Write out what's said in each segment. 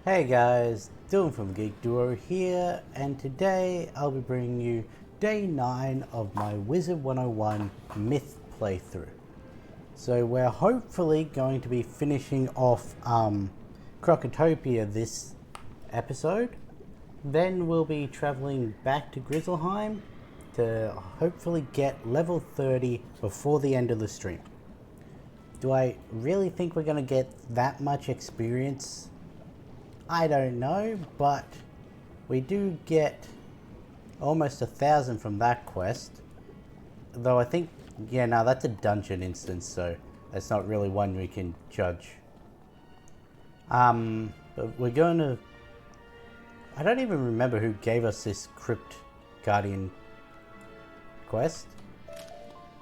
Hey guys, Dylan from Geek Duo here, and today I'll be bringing you day 9 of my Wizard101 Myth playthrough. So we're hopefully going to be finishing off Crocotopia this episode. Then we'll be traveling back to Grizzleheim to hopefully get level 30 before the end of the stream. Do I really think we're going to get that much experience? I don't know, but we do get almost 1,000 from that quest. Though I think, yeah, no, that's a dungeon instance, so that's not really one we can judge. But we're going to... I don't even remember who gave us this Crypt Guardian quest,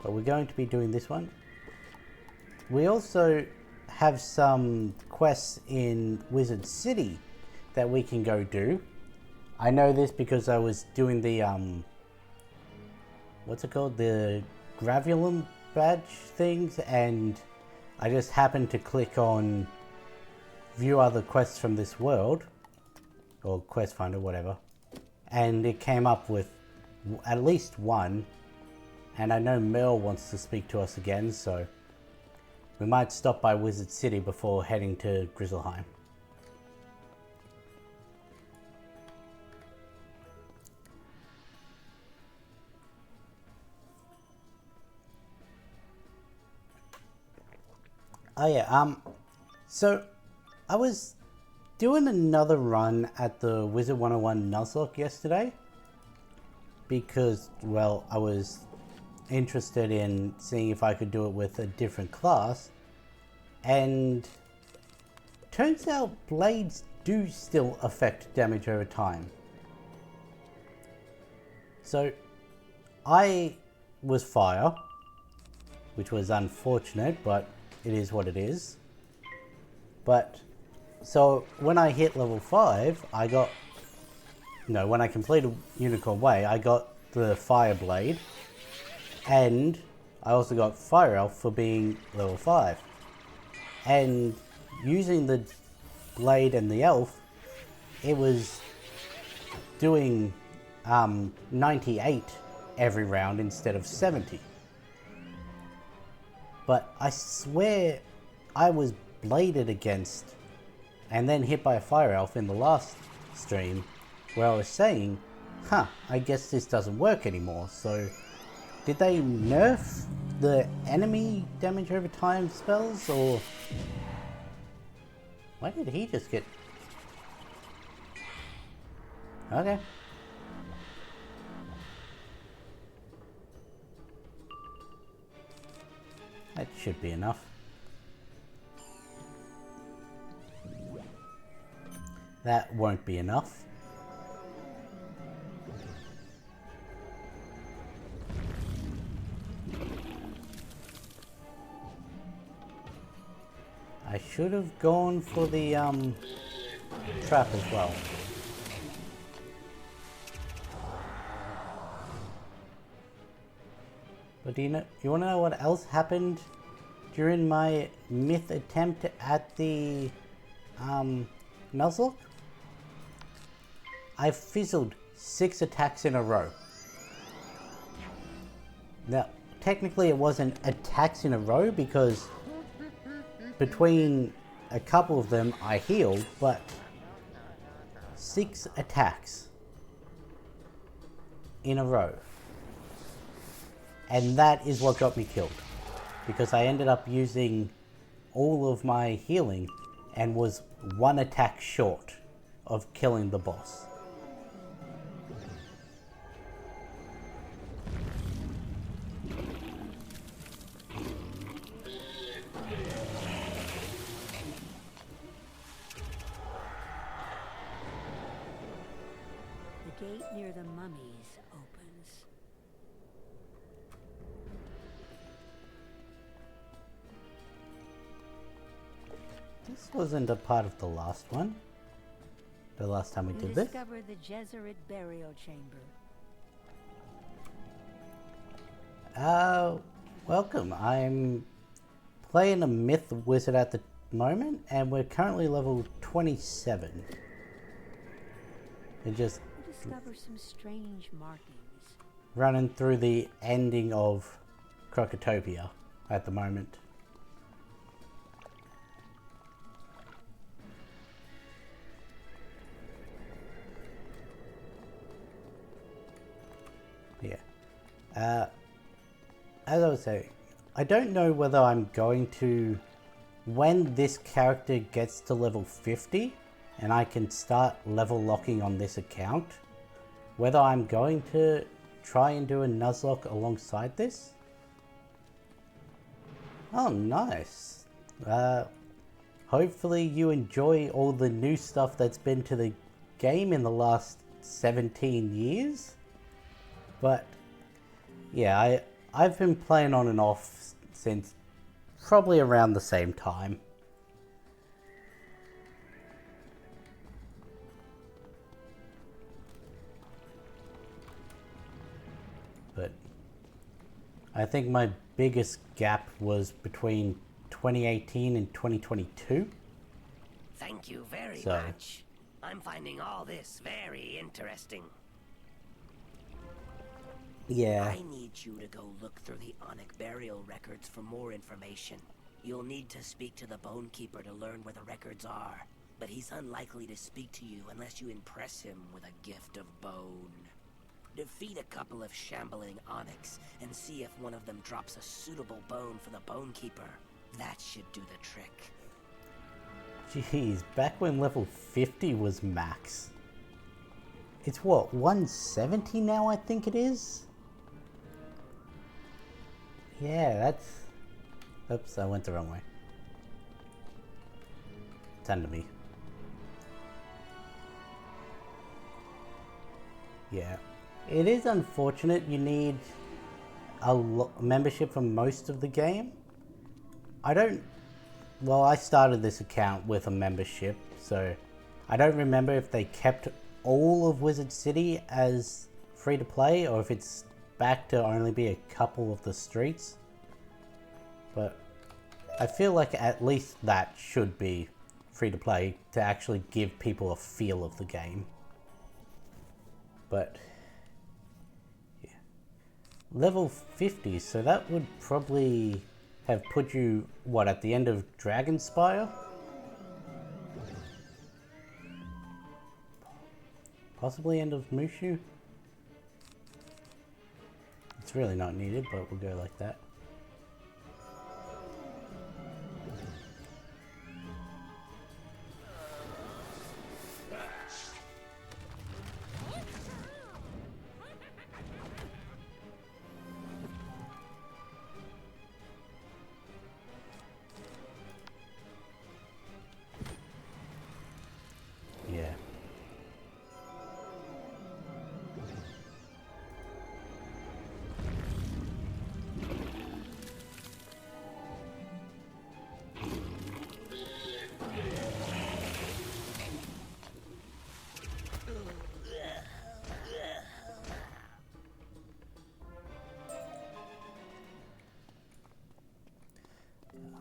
but we're going to be doing this one. We also have some quests in Wizard City that we can go do. I know this because I was doing the what's it called, the Gravulum badge things, and I just happened to click on view other quests from this world, or quest finder, whatever, and it came up with at least one, and I know Merle wants to speak to us again, so we might stop by Wizard City before heading to Grizzleheim. Oh yeah, so I was doing another run at the Wizard101 Nuzlocke yesterday because, well, I was interested in seeing if I could do it with a different class, and turns out blades do still affect damage over time. So I was fire, which was unfortunate, but it is what it is. But so when I hit level 5, I got, no, when I completed Unicorn Way, I got the fire blade, and I also got Fire Elf for being level 5. And using the blade and the elf, it was doing 98 every round instead of 70. But I swear I was bladed against and then hit by a Fire Elf in the last stream where I was saying, I guess this doesn't work anymore. So did they nerf the enemy damage over time spells, or why did he just get... Okay. That should be enough. That won't be enough. I should have gone for the trap as well. But do you want to know what else happened during my myth attempt at the Nuzlocke? I fizzled 6 attacks in a row. Now, technically it wasn't attacks in a row because between a couple of them I healed, but 6 attacks in a row. And that is what got me killed, because I ended up using all of my healing and was 1 attack short of killing the boss. The gate near the mummies opens. This wasn't a part of the last one. The last time we did this. Discover the Jesuit burial chamber. Welcome. I'm playing a myth wizard at the moment, and we're currently level 27. We're just You discover some strange markings. running through the ending of Crocotopia at the moment. Yeah. As I was saying, I don't know whether I'm going to, when this character gets to level 50 and I can start level locking on this account, whether I'm going to try and do a Nuzlocke alongside this. Oh, nice. Hopefully you enjoy all the new stuff that's been to the game in the last 17 years. But yeah, I've been playing on and off since probably around the same time. But I think my biggest gap was between 2018 and 2022. Thank you very much. I'm finding all this very interesting. Yeah. I need you to go look through the Onyx burial records for more information. You'll need to speak to the Bone Keeper to learn where the records are, but he's unlikely to speak to you unless you impress him with a gift of bone. Defeat a couple of shambling Onyx and see if one of them drops a suitable bone for the Bone Keeper. That should do the trick. Jeez, back when level 50 was max. It's what, 170 now, I think it is? Yeah, that's... Oops, I went the wrong way. It's under me. Yeah. It is unfortunate you need a membership for most of the game. Well, I started this account with a membership, so I don't remember if they kept all of Wizard City as free to play or if it's back to only be a couple of the streets. But I feel like at least that should be free to play to actually give people a feel of the game. But yeah. Level 50, so that would probably have put you, what, at the end of Dragonspire? Possibly end of Mushu? It's really not needed, but we'll go like that. Yeah.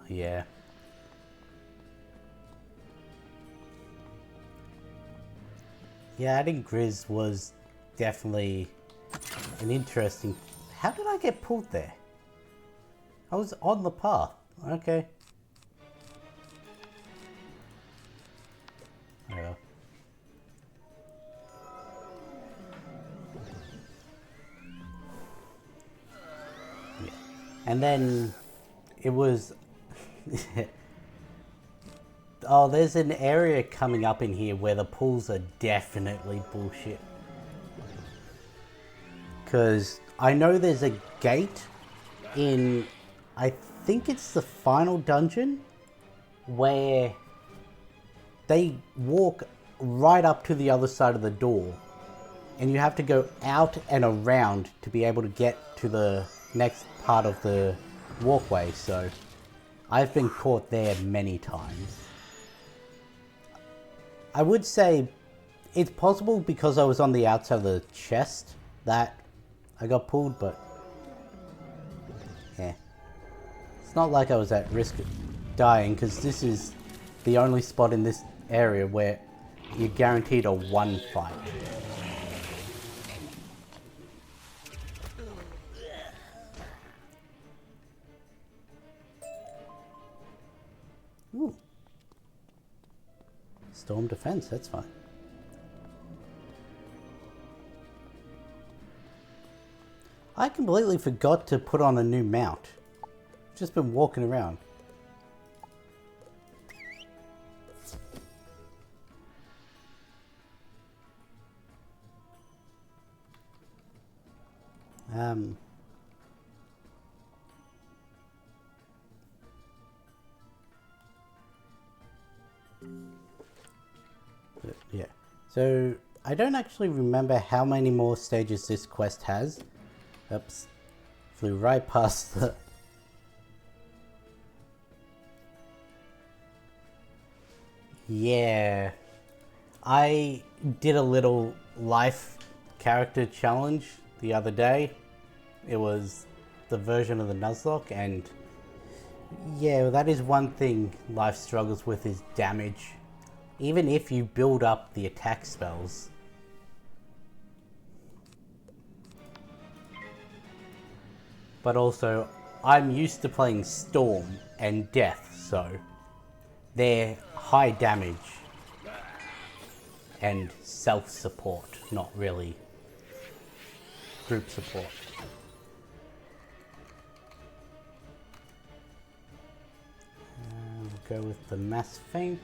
Yeah. Yeah, adding Grizz was definitely an interesting... How did I get pulled there? I was on the path. Okay. Oh well. Yeah. And then it was... Oh, there's an area coming up in here where the pulls are definitely bullshit. Because I know there's a gate in, I think it's the final dungeon, where they walk right up to the other side of the door. And you have to go out and around to be able to get to the next part of the walkway. So I've been caught there many times. I would say it's possible because I was on the outside of the chest that I got pulled, but yeah. It's not like I was at risk of dying because this is the only spot in this area where you're guaranteed a one fight. Ooh. Storm defense, that's fine. I completely forgot to put on a new mount. Just been walking around. Yeah. So I don't actually remember how many more stages this quest has. Oops. Flew right past the... Yeah. I did a little life character challenge the other day. It was the version of the Nuzlocke, and yeah, that is one thing life struggles with, is damage. Even if you build up the attack spells. But also, I'm used to playing Storm and Death, so they're high damage and self-support, not really group support. We'll go with the Mass Feint.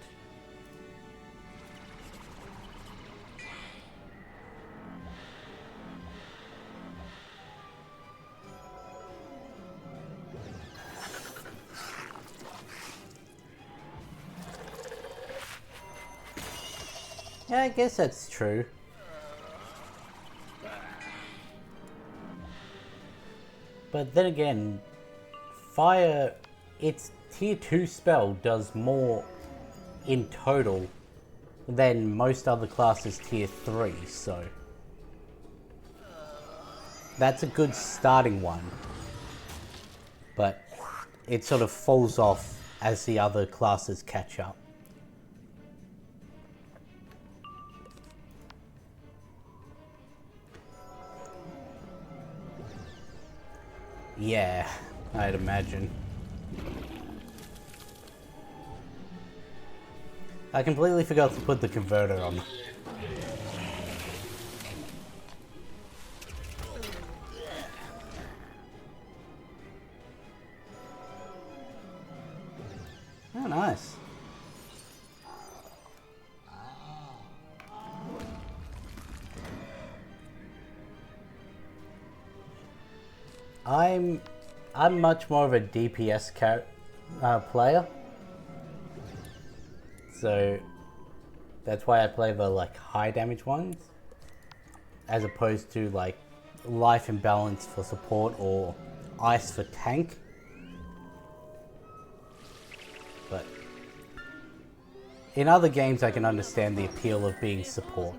Yeah, I guess that's true. But then again, Fire, its tier 2 spell does more in total than most other classes tier 3, so that's a good starting one. But it sort of falls off as the other classes catch up. Yeah, I'd imagine. I completely forgot to put the converter on. Oh, nice. I'm much more of a DPS player, so that's why I play the like high damage ones, as opposed to like life imbalance for support or ice for tank. But in other games, I can understand the appeal of being support.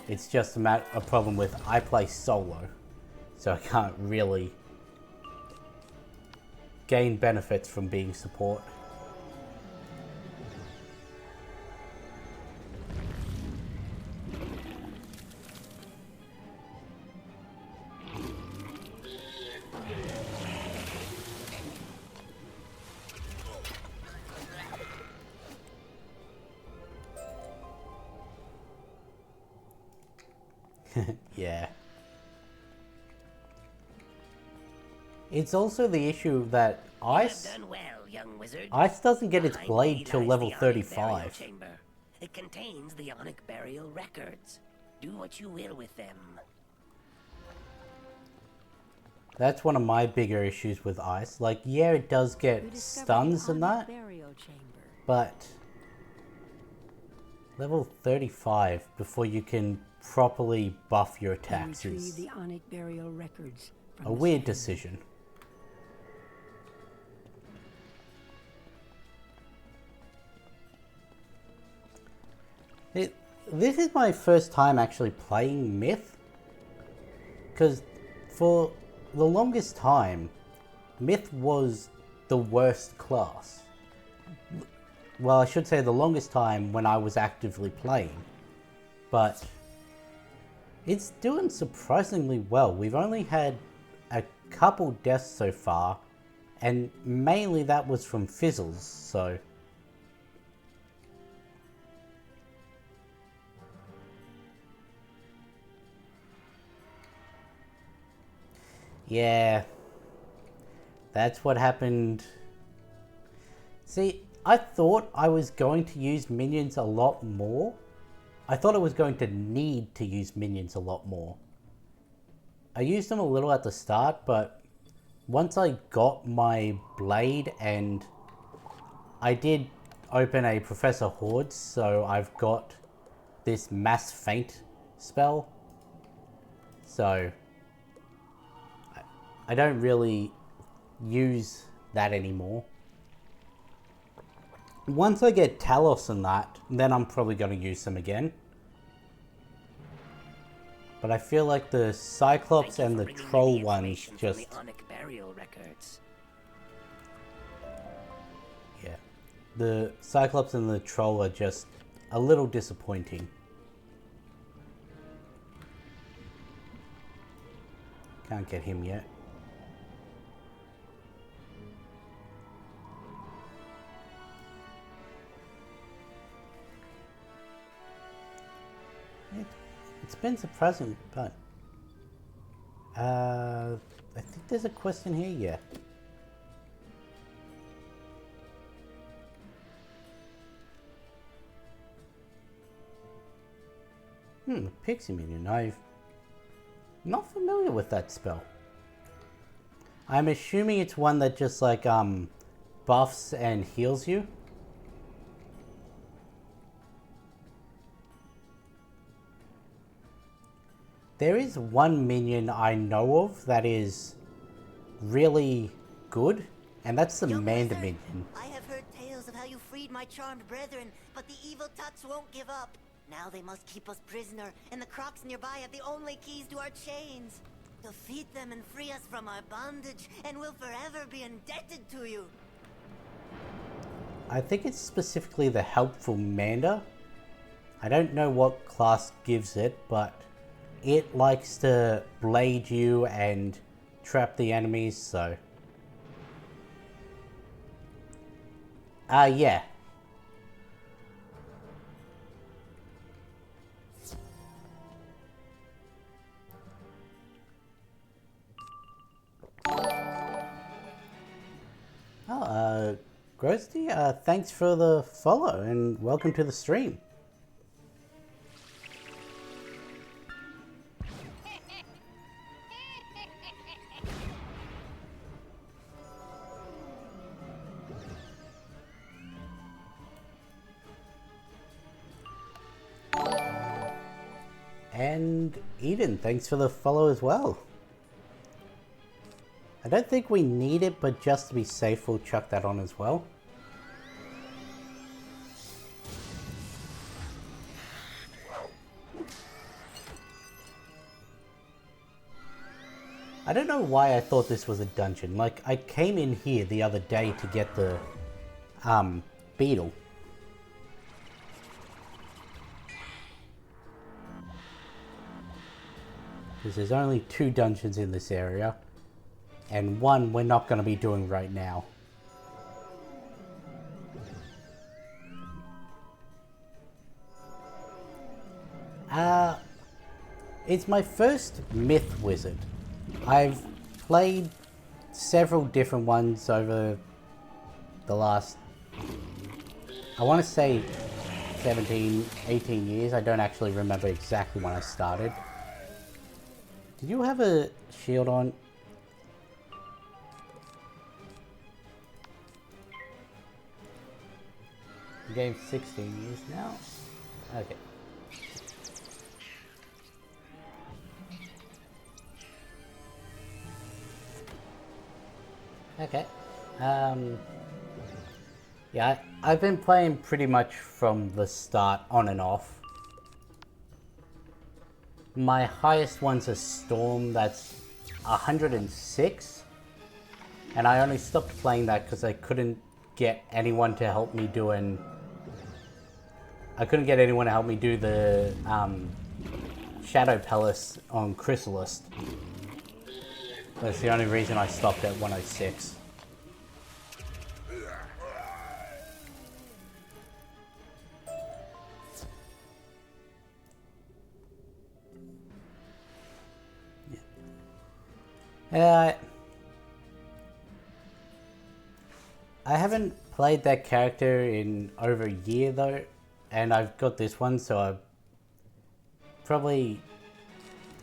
It's just a problem with I play solo, so I can't really gain benefits from being support. Yeah. It's also the issue that Ice... Done well, young wizard. Ice doesn't get its Behind blade me till lies level the Onic burial 35. chamber. It contains the Onic burial records. Do what you will with them. That's one of my bigger issues with Ice. Like, yeah, it does get stuns and that, but level 35 before you can properly buff your attacks is the Onic burial records from a the weird sand. decision. This is my first time actually playing Myth, because for the longest time, Myth was the worst class. well, I should say the longest time when I was actively playing. But it's doing surprisingly well. We've only had a couple deaths so far, and mainly that was from fizzles, so... yeah, that's what happened. See, I thought I was going to use minions a lot more. I thought I was going to need to use minions a lot more. I used them a little at the start, but once I got my blade, and I did open a Professor Hordes, so I've got this mass feint spell. So I don't really use that anymore. Once I get Talos and that, then I'm probably going to use them again. But I feel like the Cyclops and the Troll ones just... the Onic burial records. yeah. The Cyclops and the Troll are just a little disappointing. Can't get him yet. It's been surprising, but I think there's a question here, yeah. Pixie Minion. I'm not familiar with that spell. I'm assuming it's one that just like buffs and heals you. There is one minion I know of that is really good, and that's the Manda minion. I have heard tales of how you freed my charmed brethren, but the evil tuts won't give up. Now they must keep us prisoner, and the crocs nearby have the only keys to our chains. Defeat them and free us from our bondage, and we'll forever be indebted to you. I think it's specifically the helpful Manda. I don't know what class gives it, but it likes to blade you and trap the enemies, so... yeah. Oh, Grosty, thanks for the follow and welcome to the stream. And Eden, thanks for the follow as well. I don't think we need it, but just to be safe, we'll chuck that on as well. I don't know why I thought this was a dungeon. Like, I came in here the other day to get the beetle. Because there's only 2 dungeons in this area, and one we're not going to be doing right now. It's my first Myth Wizard. I've played several different ones over the last, I want to say 17, 18 years. I don't actually remember exactly when I started. Did you have a shield on? Game 16 years now? Okay. Okay. Yeah, I've been playing pretty much from the start, on and off. My highest one's a Storm, that's 106. And I only stopped playing that because I couldn't get anyone to help me doing I couldn't get anyone to help me do the Shadow Palace on Chrysalis. That's the only reason I stopped at 106. I haven't played that character in over a year though, and I've got this one, so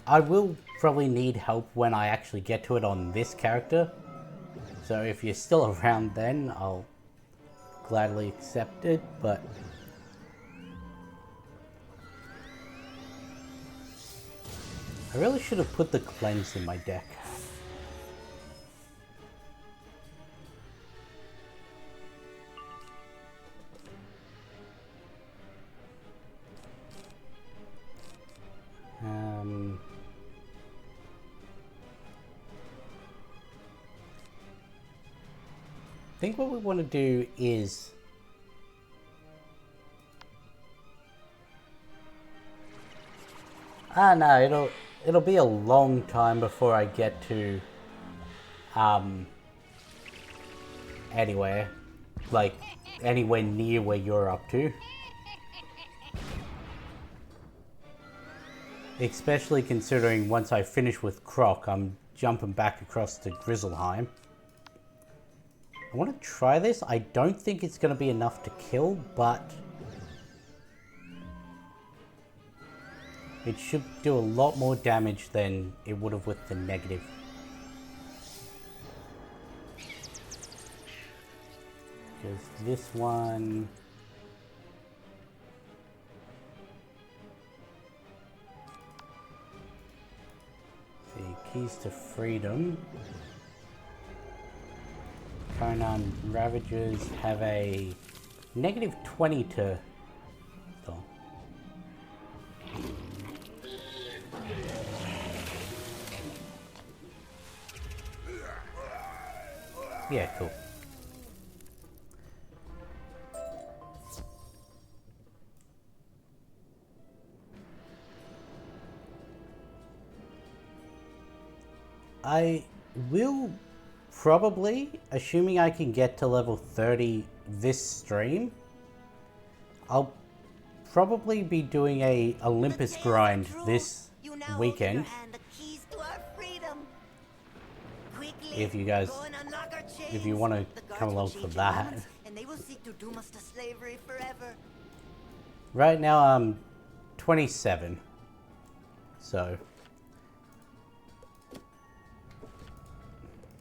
I will probably need help when I actually get to it on this character. So if you're still around then, I'll gladly accept it, but I really should have put the cleanse in my deck. I think what we want to do is no, it'll be a long time before I get to anywhere near where you're up to. Especially considering once I finish with Croc, I'm jumping back across to Grizzleheim. I want to try this. I don't think it's going to be enough to kill, but it should do a lot more damage than it would have with the negative. Because this one... the keys to freedom. Conan Ravagers have a negative 20 to... oh. Yeah, cool. I will probably, assuming I can get to level 30 this stream, I'll probably be doing a Olympus grind this weekend. If you guys, if you want to come along for that. And they will seek to doom us to slavery forever. Right now I'm 27, so...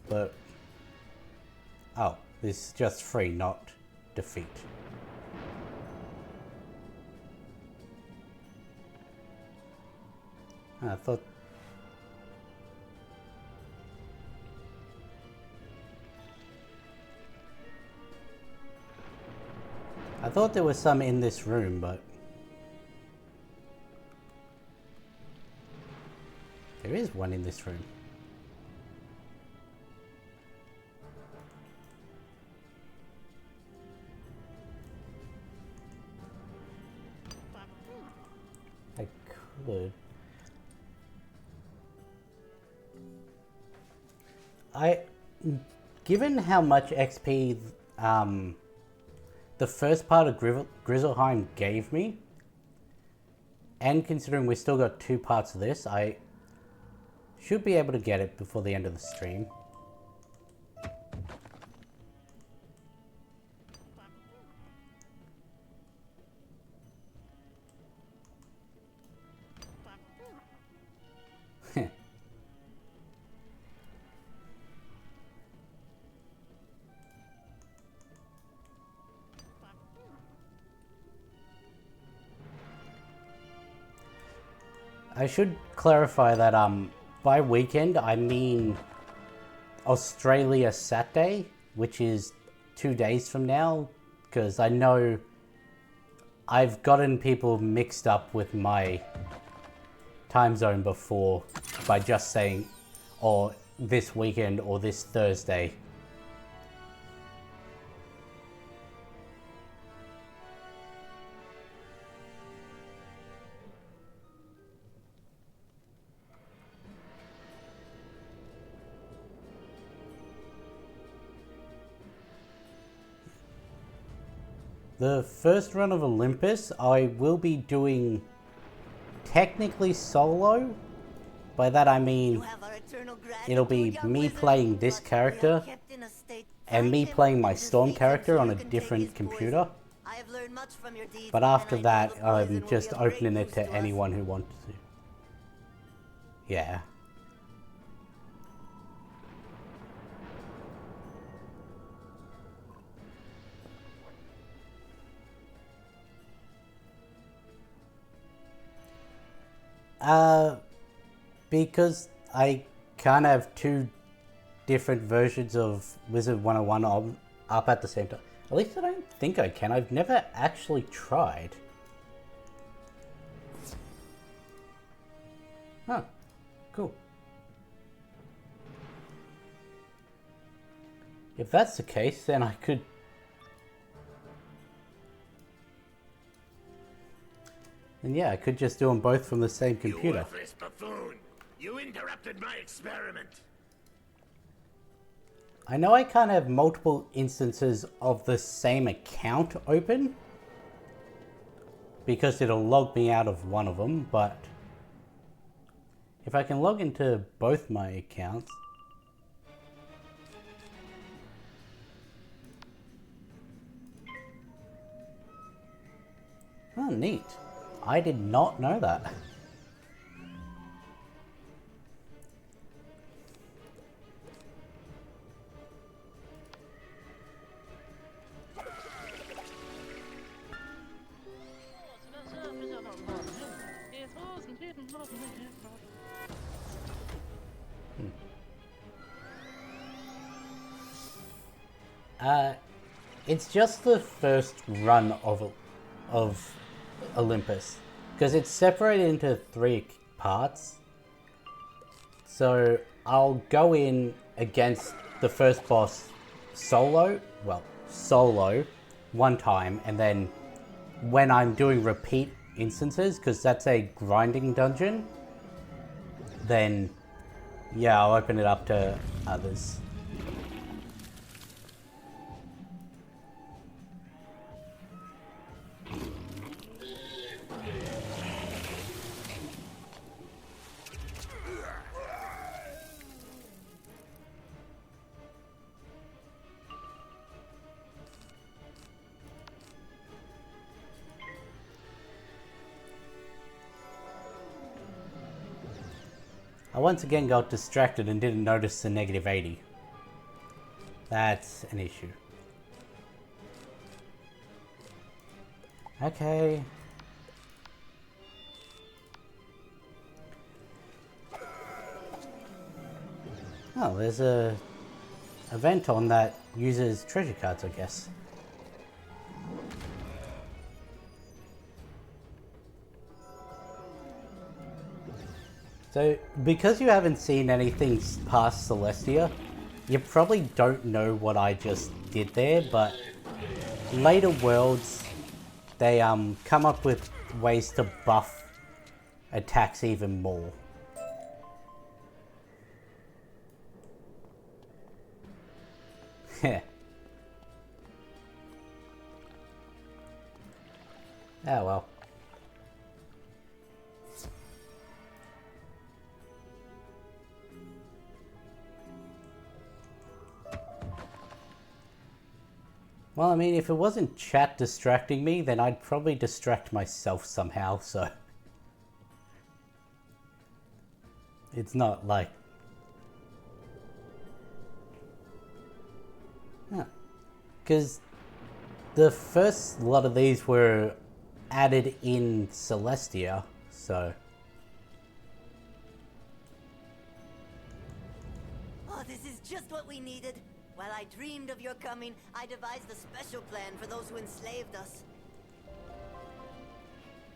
but... oh, this is just free, not defeat. I thought... there was some in this room, but... there is one in this room. I could... given how much XP the first part of Grizzleheim gave me, and considering we still got 2 parts of this, I should be able to get it before the end of the stream. I should clarify that by weekend I mean Australia Saturday, which is 2 days from now, because I know I've gotten people mixed up with my time zone before by just saying, or this weekend or this Thursday. the first run of Olympus, I will be doing technically solo. By that I mean it'll be me playing this character and me playing my Storm character on a different computer. But after that, I'm just opening it to anyone who wants to. Yeah. Because I can't have two different versions of Wizard101 up at the same time. At least I don't think I can. I've never actually tried. Huh. Cool. If that's the case, then I could... And yeah, I could just do them both from the same computer. You worthless buffoon! You interrupted my experiment! I know I can't have multiple instances of the same account open because it'll log me out of one of them, but if I can log into both my accounts... Oh, neat. I did not know that. It's just the first run of Olympus, because it's separated into 3 parts. So I'll go in against the first boss solo one time, and then when I'm doing repeat instances, because that's a grinding dungeon, then yeah, I'll open it up to others. I once again got distracted and didn't notice the -80. That's an issue. Okay. Oh, there's a event on that uses treasure cards, I guess. So, because you haven't seen anything past Celestia, you probably don't know what I just did there, but later worlds, they come up with ways to buff attacks even more. Yeah. Oh well. Well, I mean, if it wasn't chat distracting me, then I'd probably distract myself somehow, so... It's not like... Because the first lot of these were added in Celestia, so... Oh, this is just what we needed. While I dreamed of your coming, I devised a special plan for those who enslaved us.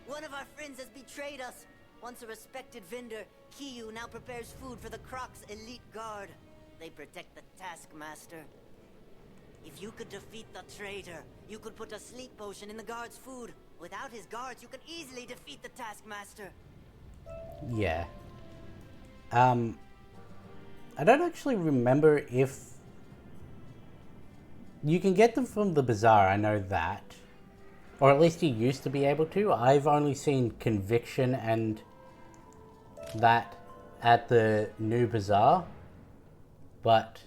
One of our friends has betrayed us. Once a respected vendor, Kiyu now prepares food for the Croc's elite guard. They protect the Taskmaster. If you could defeat the traitor, you could put a sleep potion in the guard's food. Without his guards, you could easily defeat the Taskmaster. Yeah. I don't actually remember if... You can get them from the bazaar, I know that. Or at least you used to be able to. I've only seen Conviction and that at the new bazaar. But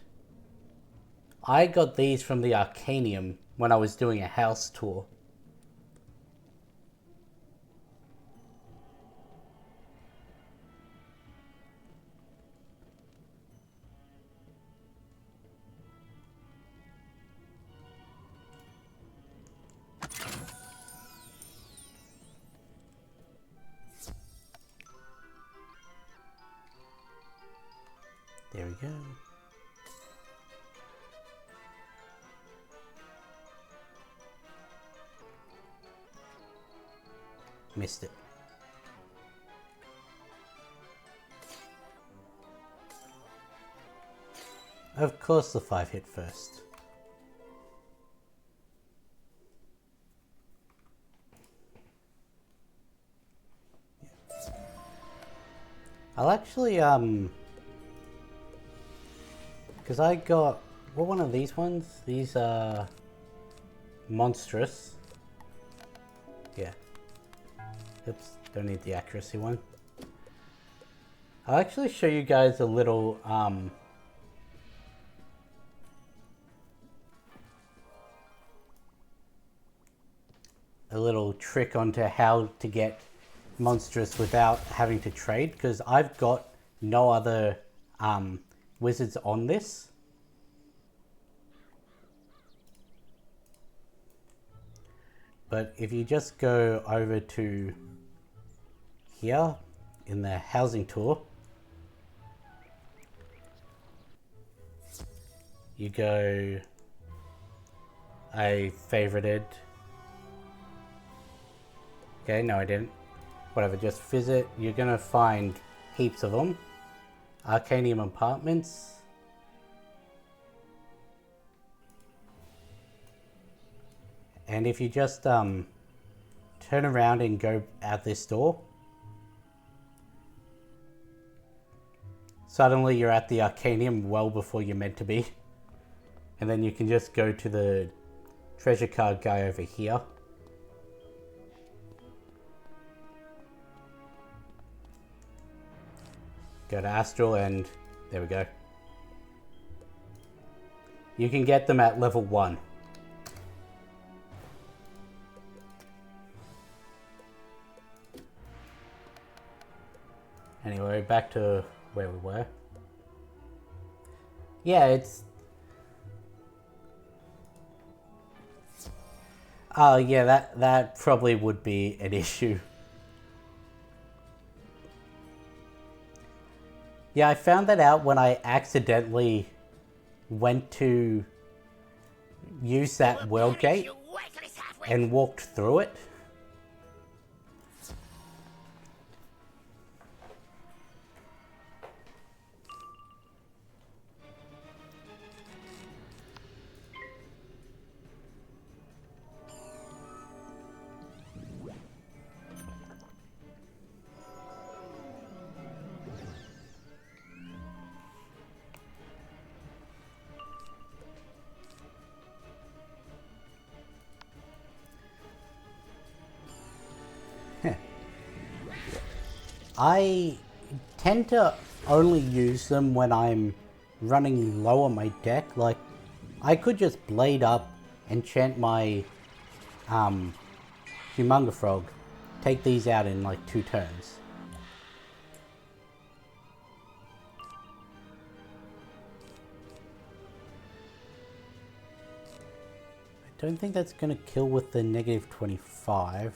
I got these from the Arcanium when I was doing a house tour. There we go. Missed it. Of course the 5 hit first. I'll actually, because I got, what one of these ones? These are monstrous. Yeah. Oops, don't need the accuracy one. I'll actually show you guys a little, trick onto how to get monstrous without having to trade, because I've got no other wizards on this. But if you just go over to here in the housing tour, you go, I favorited. Okay, no I didn't. Whatever, just visit. You're gonna find heaps of them. Arcanium Apartments. And if you just turn around and go out this door, suddenly you're at the Arcanium well before you're meant to be. And then you can just go to the treasure card guy over here. Go to Astral and there we go. You can get them at level 1. Anyway, back to where we were. Yeah, it's... Oh yeah, that probably would be an issue. Yeah, I found that out when I accidentally went to use that world gate and walked through it. I tend to only use them when I'm running low on my deck. Like, I could just blade up, enchant my Humunga Frog, take these out in like 2 turns. I don't think that's going to kill with the negative 25.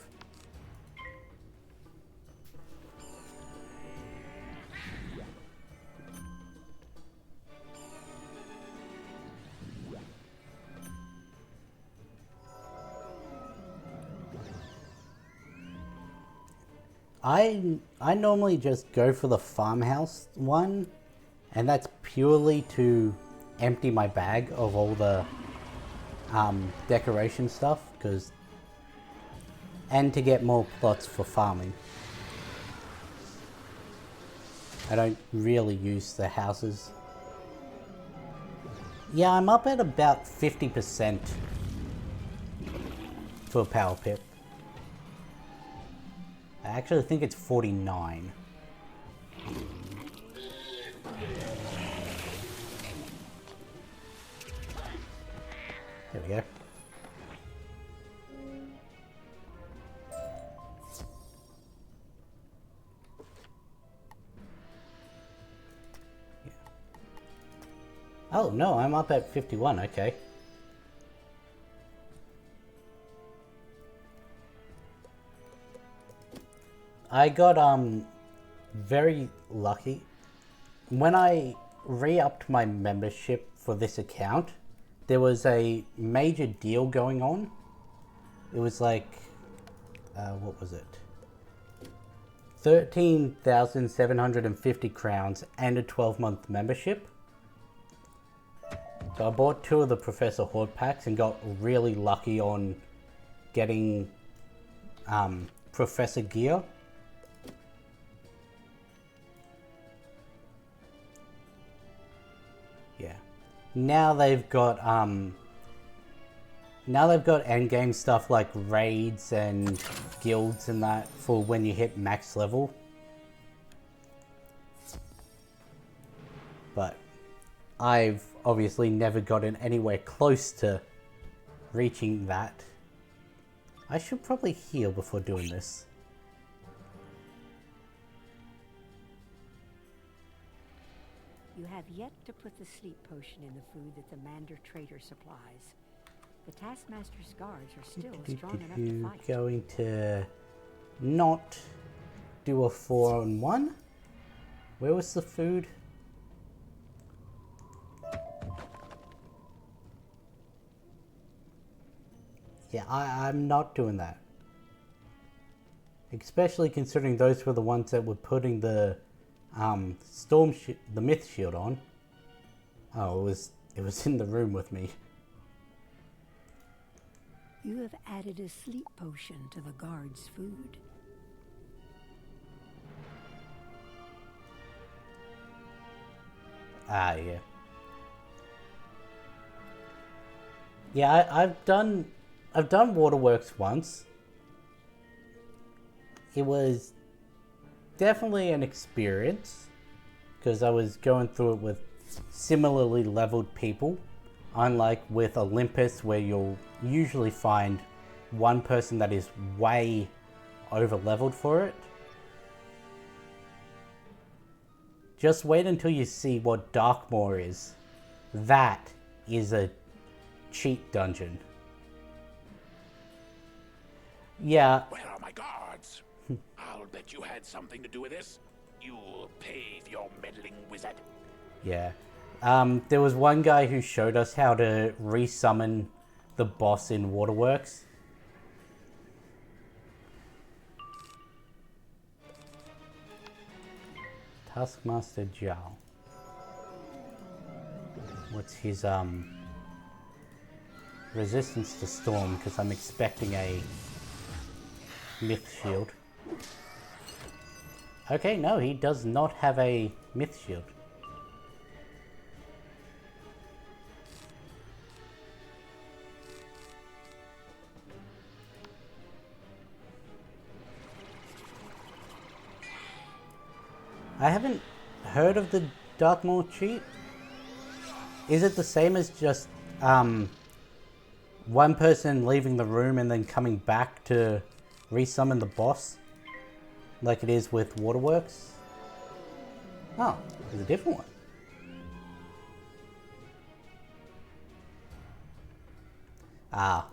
I normally just go for the farmhouse one, and that's purely to empty my bag of all the decoration stuff, and to get more plots for farming. I don't really use the houses. Yeah, I'm up at about 50% for a power pit. actually think it's 49. There we go. Yeah. Oh no, I'm up at 51, okay. I got very lucky. When I re-upped my membership for this account, there was a major deal going on. It was like, what was it? 13,750 crowns and a 12-month membership. So I bought 2 of the Professor Horde packs and got really lucky on getting Professor gear. Yeah. Now they've got endgame stuff like raids and guilds and that for when you hit max level. But I've obviously never gotten anywhere close to reaching that. I should probably heal before doing this. You have yet to put the sleep potion in the food that the Mander trader supplies. The Taskmaster's guards are still strong enough to fight. Going to not do a 4-on-1. Where was the food? Yeah, I'm not doing that. Especially considering those were the ones that were putting the the myth shield on. Oh, it was in the room with me. You have added a sleep potion to the guard's food. Ah, yeah. Yeah, I've done Waterworks once. It was definitely an experience because I was going through it with similarly leveled people, unlike with Olympus where you'll usually find one person that is way over leveled for it. Just wait until you see what Darkmoor is. That is a cheat dungeon. Yeah. Where are my guards? I'll bet you had something to do with this. You'll pay for your meddling wizard. Yeah. There was one guy who showed us how to resummon the boss in Waterworks. Taskmaster Jal. What's his resistance to storm? Because I'm expecting a myth shield. Okay, no, he does not have a myth shield. I haven't heard of the Darkmoor cheat. Is it the same as just one person leaving the room and then coming back to resummon the boss? Like it is with Waterworks? Oh, there's a different one. Ah.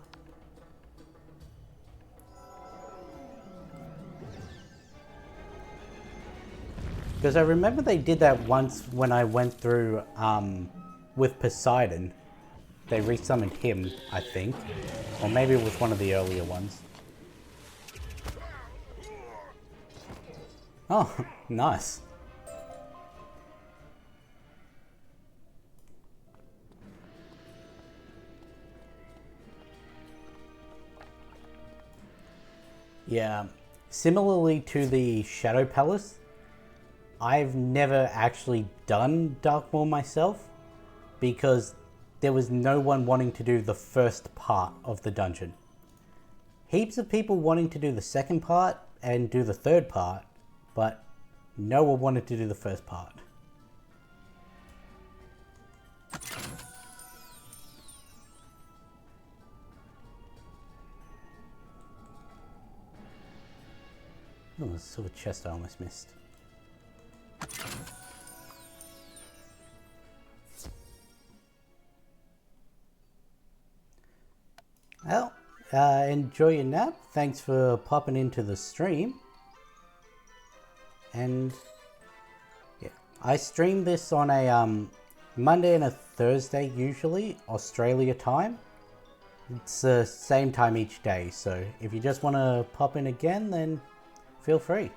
Because I remember they did that once when I went through with Poseidon. They resummoned him, I think. Or maybe it was one of the earlier ones. Oh, nice. Yeah, similarly to the Shadow Palace, I've never actually done Darkmoor myself because there was no one wanting to do the first part of the dungeon. Heaps of people wanting to do the second part, and do the third part, but no one wanted to do the first part. Oh, there's a silver chest I almost missed. Well, enjoy your nap. Thanks for popping into the stream. And yeah, I stream this on a Monday and a Thursday usually, Australia time. It's the same time each day, so if you just want to pop in again, then feel free.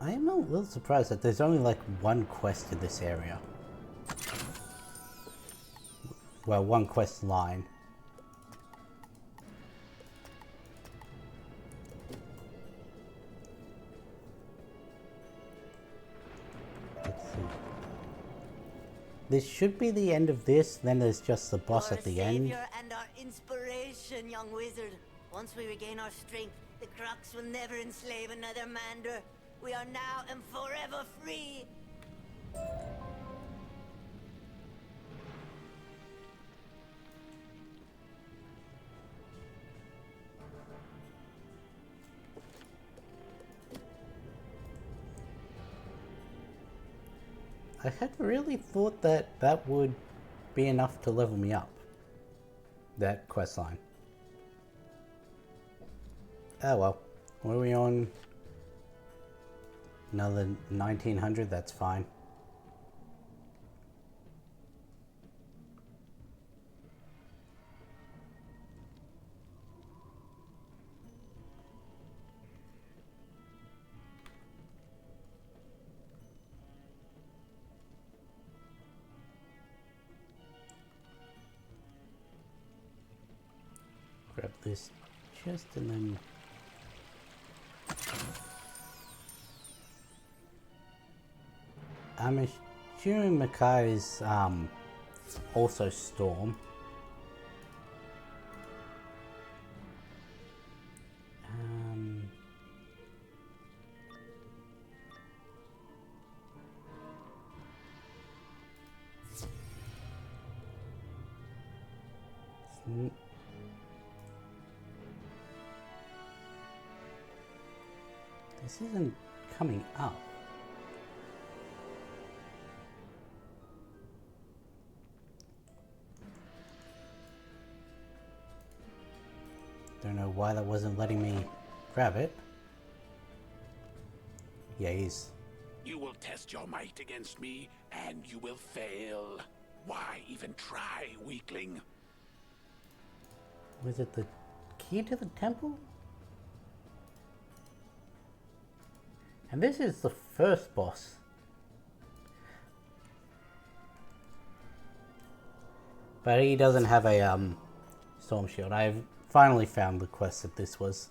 I am a little surprised that there's only like one quest in this area. Well, one quest line. Let's see. This should be the end of this, then there's just the boss at the end. Savior and our inspiration, young wizard. Once we regain our strength, the Crocs will never enslave another Mander. We are now and forever free. I had really thought that that would be enough to level me up. That quest line. Oh well. What are we on? Another 1900, that's fine. Grab this chest and then I'm assuming Makai is also Storm. This isn't coming up. Don't know why that wasn't letting me grab it. Yeah, he's... You will test your might against me, and you will fail. Why even try, weakling? Was it the key to the temple? And this is the first boss. But he doesn't have a storm shield. I've finally found the quest that this was.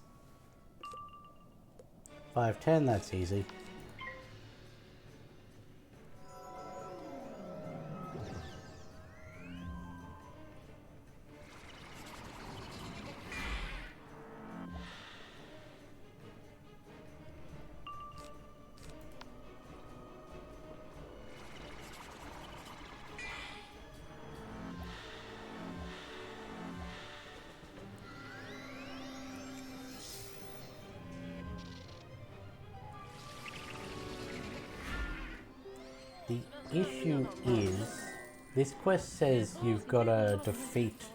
510, that's easy. The issue is, this quest says you've got to defeat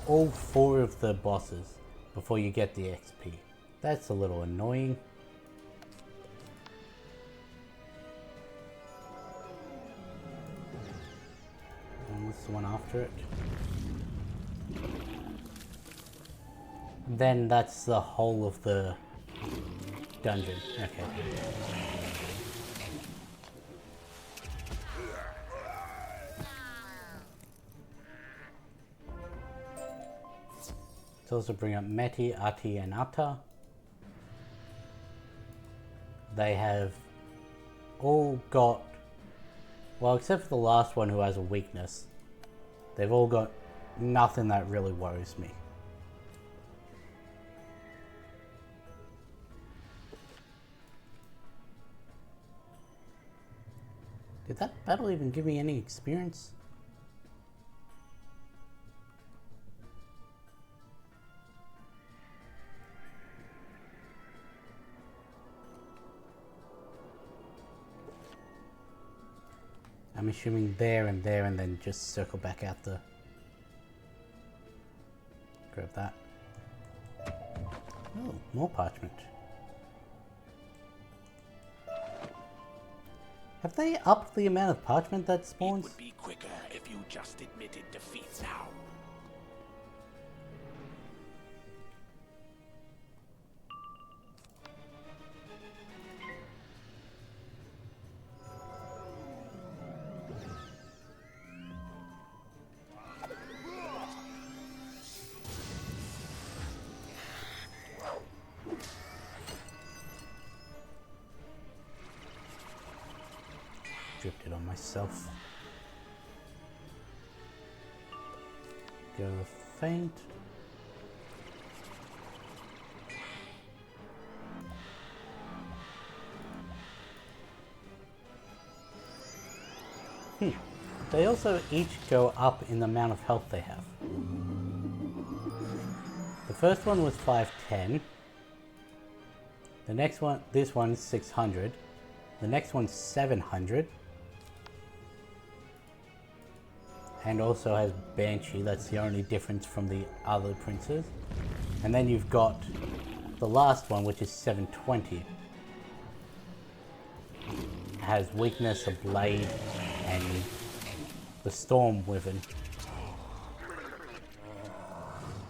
all 4 of the bosses before you get the XP. That's a little annoying. the one after it. Then that's the whole of the dungeon. Okay. Let's also bring up Meti, Ati, and Atta. They have all got, well, except for the last one who has a weakness, they've all got nothing that really worries me. Did that battle even give me any experience? I'm assuming there and then just circle back out the... Grab that. Oh, more parchment. Have they upped the amount of parchment that spawns? It would be quicker if you just admitted defeat now. Drifted on myself. Go faint. They also each go up in the amount of health they have. The first one was 510. The next one, this one's 600. The next one's 700. And also has Banshee, that's the only difference from the other princes. And then you've got the last one, which is 720. Has weakness of Blade and the Storm Wyvern.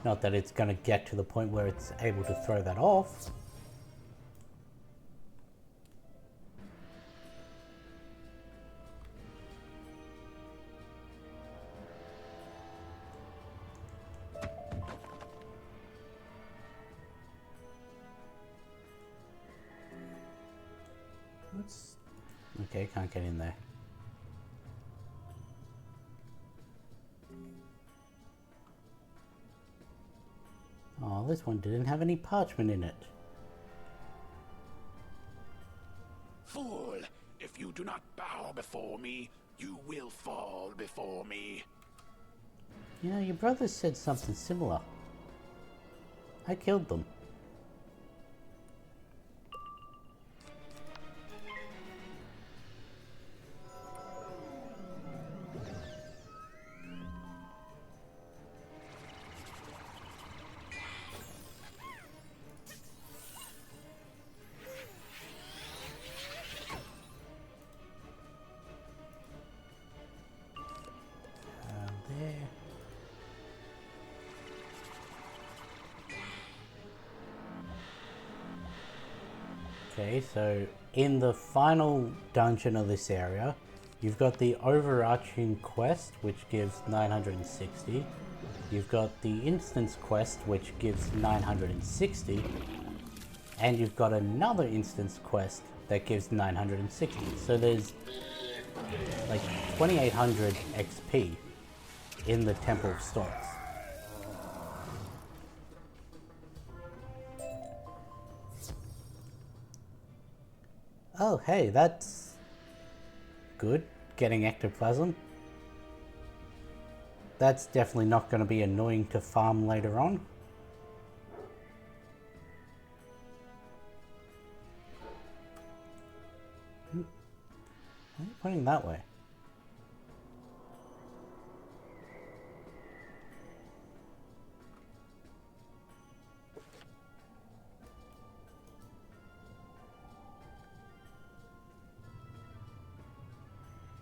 Not that it's going to get to the point where it's able to throw that off. Okay, can't get in there. Oh, this one didn't have any parchment in it. Fool! If you do not bow before me, you will fall before me. You know, your brothers said something similar. I killed them. Okay, so in the final dungeon of this area, you've got the overarching quest, which gives 960. You've got the instance quest, which gives 960. And you've got another instance quest that gives 960. So there's like 2800 XP in the Temple of Storms. Oh, hey, that's good. Getting ectoplasm. That's definitely not going to be annoying to farm later on. Why are you pointing that way?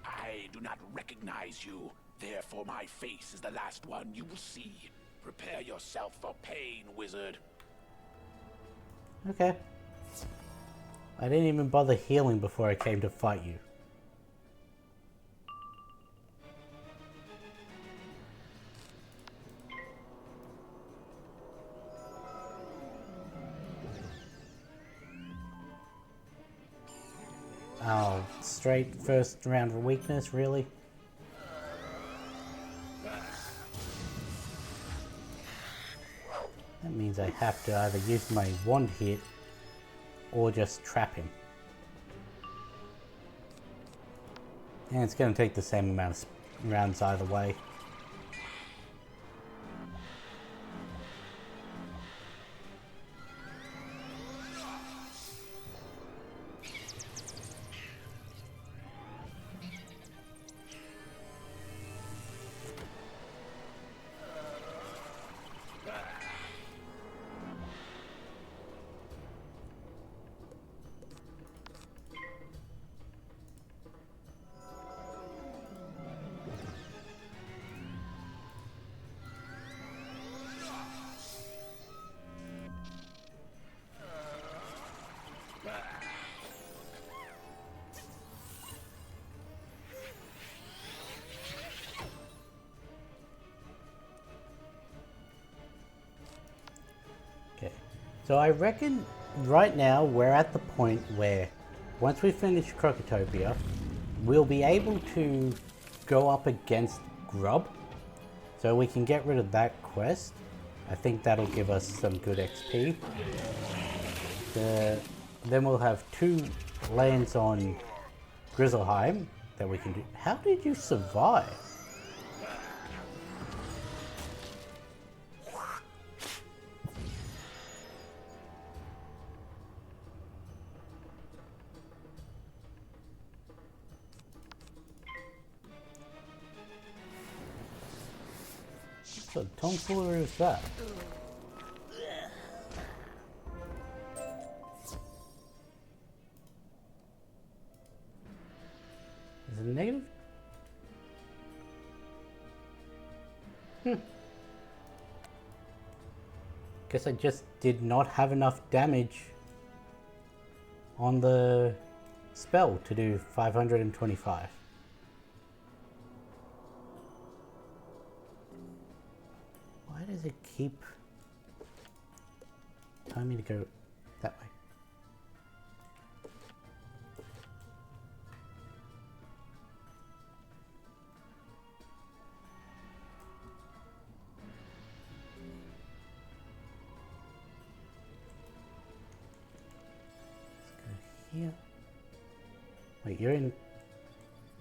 I do not recognize you. Therefore my face is the last one you will see. Prepare yourself for pain, wizard. Okay. I didn't even bother healing before I came to fight you. Oh, straight first round of weakness, really? That means I have to either use my wand hit or just trap him. And it's going to take the same amount of rounds either way. Okay, so I reckon right now we're at the point where once we finish Crocotopia, we'll be able to go up against Grub. So we can get rid of that quest. I think that'll give us some good XP. Then we'll have 2 lands on Grizzleheim that we can do. How did you survive? What tomfoolery is that? Is it negative? Guess I just did not have enough damage on the spell to do 525. Why does it keep telling me to go that way? Let's go here. Wait, you're in...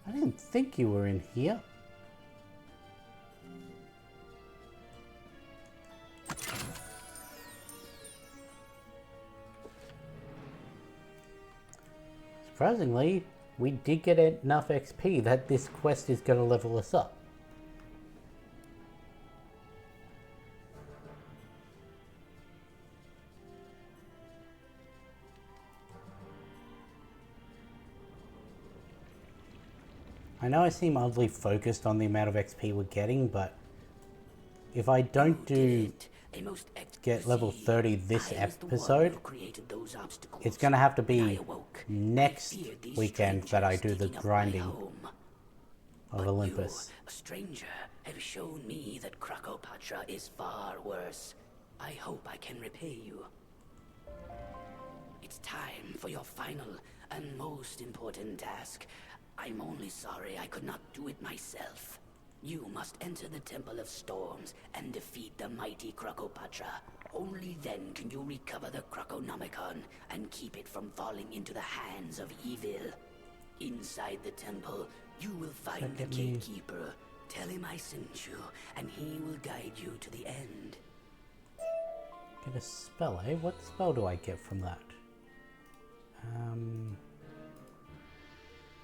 I didn't think you were in here. Surprisingly, we did get enough XP that this quest is going to level us up. I know I seem oddly focused on the amount of XP we're getting, but if I don't get level 30 this episode, it's going to have to be next weekend that I do the grinding of Olympus. You, a stranger, have shown me that Crocopatra is far worse. I hope I can repay you. It's time for your final and most important task. I'm only sorry I could not do it myself. You must enter the Temple of Storms and defeat the mighty Crocopatra. Only then can you recover the Croconomicon and keep it from falling into the hands of evil. Inside the temple, you will find the gatekeeper. Tell him I sent you, and he will guide you to the end. Get a spell, eh? What spell do I get from that?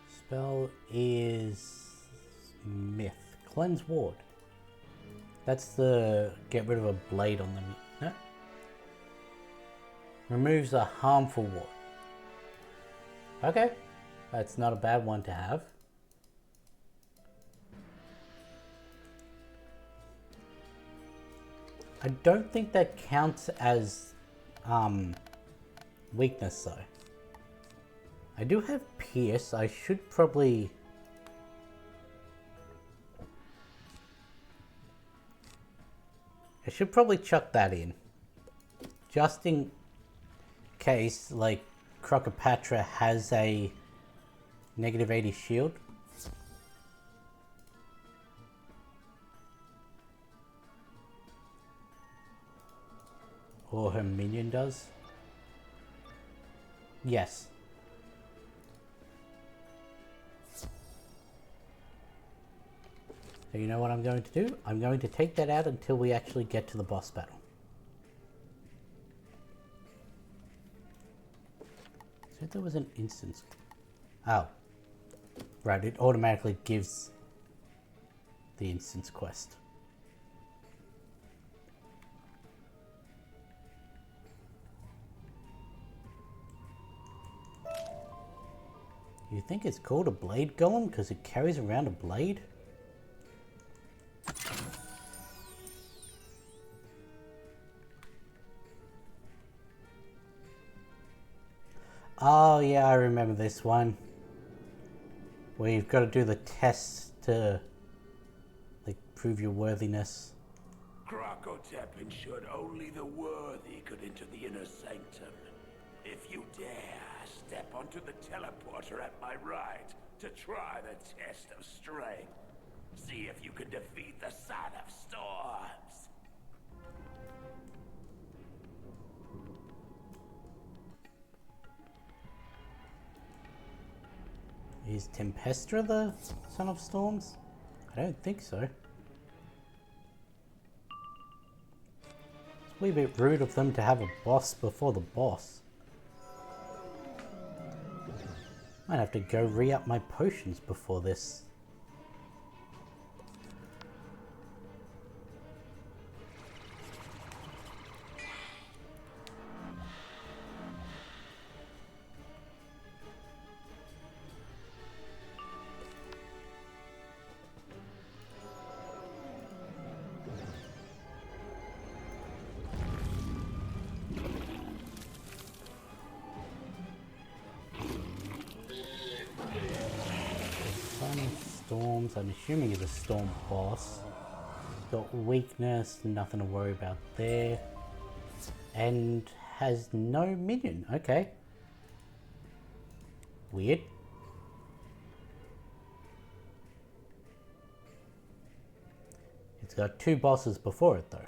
Spell is Myth. Cleanse Ward. That's the get rid of a blade on them. No? Removes a harmful ward. Okay. That's not a bad one to have. I don't think that counts as weakness though. I do have Pierce. I should probably... chuck that in. Just in case, like, Crocopatra has a negative 80 shield. Or her minion does. Yes. So you know what I'm going to do? I'm going to take that out until we actually get to the boss battle. So there was an instance. Oh. Right, it automatically gives the instance quest. You think it's called a blade golem because it carries around a blade? Oh yeah, I remember this one. Where you've got to do the tests to, like, prove your worthiness. Crocotep ensured only the worthy could enter the inner sanctum. If you dare step onto the teleporter at my right to try the test of strength, see if you can defeat the Son of Storms. Is Tempestra the Son of Storms? I don't think so. It's a wee bit rude of them to have a boss before the boss. Might have to go re-up my potions before this. Storms, I'm assuming is a storm boss. Got weakness, nothing to worry about there. And has no minion, okay. Weird. It's got 2 bosses before it though.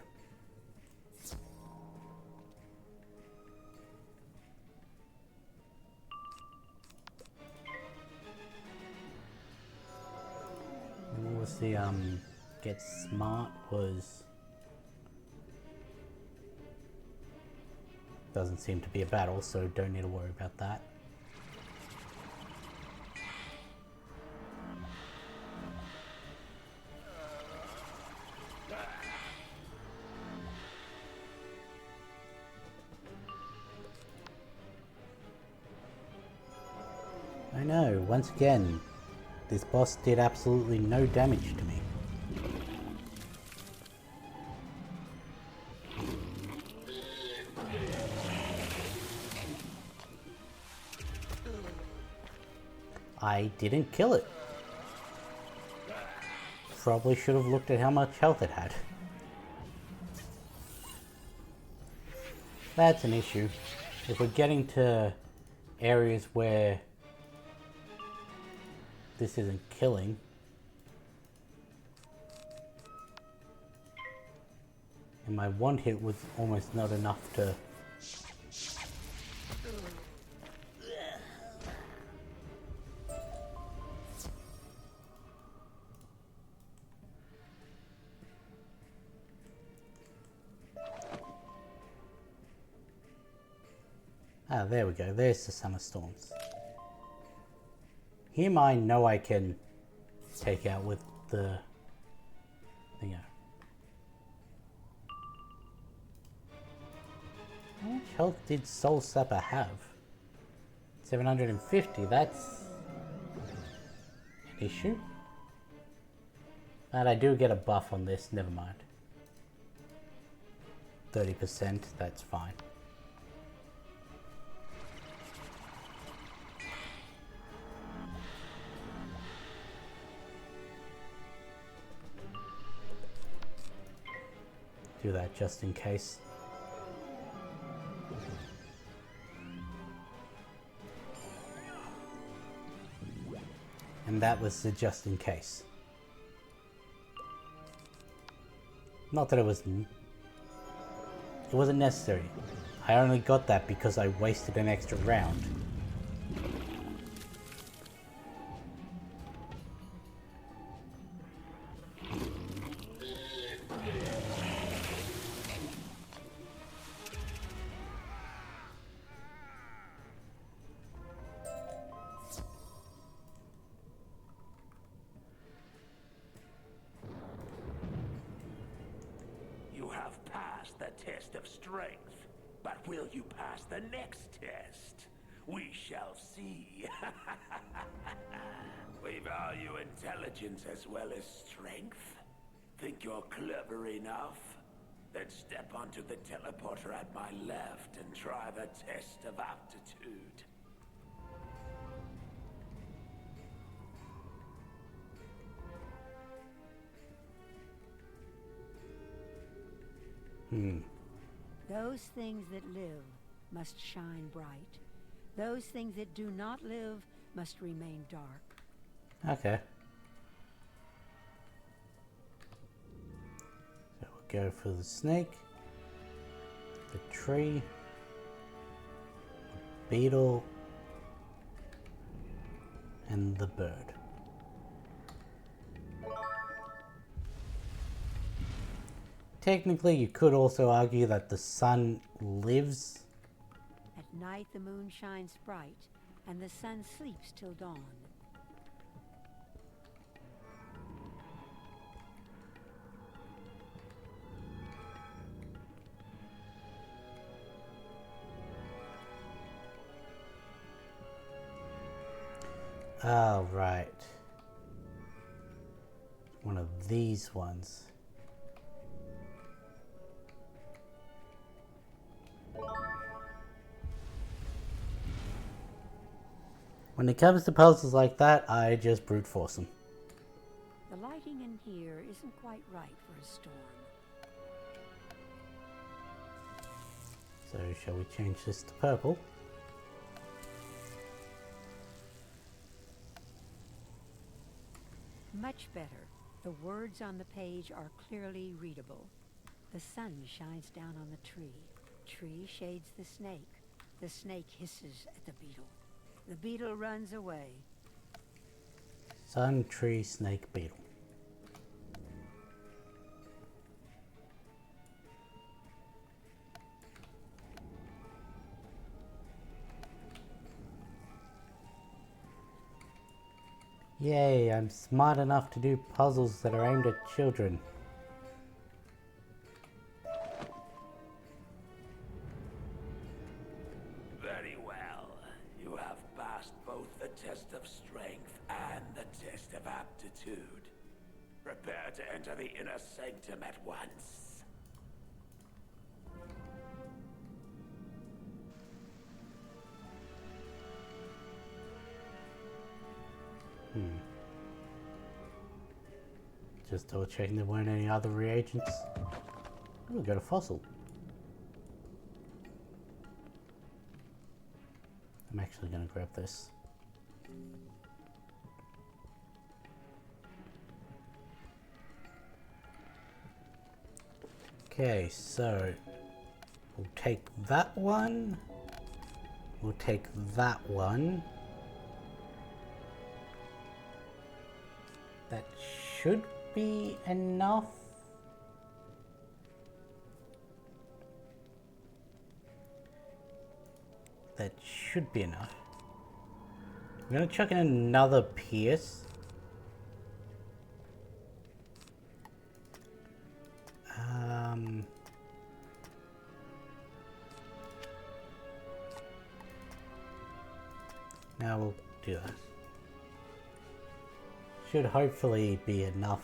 What was the get smart was... Doesn't seem to be a battle, so don't need to worry about that. I know, once again, this boss did absolutely no damage to me. I didn't kill it. Probably should have looked at how much health it had. That's an issue. If we're getting to areas where this isn't killing, and my one hit was almost not enough to... Ah, there we go. There's the Summer Storms. Him I know I can take out with the thingo. How much health did Soul Sapper have? 750, that's an issue. And I do get a buff on this, never mind. 30%, that's fine. Do that just in case. And that was the just in case. Not that it wasn't necessary. I only got that because I wasted an extra round. Test of strength, but will you pass the next test? We shall see. We value intelligence as well as strength. Think you're clever enough? Then step onto the teleporter at my left and try the test of aptitude. Those things that live must shine bright. Those things that do not live must remain dark. Okay. So we'll go for the snake, the tree, the beetle, and the bird. Technically, you could also argue that the sun lives. At night the moon shines bright, and the sun sleeps till dawn. Oh, right. One of these ones. When it comes to puzzles like that, I just brute force them. The lighting in here isn't quite right for a storm. So shall we change this to purple? Much better. The words on the page are clearly readable. The sun shines down on the tree. Tree shades the snake. The snake hisses at the beetle. The beetle runs away. Sun, tree, snake, beetle. Yay, I'm smart enough to do puzzles that are aimed at children. Very well. You have passed both the test of strength and the test of aptitude. Prepare to enter the inner sanctum at once. Just double checking there weren't any other reagents. Oh, we got a fossil. I'm actually going to grab this. Okay, so we'll take that one. We'll take that one. That should be enough. That should be enough. I'm gonna chuck in another pierce. Now we'll do that. Should hopefully be enough.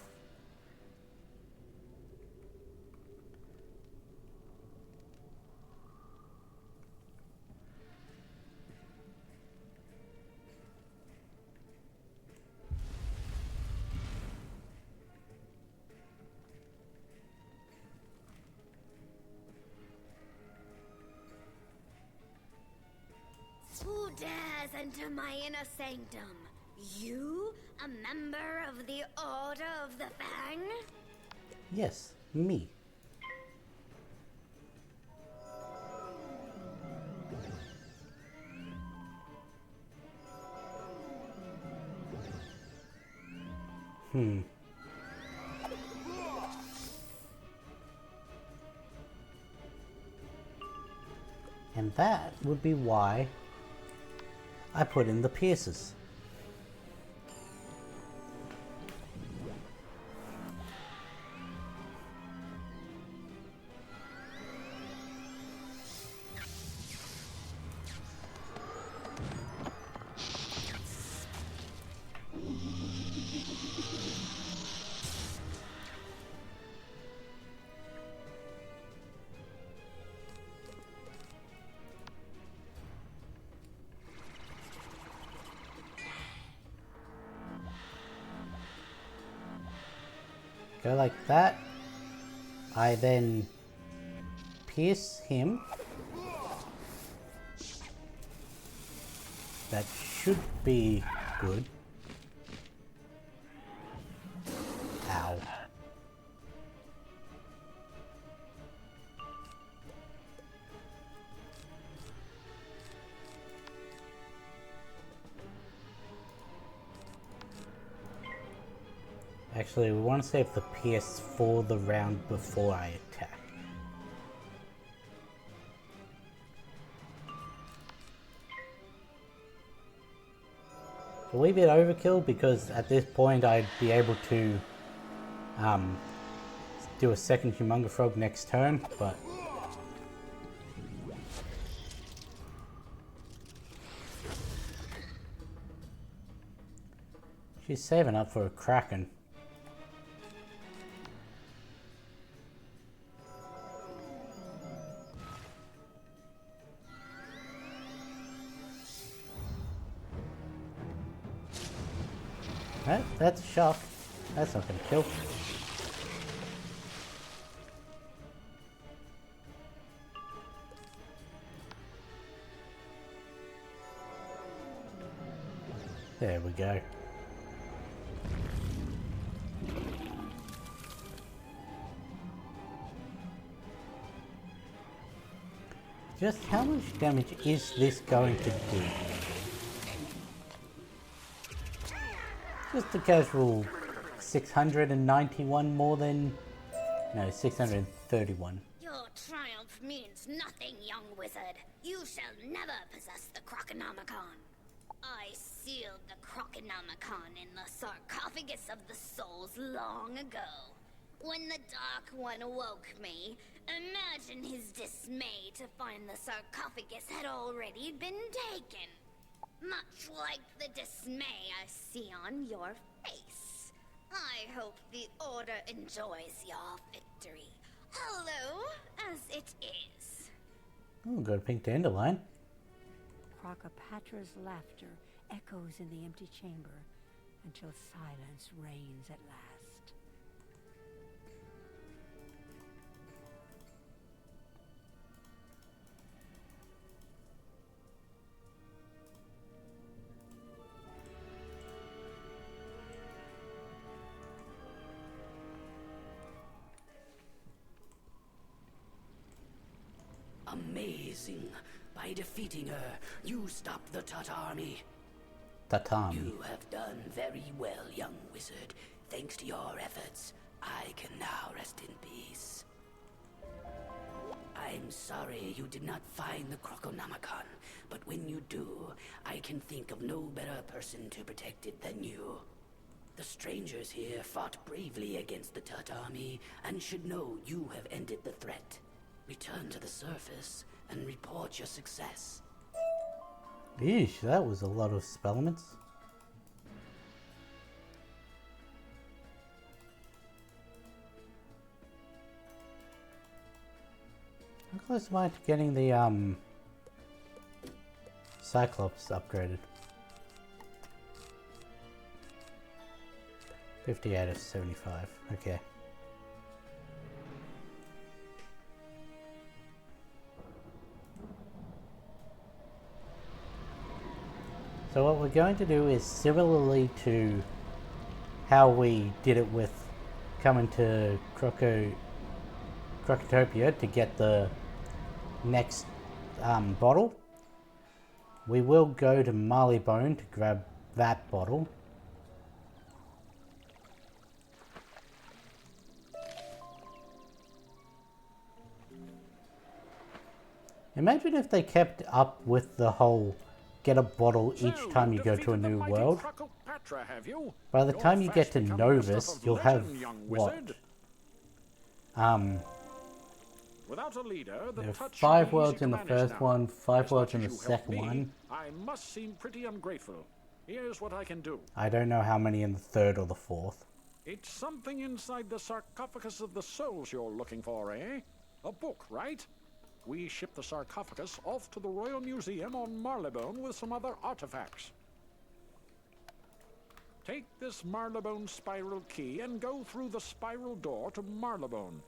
enter my inner sanctum. You, a member of the Order of the Fang? Yes, me. And that would be why I put in the pierces. Go like that. I then pierce him. That should be good. Ow. Actually, we want to save the pierce for the round before I attack. A wee bit overkill because at this point I'd be able to do a second Humunga Frog next turn, but she's saving up for a Kraken. That's a shot. That's not gonna kill. There we go. Just how much damage is this going to do? Just a casual 691 more than... No, 631. Your triumph means nothing, young wizard. You shall never possess the Croconomicon. I sealed the Croconomicon in the sarcophagus of the souls long ago. When the Dark One awoke me, imagine his dismay to find the sarcophagus had already been taken. Much like the dismay I see on your face. I hope the Order enjoys your victory. Hello, as it is. Oh, got a pink dandelion. Crocopatra's laughter echoes in the empty chamber until silence reigns at last. Amazing. By defeating her, you stopped the Tut army. Tatami. You have done very well, young wizard. Thanks to your efforts, I can now rest in peace. I'm sorry you did not find the Croconomicon, but when you do, I can think of no better person to protect it than you. The strangers here fought bravely against the Tut army and should know you have ended the threat. Return to the surface and report your success. Eesh, that was a lot of spellements. How close am I to getting the Cyclops upgraded? 50 out of 75. Okay. So what we're going to do is similarly to how we did it with coming to Crocotopia to get the next bottle. We will go to Marleybone to grab that bottle. Imagine if they kept up with the whole get a bottle each time you go to a new world. By the time you get to Novus, you'll have what? Without a leader, There are 5 worlds in the first one, 5 worlds in the second one. I must seem pretty ungrateful. Here's what I can do. I don't know how many in the third or the fourth. It's something inside the sarcophagus of the souls you're looking for, eh? A book, right? We ship the sarcophagus off to the Royal Museum on Marleybone with some other artifacts. Take this Marleybone spiral key and go through the spiral door to Marleybone.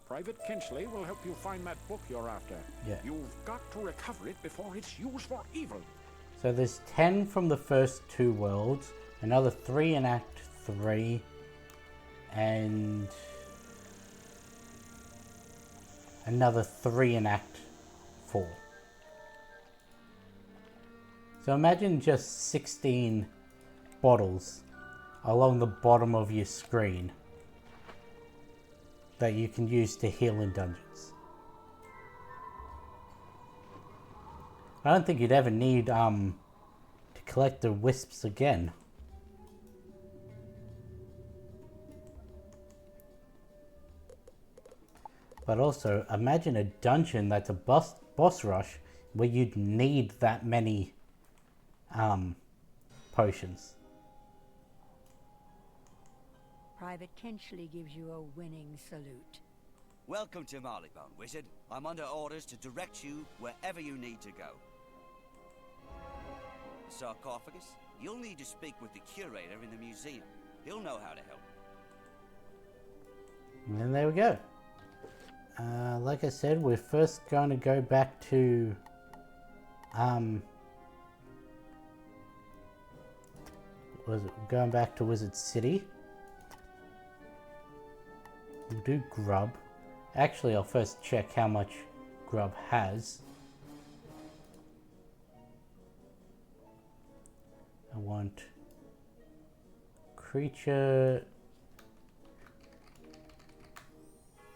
Private Kinchley will help you find that book you're after. Yeah. You've got to recover it before it's used for evil. So there's 10 from the first 2 worlds, another 3 in Act 3, and another 3 in Act 4. So imagine just 16 bottles along the bottom of your screen that you can use to heal in dungeons. I don't think you'd ever need to collect the wisps again. But also, imagine a dungeon that's a boss rush where you'd need that many potions. Private Kinchley gives you a winning salute. Welcome to Marleybone, Wizard. I'm under orders to direct you wherever you need to go. The sarcophagus? You'll need to speak with the curator in the museum. He'll know how to help. And there we go. Like I said, we're first going to go back to going back to Wizard City. We'll do grub. Actually, I'll first check how much grub has. I want creature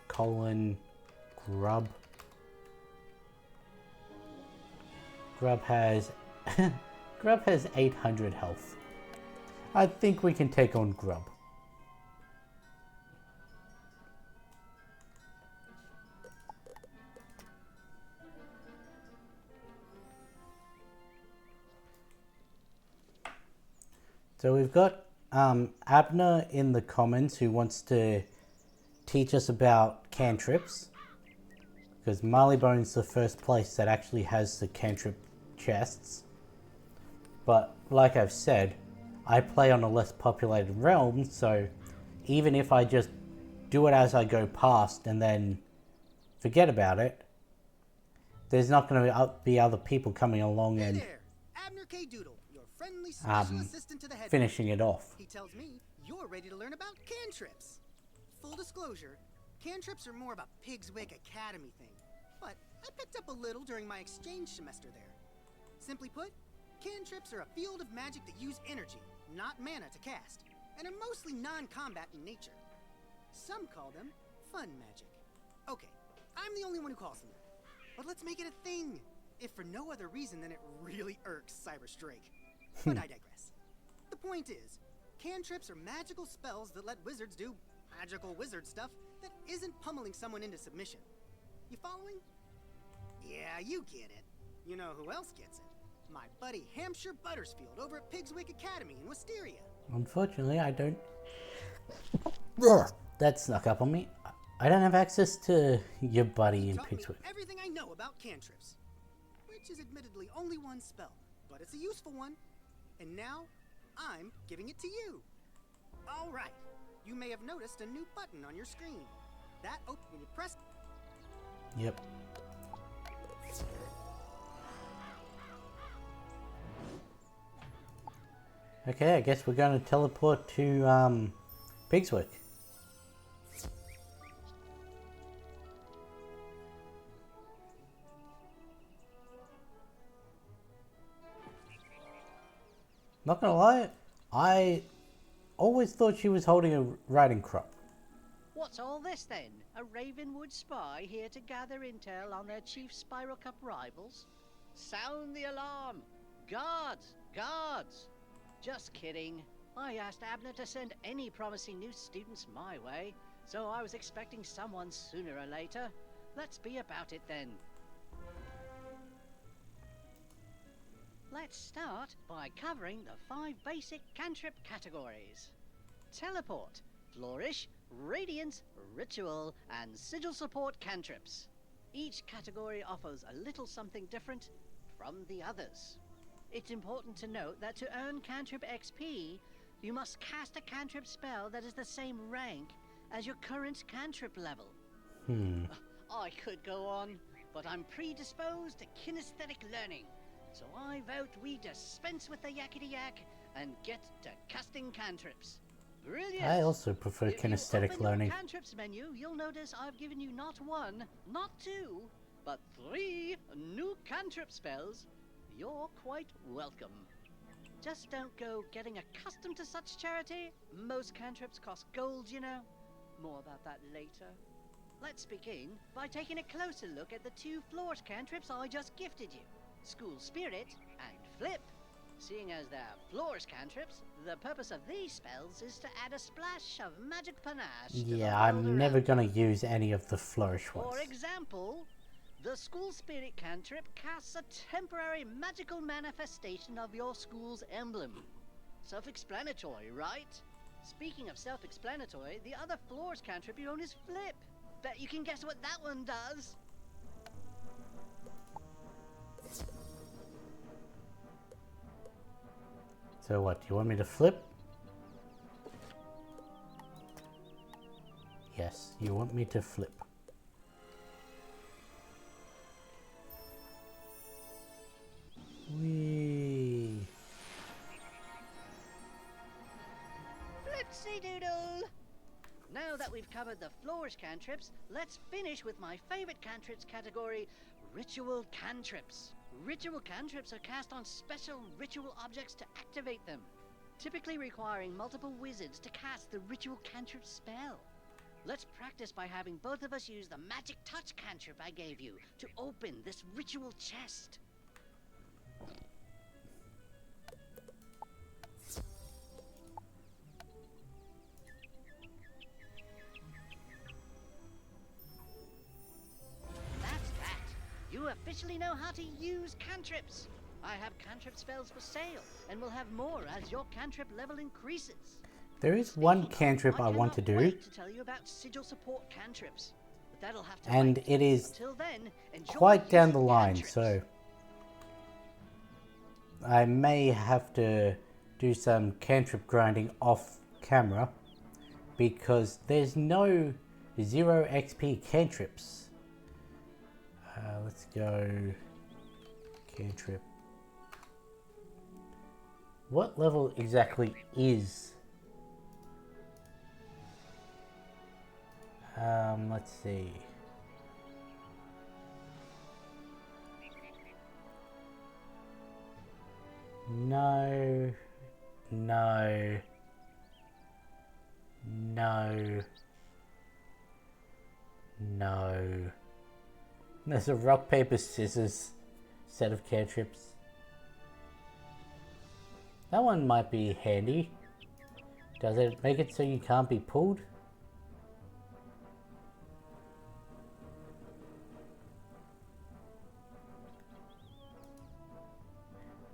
colon grub. Grub has grub has 800 health. I think we can take on grub. So we've got Abner in the comments who wants to teach us about cantrips, because Marleybone's the first place that actually has the cantrip chests. But like I've said, I play on a less populated realm, so even if I just do it as I go past and then forget about it, there's not going to be other people coming along and friendly special assistant to the head finishing it off. He tells me you're ready to learn about cantrips. Full disclosure, cantrips are more of a Pigswick Academy thing, but I picked up a little during my exchange semester there. Simply put, cantrips are a field of magic that use energy, not mana, to cast, and are mostly non-combat in nature. Some call them fun magic. Okay, I'm the only one who calls them that, but let's make it a thing, if for no other reason than it really irks Cyrus Drake. But I digress. The point is, cantrips are magical spells that let wizards do magical wizard stuff that isn't pummeling someone into submission. You following? Yeah, you get it. You know who else gets it? My buddy Hampshire Buttersfield over at Pigswick Academy in Wisteria. Unfortunately, I don't... That snuck up on me. I don't have access to your buddy in Pigswick. Everything I know about cantrips, which is admittedly only one spell, but it's a useful one. And now, I'm giving it to you. All right. You may have noticed a new button on your screen. That when you press... Yep. Okay, I guess we're going to teleport to Pigswick. Not gonna lie, I always thought she was holding a riding crop. What's all this then? A Ravenwood spy here to gather intel on their chief Spiral Cup rivals? Sound the alarm! Guards! Guards! Just kidding. I asked Abner to send any promising new students my way, so I was expecting someone sooner or later. Let's be about it then. Let's start by covering the 5 basic cantrip categories. Teleport, Flourish, Radiance, Ritual, and Sigil Support cantrips. Each category offers a little something different from the others. It's important to note that to earn cantrip XP, you must cast a cantrip spell that is the same rank as your current cantrip level. I could go on, but I'm predisposed to kinesthetic learning. So I vote we dispense with the yakety-yak and get to casting cantrips. Brilliant! I also prefer kinesthetic learning. If you open your cantrips menu, you'll notice I've given you not 1, not 2, but 3 new cantrip spells. You're quite welcome. Just don't go getting accustomed to such charity. Most cantrips cost gold, you know. More about that later. Let's begin by taking a closer look at the 2 flourish cantrips I just gifted you. School Spirit and Flip. Seeing as they're flourish cantrips, the purpose of these spells is to add a splash of magic panache to the Yeah, I'm world never around. gonna use any of the flourish ones. For example, the School Spirit cantrip casts a temporary magical manifestation of your school's emblem. Self-explanatory, right? Speaking of self-explanatory, the other flourish cantrip you own is Flip. Bet you can guess what that one does. So what, do you want me to flip? Yes, you want me to flip. Whee! Flipsy doodle! Now that we've covered the flourish cantrips, let's finish with my favorite cantrips category, ritual cantrips. Ritual cantrips are cast on special ritual objects to activate them, typically requiring multiple wizards to cast the ritual cantrip spell. Let's practice by having both of us use the magic touch cantrip I gave you to open this ritual chest. That's that. You officially know how to use cantrips. I have cantrip spells for sale, and will have more as your cantrip level increases. There is one cantrip I want to cannot do, wait to tell you about sigil support cantrips, but that'll have to and wait. it is Until then, enjoy quite down the using line, cantrips. so I may have to do some cantrip grinding off camera because there's no 0 XP cantrips. Let's go cantrip. What level exactly is? Let's see. No, no, no, no. There's a rock, paper, scissors set of cantrips. That one might be handy. Does it make it so you can't be pulled?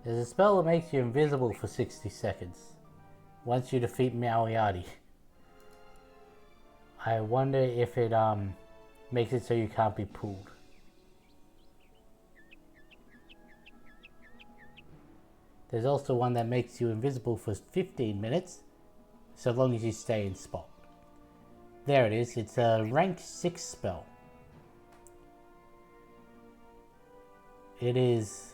There's a spell that makes you invisible for 60 seconds once you defeat Maoyati. I wonder if it makes it so you can't be pulled. There's also one that makes you invisible for 15 minutes, so long as you stay in spot. There it is, it's a rank 6 spell. It is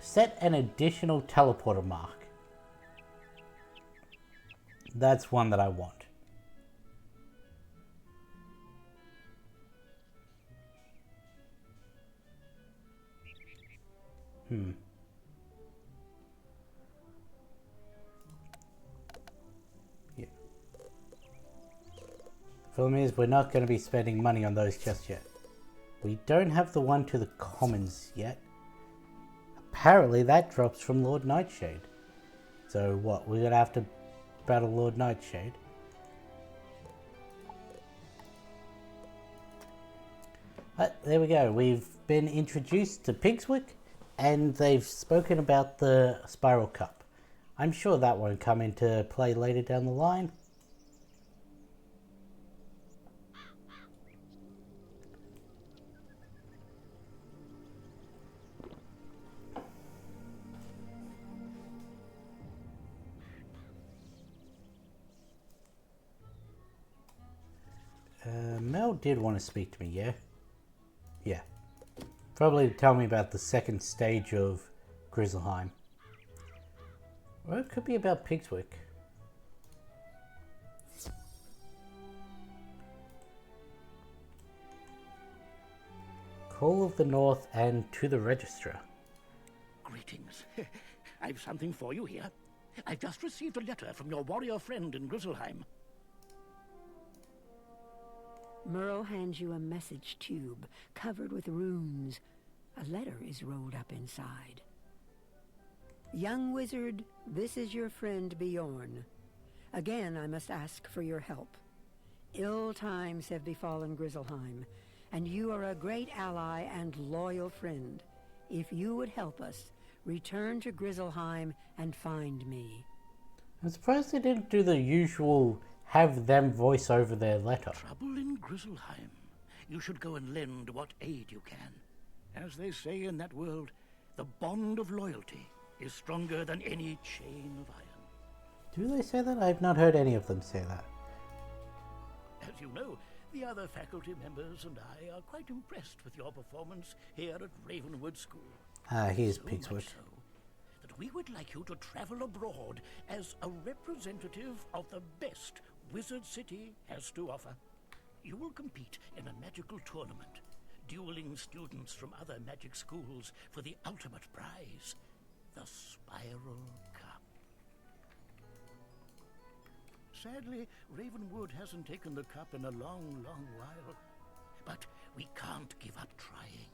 set an additional teleporter mark. That's one that I want. Yeah. The problem is we're not going to be spending money on those just yet. We don't have the one to the commons yet. Apparently that drops from Lord Nightshade. So what, we're going to have to battle Lord Nightshade? But there we go, we've been introduced to Pigswick, and they've spoken about the Spiral Cup. I'm sure that won't come into play later down the line. Mel did want to speak to me, yeah? Yeah. Probably to tell me about the second stage of Grizzleheim. Or it could be about Pigswick. Call of the North and to the Registrar. Greetings. I've something for you here. I've just received a letter from your warrior friend in Grizzleheim. Merle hands you a message tube covered with runes. A letter is rolled up inside. Young wizard, this is your friend Bjorn. Again, I must ask for your help. Ill times have befallen Grizzleheim, and you are a great ally and loyal friend. If you would help us, return to Grizzleheim and find me. I'm surprised they didn't do the usual have them voice over their letter. Trouble in Grizzleheim. You should go and lend what aid you can. As they say in that world, the bond of loyalty is stronger than any chain of iron. Do they say that? I've not heard any of them say that. As you know, the other faculty members and I are quite impressed with your performance here at Ravenwood School. Here's So Pigswick. much so that we would like you to travel abroad as a representative of the best Wizard City has to offer. You will compete in a magical tournament, dueling students from other magic schools for the ultimate prize, the Spiral Cup. Sadly, Ravenwood hasn't taken the cup in a long, long while, but we can't give up trying.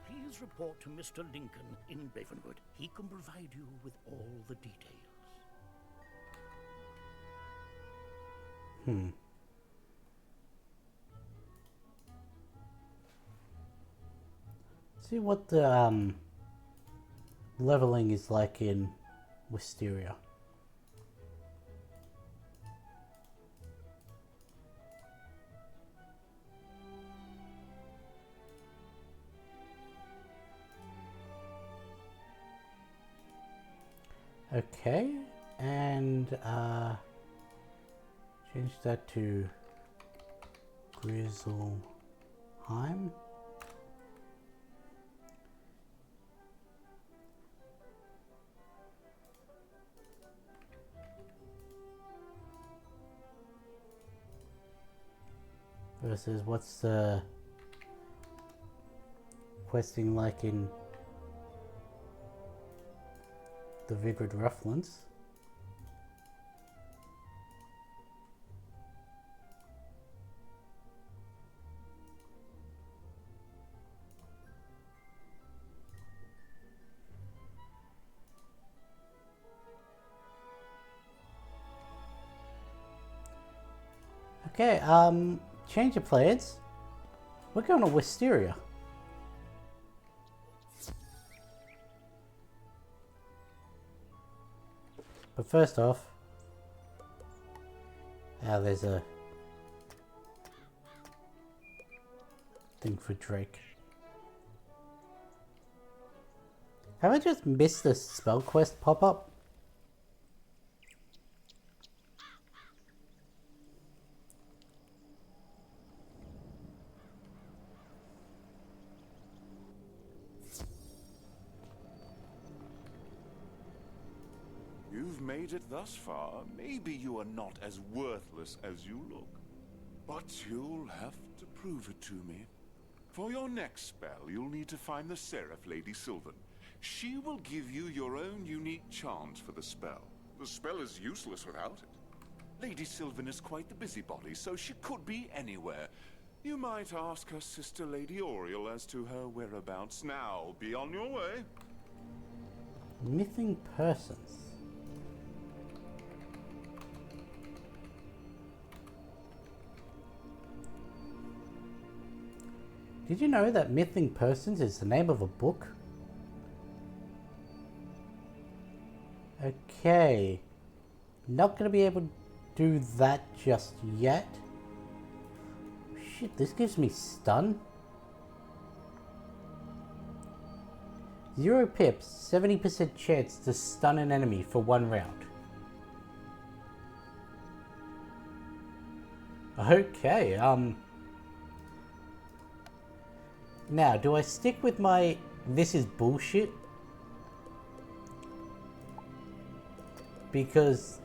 Please report to Mr. Lincoln in Ravenwood. He can provide you with all the details. See what the leveling is like in Wisteria. Okay, and change that to Grizzleheim. Versus what's the questing like in the Vigrid Rufflands? Okay, change of plans. We're going to Wisteria. But first off, there's a thing for Drake. Have I just missed the spell quest pop-up? You've you've made it thus far, maybe you are not as worthless as you look. But you'll have to prove it to me. For your next spell, you'll need to find the Seraph Lady Sylvan. She will give you your own unique charms for the spell. The spell is useless without it. Lady Sylvan is quite the busybody, so she could be anywhere. You might ask her sister Lady Oriel as to her whereabouts. Now, be on your way. Missing persons. Did you know that Missing Persons is the name of a book? Okay. Not going to be able to do that just yet. Shit, this gives me stun. 0 pips, 70% chance to stun an enemy for 1 round. Okay, now, do I stick with my this is bullshit? Because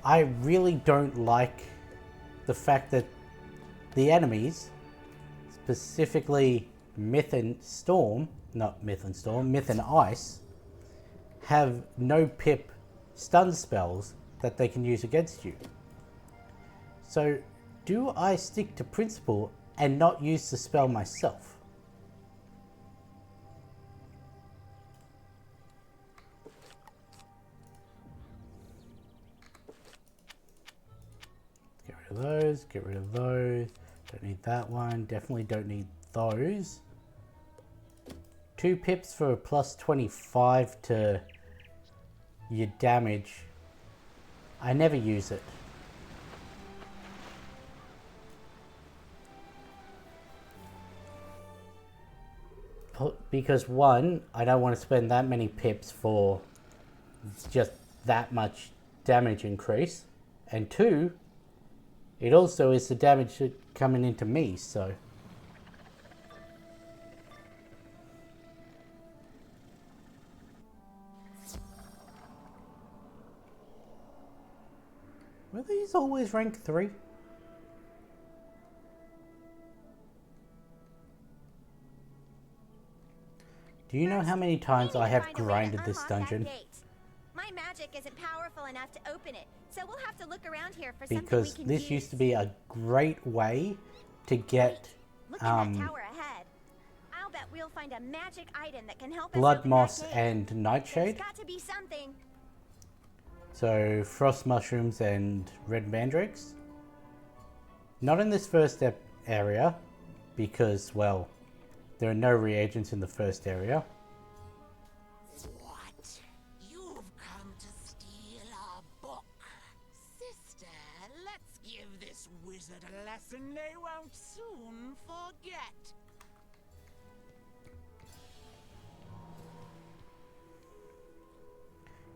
I really don't like the fact that the enemies, specifically Myth and Storm, not Myth and Storm, Myth and Ice, have no pip stun spells that they can use against you. So, do I stick to principle and not use the spell myself? Get rid of those, get rid of those. Don't need that one, definitely don't need those. 2 pips for a plus 25 to your damage. I never use it. Because 1, I don't want to spend that many pips for just that much damage increase. And 2, it also is the damage coming into me, so... Were these always rank 3? Do you know how many times I have grinded this dungeon? My magic isn't powerful enough to open it, so we'll have to look around here for something we Because can this use. used to be a great way to get Look at that tower ahead. I'll bet we'll find a magic item that can help us Blood open Moss that gate. and Nightshade. There's got to be something. So Frost Mushrooms and Red Mandrakes. Not in this first area, because, well, there are no reagents in the first area. What? You've come to steal our book. Sister, let's give this wizard a lesson they won't soon forget.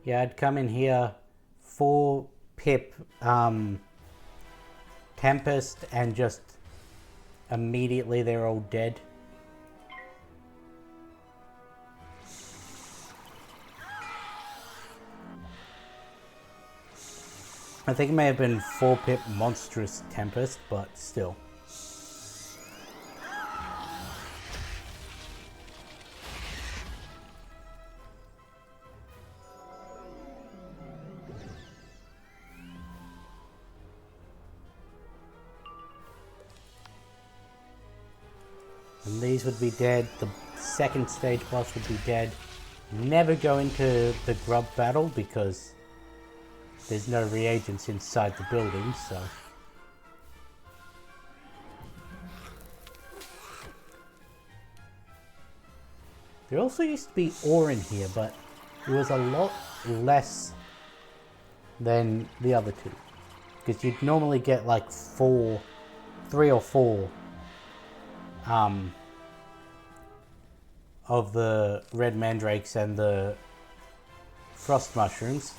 Yeah, I'd come in here, 4 pip Tempest, and just immediately they're all dead. I think it may have been 4 pip Monstrous Tempest, but still. And these would be dead. The second stage boss would be dead. Never go into the grub battle because there's no reagents inside the building, so... There also used to be ore in here, but it was a lot less than the other two. Because you'd normally get like 3 or 4 of the red mandrakes and the frost mushrooms.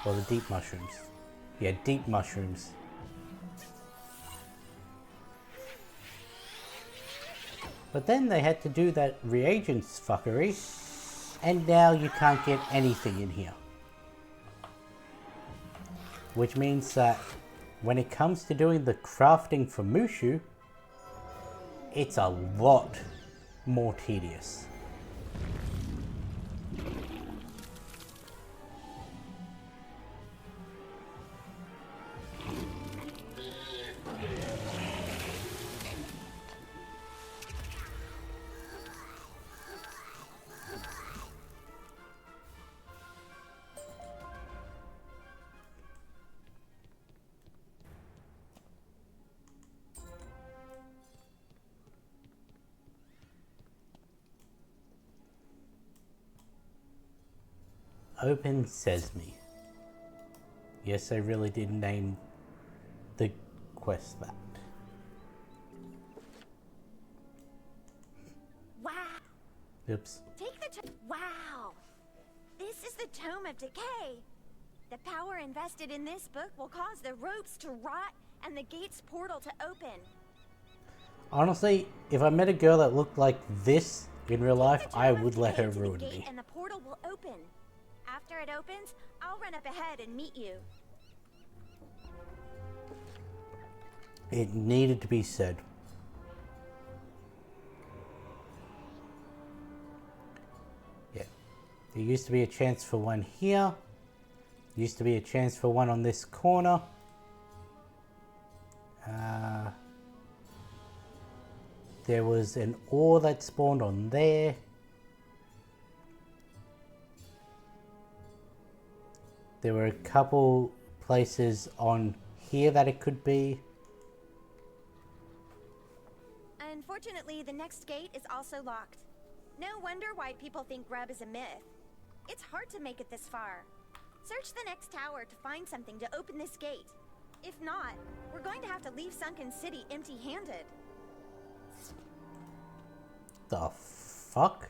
Or the deep mushrooms. Yeah, deep mushrooms. But then they had to do that reagents fuckery, and now you can't get anything in here. which means that when it comes to doing the crafting for Mushu, it's a lot more tedious. Open Sesame. Yes, I really did name the quest that. Wow. Oops. Take the wow. This is the Tome of Decay. The power invested in this book will cause the ropes to rot and the gate's portal to open. Honestly, if I met a girl that looked like this in real life, I would let her ruin me. And the portal will open. After it opens, I'll run up ahead and meet you. It needed to be said. Yeah. There used to be a chance for one here. Used to be a chance for one on this corner. There was an ore that spawned on there. There were a couple places on here that it could be. Unfortunately, the next gate is also locked. No wonder why people think Grub is a myth. It's hard to make it this far. Search the next tower to find something to open this gate. If not, we're going to have to leave Sunken City empty-handed. The fuck?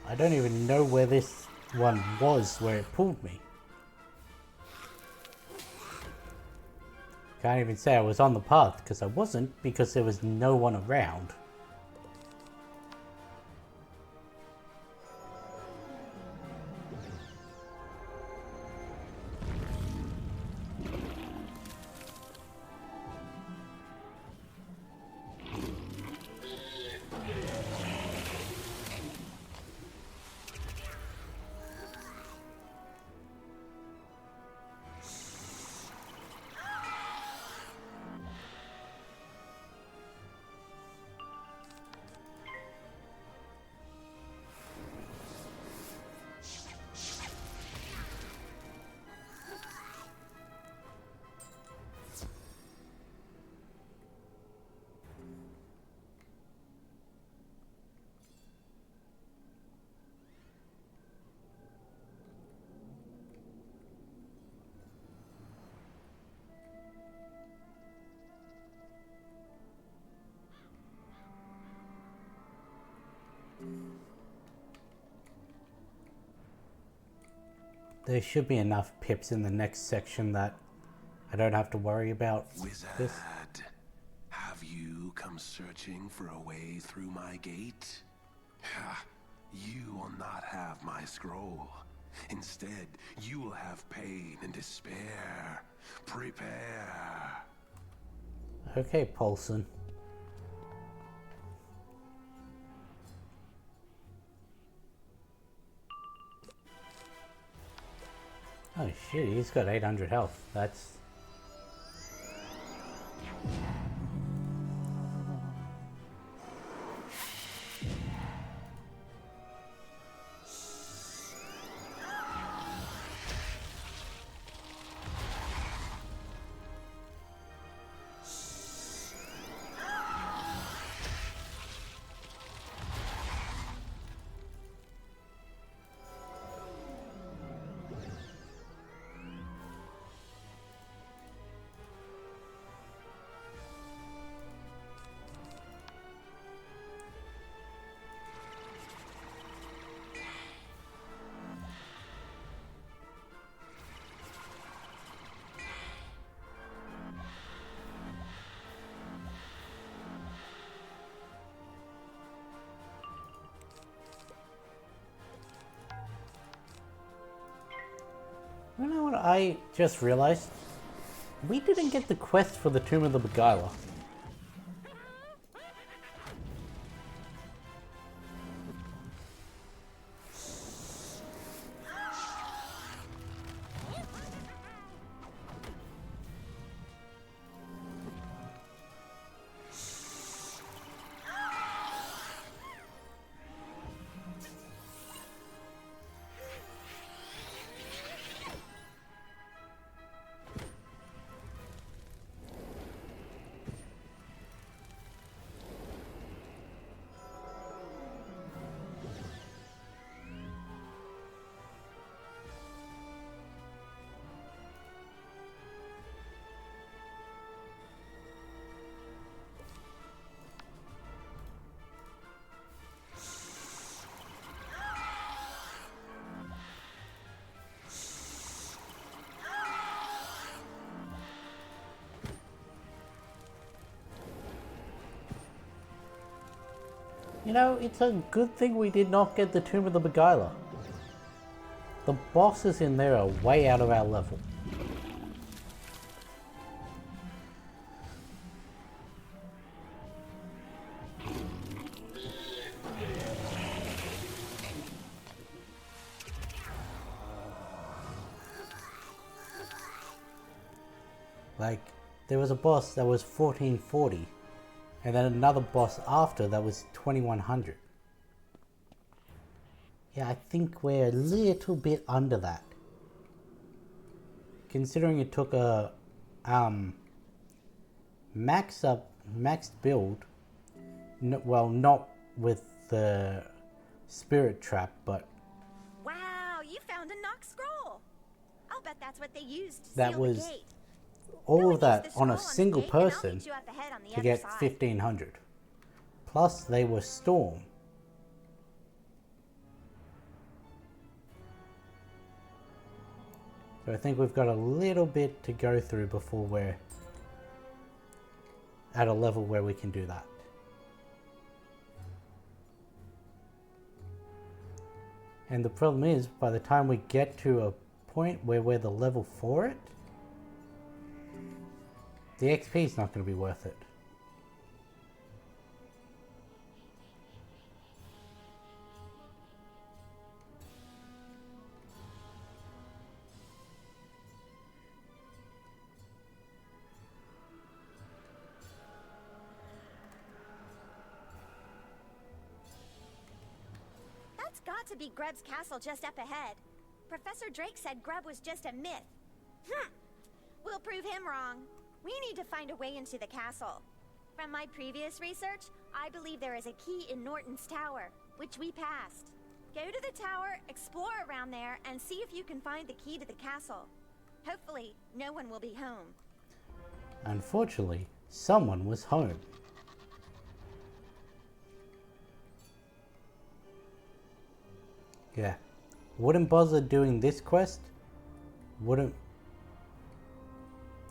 I don't even know where this one was, where it pulled me. Can't even say I was on the path, because I wasn't, because there was no one around. There should be enough pips in the next section that I don't have to worry about Wizard, this. have you come searching for a way through my gate? You will not have my scroll. Instead, you will have pain and despair. Prepare. Okay, Paulson. Oh shit, he's got 800 health. That's... know what I just realized? We didn't get the quest for the Tomb of the Beguiler. You know, it's a good thing we did not get the Tomb of the Beguiler. The bosses in there are way out of our level. Like, there was a boss that was 1440. And then another boss after that was 2100. Yeah, I think we're a little bit under that. Considering it took a maxed build. Well, not with the spirit trap, but Wow, you found a Nox scroll. I'll bet that's what they used to that seal was the gate. all of that on a single person to get 1500. Plus they were storm. So I think we've got a little bit to go through before we're at a level where we can do that. And the problem is, by the time we get to a point where we're the level for it, the XP is not going to be worth it. That's got to be Grub's castle just up ahead. Professor Drake said Grub was just a myth. We'll prove him wrong. We need to find a way into the castle. From my previous research, I believe there is a key in Norton's tower, which we passed. Go to the tower, explore around there, and see if you can find the key to the castle. Hopefully, no one will be home. Unfortunately, someone was home. Yeah. Wouldn't bother doing this quest. Wouldn't...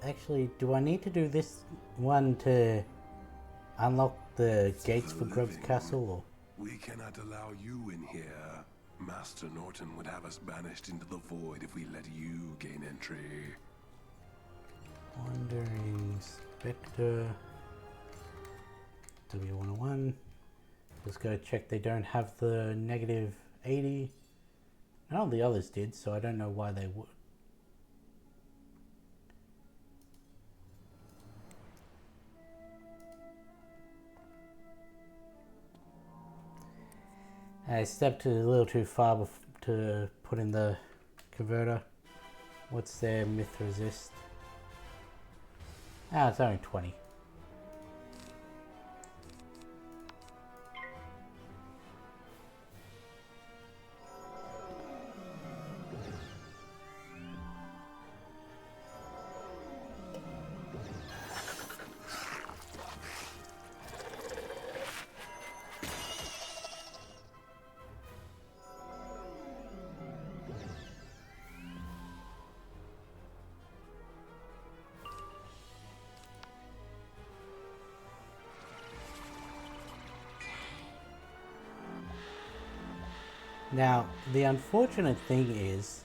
Actually, do I need to do this one to unlock the gates for Grub's castle? Or? We cannot allow you in here. Master Norton would have us banished into the void if we let you gain entry. Wandering Spectre. W101. Let's go check they don't have the negative 80. None of the others did, so I don't know why they would. I stepped a little too far to put in the converter. What's their myth resist? Ah, it's only 20. Now, the unfortunate thing is,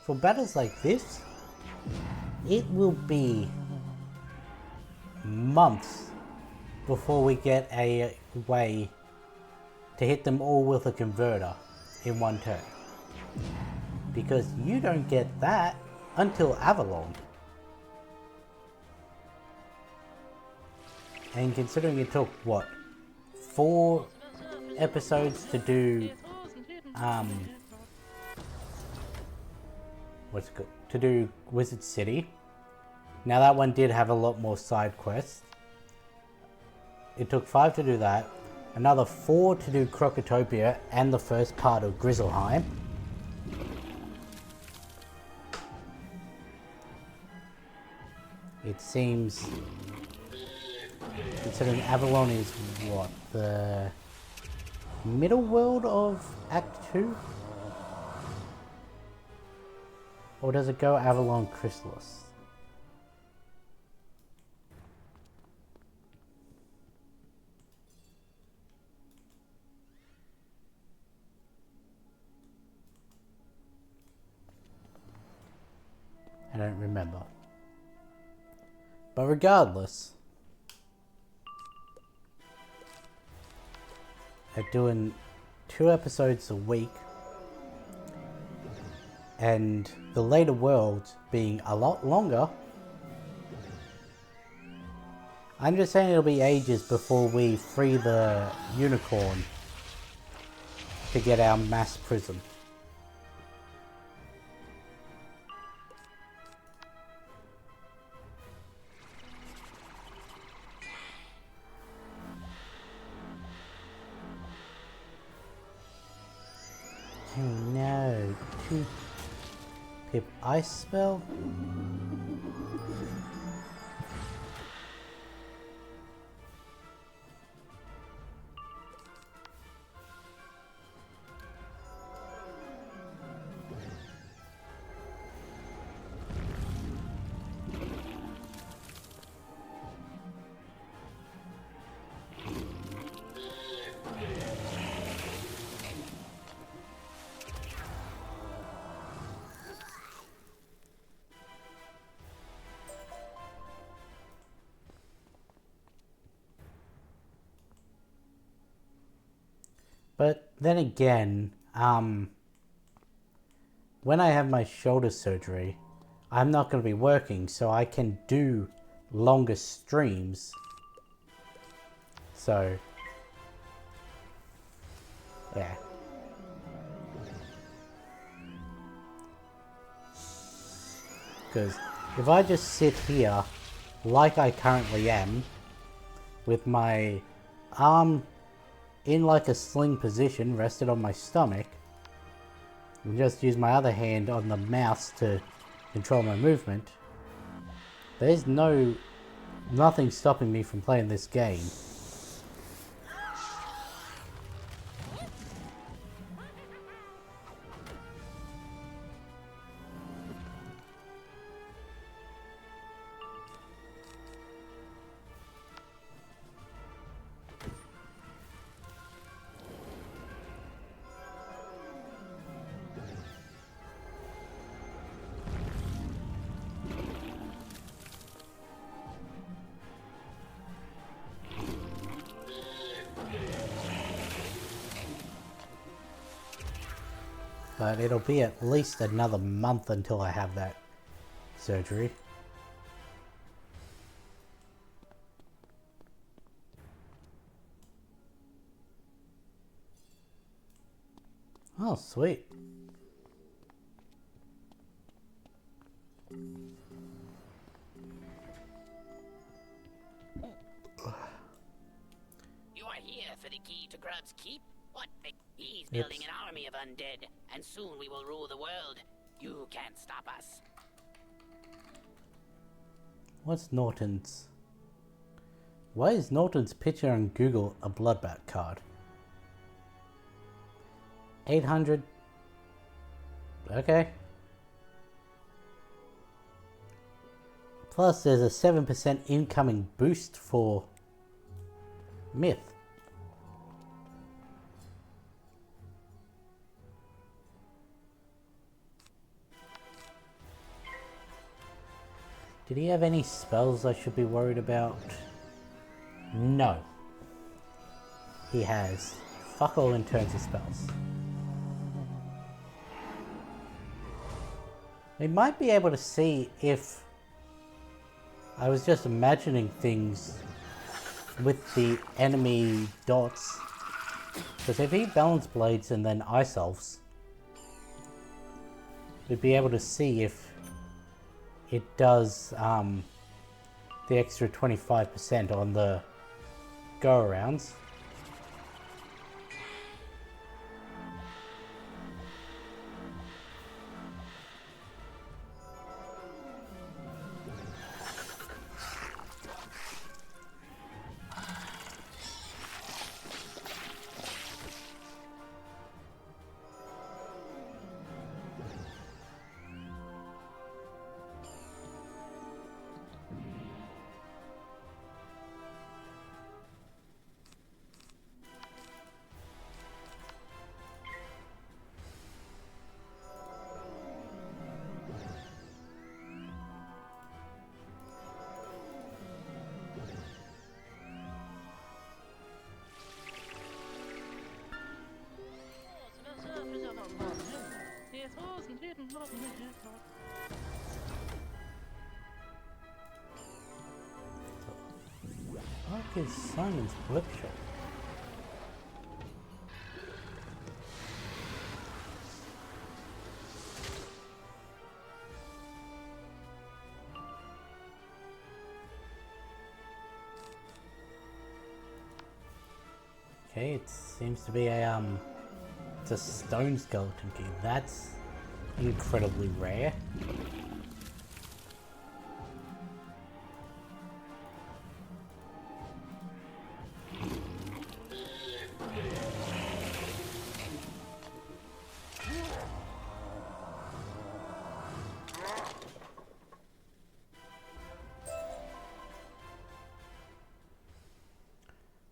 for battles like this, it will be months before we get a way to hit them all with a converter in one turn. Because you don't get that until Avalon. And considering it took, what, 4 episodes to do, to do Wizard City. Now that one did have a lot more side quests. It took 5 to do that, another 4 to do Crocotopia and the first part of Grizzleheim. It seems, considering Avalon is what, the middle world of Act 2? Or does it go Avalon Chrysalis? I don't remember. But regardless, at doing 2 episodes a week, and the later worlds being a lot longer, I'm just saying it'll be ages before we free the unicorn to get our mass prism. Oh no, 2 pip ice spell? But then again, when I have my shoulder surgery, I'm not going to be working, so I can do longer streams. So, yeah. Because if I just sit here, like I currently am, with my arm in like a sling position, rested on my stomach, and just use my other hand on the mouse to control my movement, there's nothing stopping me from playing this game. But it'll be at least another month until I have that surgery. Oh, sweet. You are here for the key to Grub's Keep? What? He's building an army of undead, and soon we will rule the world. You can't stop us. What's Norton's? Why is Norton's picture on Google a bloodbath card? 800. Okay. Plus there's a 7% incoming boost for Myth. Did he have any spells I should be worried about? No. He has fuck all in terms of spells. We might be able to see if I was just imagining things with the enemy dots. Because if he balance blades and then ice elves, we'd be able to see if it does the extra 25% on the go-arounds. What is Simon's workshop? Okay, it seems to be a it's a stone skeleton key. That's incredibly rare.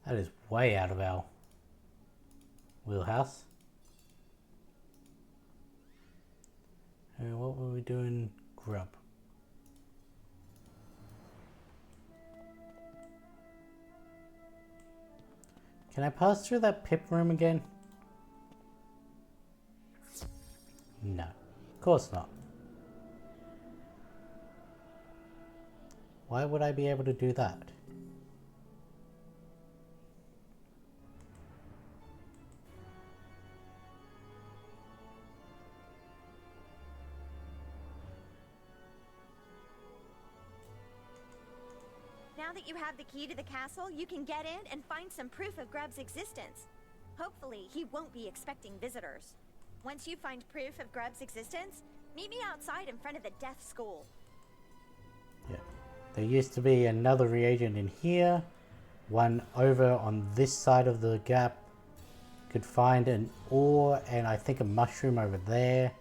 That is way out of our wheelhouse. What were we doing? Grub. Can I pass through that pip room again? No, of course not. Why would I be able to do that? Now that you have the key to the castle, you can get in and find some proof of Grub's existence. Hopefully, he won't be expecting visitors. Once you find proof of Grub's existence, meet me outside in front of the Death School. Yeah. There used to be another reagent in here. One over on this side of the gap. Could find an ore and I think a mushroom over there.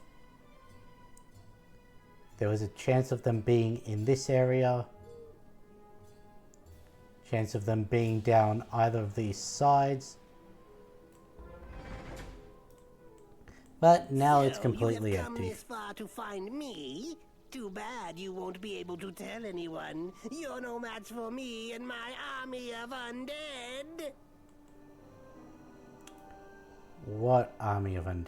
There was a chance of them being in this area. Chance of them being down either of these sides. But now it's completely you have come empty. this far to find me? Too bad you won't be able to tell anyone. You're no match for me and my army of undead. What army of undead?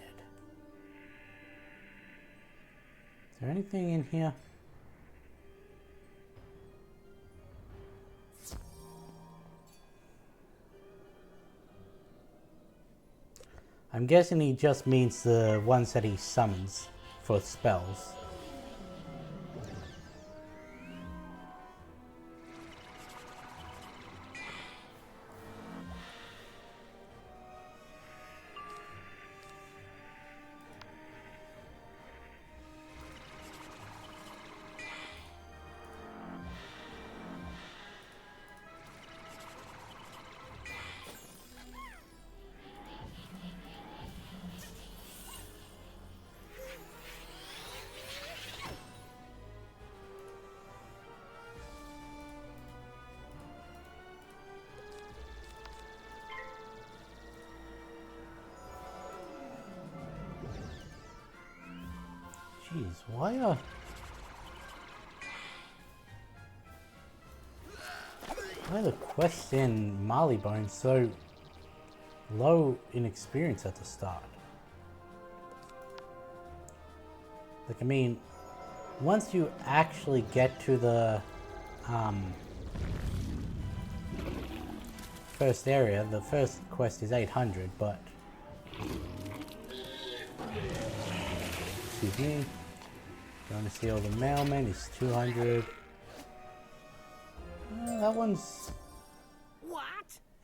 Is there anything in here? I'm guessing he just means the ones that he summons for spells. Jeez, why are... Why are the quests in Marleybone so low in experience at the start? Like, I mean, once you actually get to the first area, the first quest is 800, but excuse me, going to see all the mailmen is 200. That one's... What?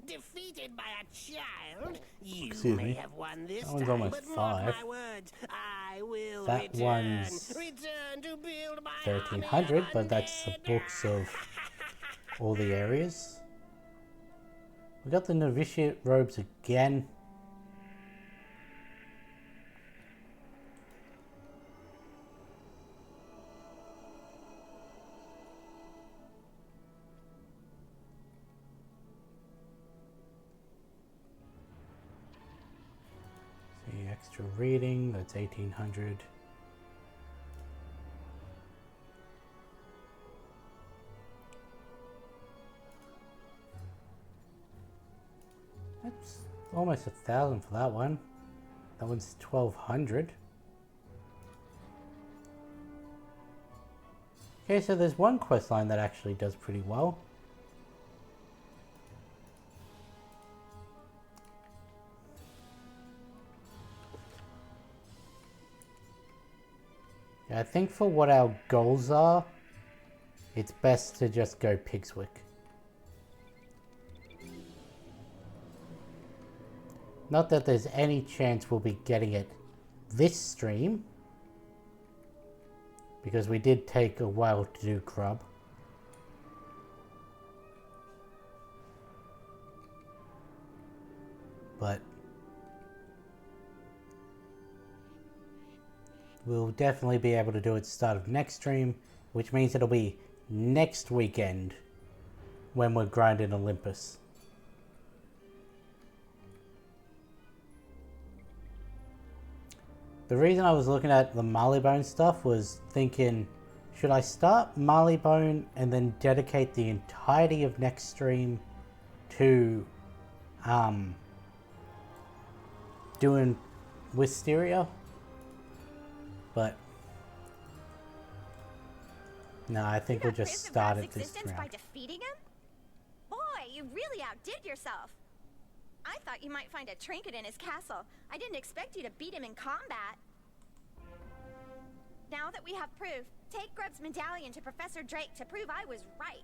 Defeated by a child? You Excuse may me. have won this That one's time, almost but 5. mark my words, I will That return. one's Return to build my 1300, but that's the books of all the areas. We got the novitiate robes again. See, extra reading, that's 1800. That's almost 1,000 for that one. That one's 1,200. Okay, so there's one quest line that actually does pretty well. Yeah, I think for what our goals are, it's best to just go Pigswick. Not that there's any chance we'll be getting it this stream, because we did take a while to do Grub. But we'll definitely be able to do it start of next stream, which means it'll be next weekend when we're grinding Olympus. The reason I was looking at the Marleybone stuff was thinking, should I start Marleybone and then dedicate the entirety of next stream to doing Wisteria? But no, I think we'll just start it this round. By defeating him? Boy, you really outdid yourself. I thought you might find a trinket in his castle. I didn't expect you to beat him in combat. Now that we have proof, take Grub's medallion to Professor Drake to prove I was right.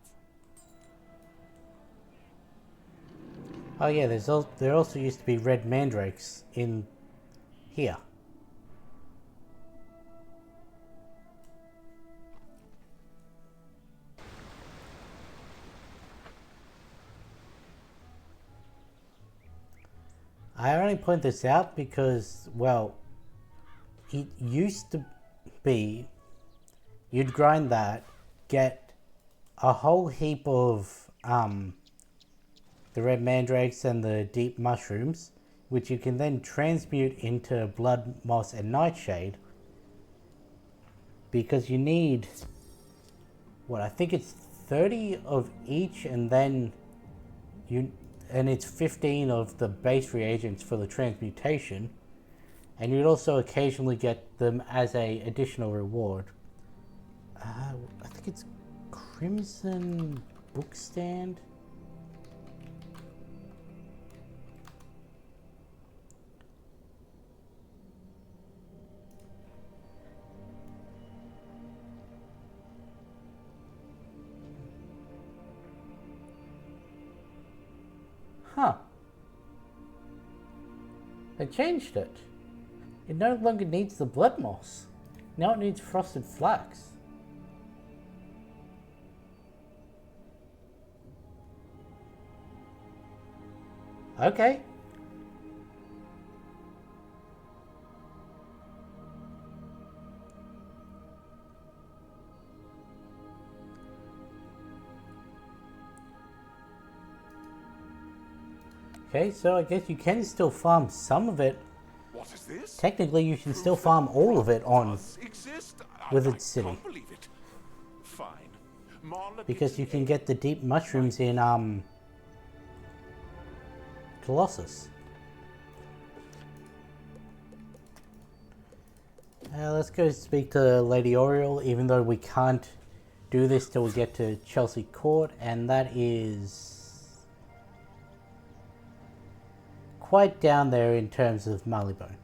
Oh yeah, there also used to be red mandrakes in here. I only point this out because, well, it used to be you'd grind that, get a whole heap of the red mandrakes and the deep mushrooms, which you can then transmute into blood moss and nightshade, because you need, what, I think it's 30 of each, and then and it's 15 of the base reagents for the transmutation, and you'd also occasionally get them as a additional reward. I think it's Crimson Bookstand. Huh. They changed it. It no longer needs the blood moss. Now it needs frosted flax. Okay. Okay, so I guess you can still farm some of it. What is this? Technically, you can still farm all of it on Exist? Wizard City. I can't believe it. Fine. because you can get the deep mushrooms in Colossus. Let's go speak to Lady Oriole, even though we can't do this till we get to Chelsea Court, and that is quite down there in terms of Marleybone.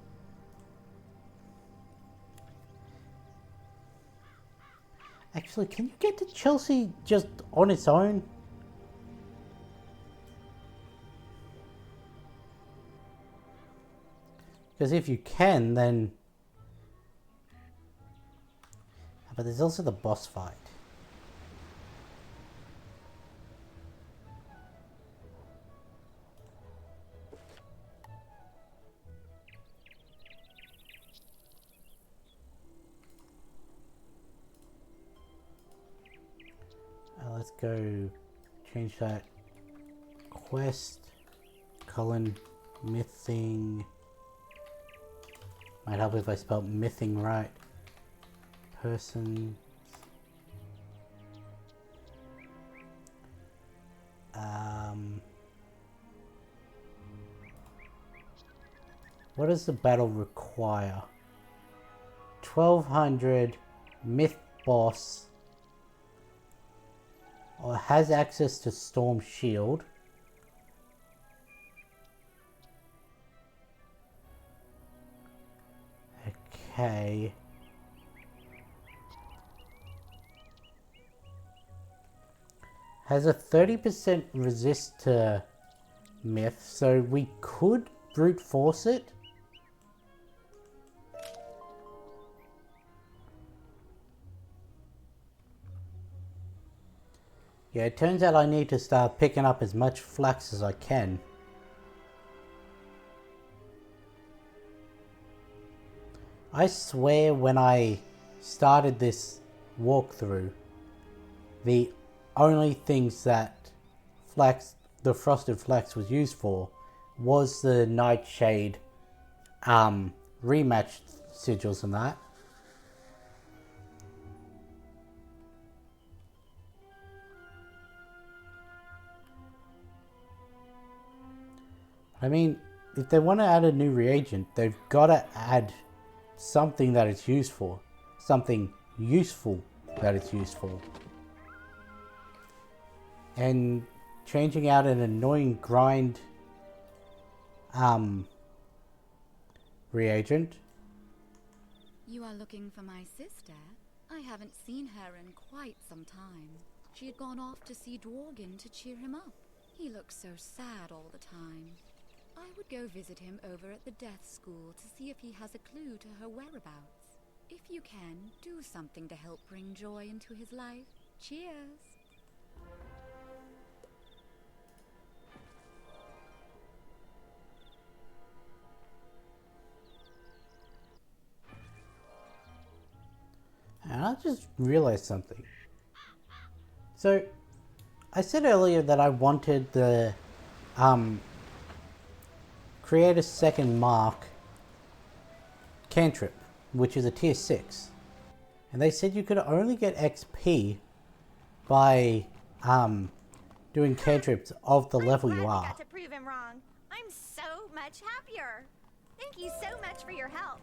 Actually, can you get to Chelsea just on its own? Because if you can, then... But there's also the boss fight. Let's go change that quest. Colin Mything. Might help if I spelled mything right. Person. What does the battle require? 1200 myth boss. Or has access to Storm Shield. Okay. Has a 30% resist to myth, so we could brute force it. Yeah, it turns out I need to start picking up as much flax as I can. I swear when I started this walkthrough, the only things that flax, the frosted flax was used for was the Nightshade rematch sigils and that. I mean, if they want to add a new reagent, they've got to add something that it's used for. Something useful that it's used for. And changing out an annoying grind reagent. You are looking for my sister? I haven't seen her in quite some time. She had gone off to see Dworgin to cheer him up. He looks so sad all the time. I would go visit him over at the death school to see if he has a clue to her whereabouts. If you can, do something to help bring joy into his life. Cheers! And I just realized something. So, I said earlier that I wanted the create a second mark cantrip, which is a tier 6. And they said you could only get XP by doing cantrips of the level you are. I got to prove him wrong. I'm so much happier. Thank you so much for your help.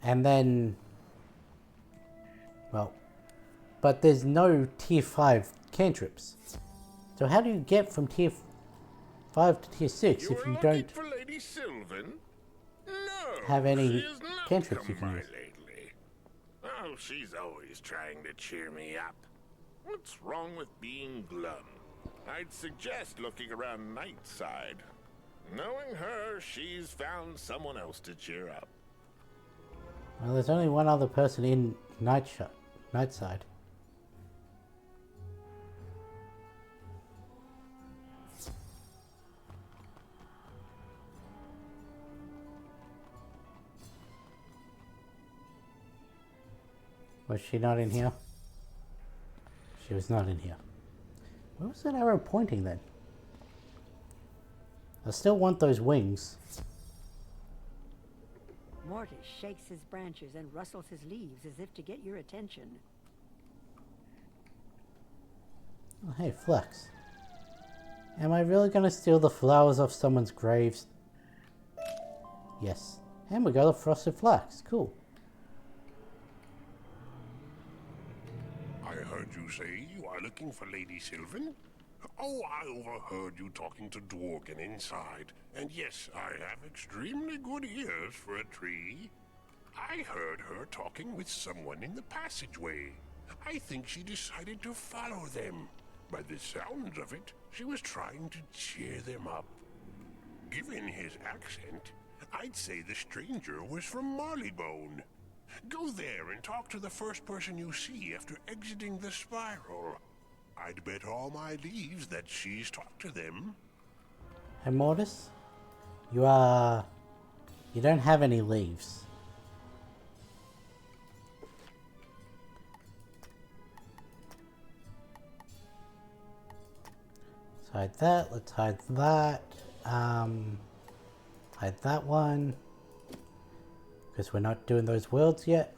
And then, well, but there's no tier 5 cantrips. So how do you get from tier 5 to tier 6 if you don't for Lady Sylvan? No, have any she has not cantrips you come can by use? lately. Oh, she's always trying to cheer me up. What's wrong with being glum? I'd suggest looking around Nightside. Knowing her, she's found someone else to cheer up. Well, there's only one other person in Nightside. Was she not in here? She was not in here. Where was that arrow pointing then? I still want those wings. Mortis shakes his branches and rustles his leaves as if to get your attention. Oh, hey, Flex. Am I really gonna steal the flowers off someone's graves? Yes. And we got a frosted flax. Cool. I heard you say you are looking for Lady Sylvan. Oh, I overheard you talking to Dworgen inside. And yes, I have extremely good ears for a tree. I heard her talking with someone in the passageway. I think she decided to follow them. By the sounds of it, she was trying to cheer them up. Given his accent, I'd say the stranger was from Marleybone. Go there and talk to the first person you see after exiting the spiral. I'd bet all my leaves that she's talked to them. Hey, Mortis? You don't have any leaves. Let's hide that. Let's hide that. Hide that one. Because we're not doing those worlds yet.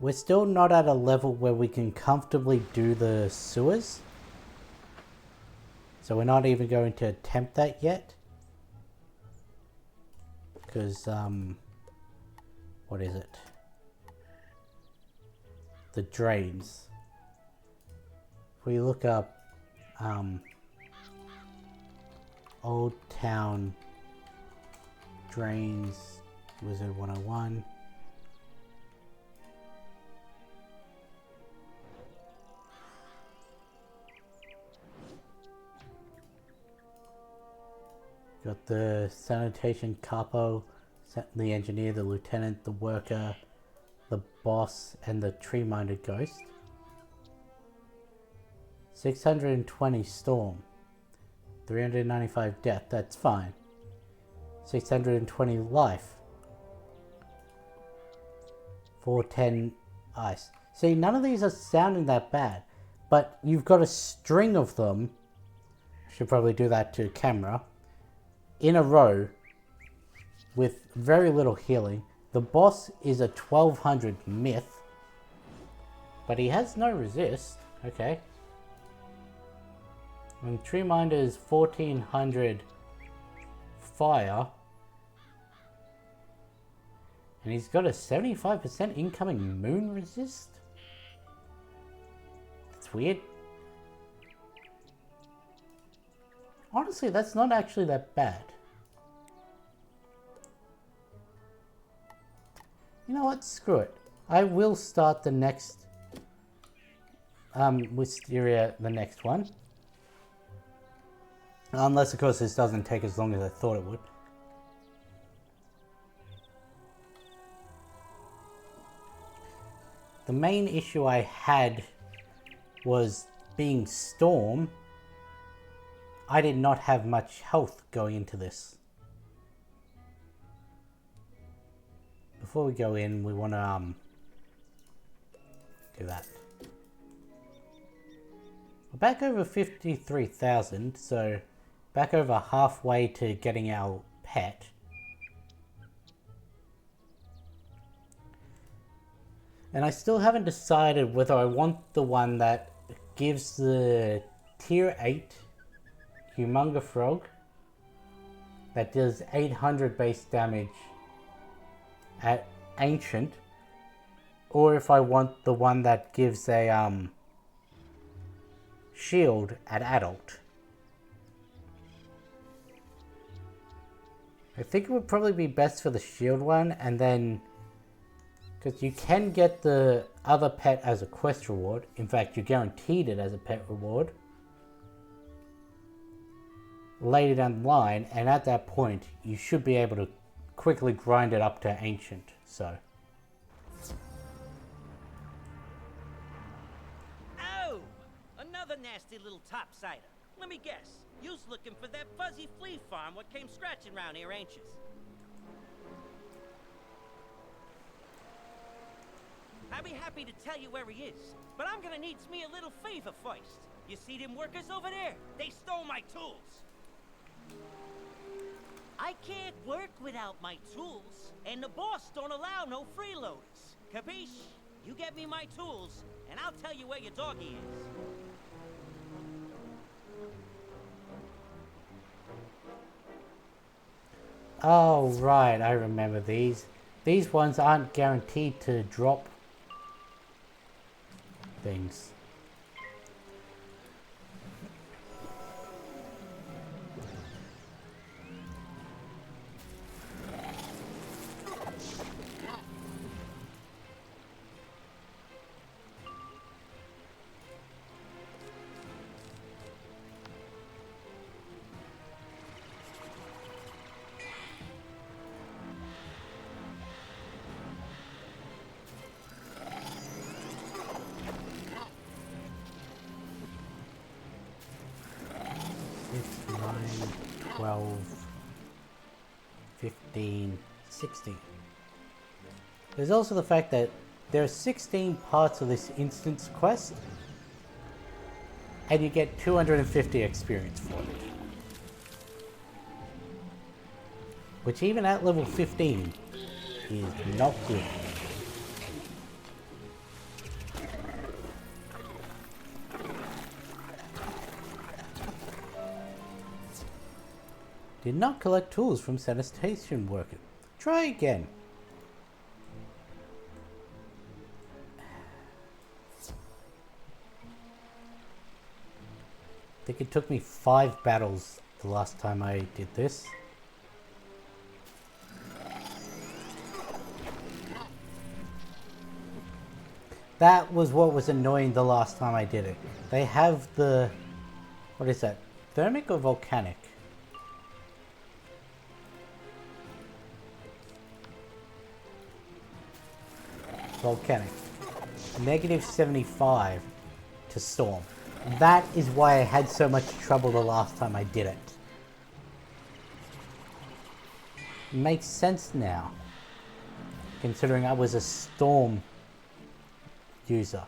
We're still not at a level where we can comfortably do the sewers. So we're not even going to attempt that yet. Because, what is it? The drains. If we look up, Old Town Drains, Wizard101. Got the sanitation capo, the engineer, the lieutenant, the worker, the boss, and the tree-minded ghost. 620 storm. 395 death, that's fine. 620 life. 410 ice. See, none of these are sounding that bad, but you've got a string of them. Should probably do that to camera. In a row with very little healing. The boss is a 1200 myth, but he has no resist. Okay. And Tree Minder is 1400 fire. And he's got a 75% incoming moon resist? That's weird. Honestly, that's not actually that bad. You know what? Screw it. I will start the next Wisteria, the next one. Unless, of course, this doesn't take as long as I thought it would. The main issue I had was being Storm. I did not have much health going into this. Before we go in, we want to do that. We're back over 53,000, so back over halfway to getting our pet. And I still haven't decided whether I want the one that gives the tier 8 Humunga Frog that does 800 base damage at Ancient, or if I want the one that gives a shield at Adult. I think it would probably be best for the shield one, and then because you can get the other pet as a quest reward. In fact, you're guaranteed it as a pet reward later down the line, and at that point you should be able to quickly grind it up to Ancient. So oh, another nasty little topsider. Let me guess, you's looking for that fuzzy flea farm what came scratching round here, ain't yous? I'd be happy to tell you where he is, but I'm gonna need me a little favor first. You see them workers over there? They stole my tools. I can't work without my tools, and the boss don't allow no freeloaders. Capiche? You get me my tools, and I'll tell you where your doggy is. Oh, right, I remember these. These ones aren't guaranteed to drop things. It's 9, 12, 15, 16. There's also the fact that there are 16 parts of this instance quest, and you get 250 experience for it. Which even at level 15 is not good. Did not collect tools from sanitation worker. Try again. I think it took me 5 battles the last time I did this. That was what was annoying the last time I did it. They have the... what is that? Thermic or volcanic? Volcanic. Negative 75 to storm. That is why I had so much trouble the last time I did it. Makes sense now, considering I was a storm user.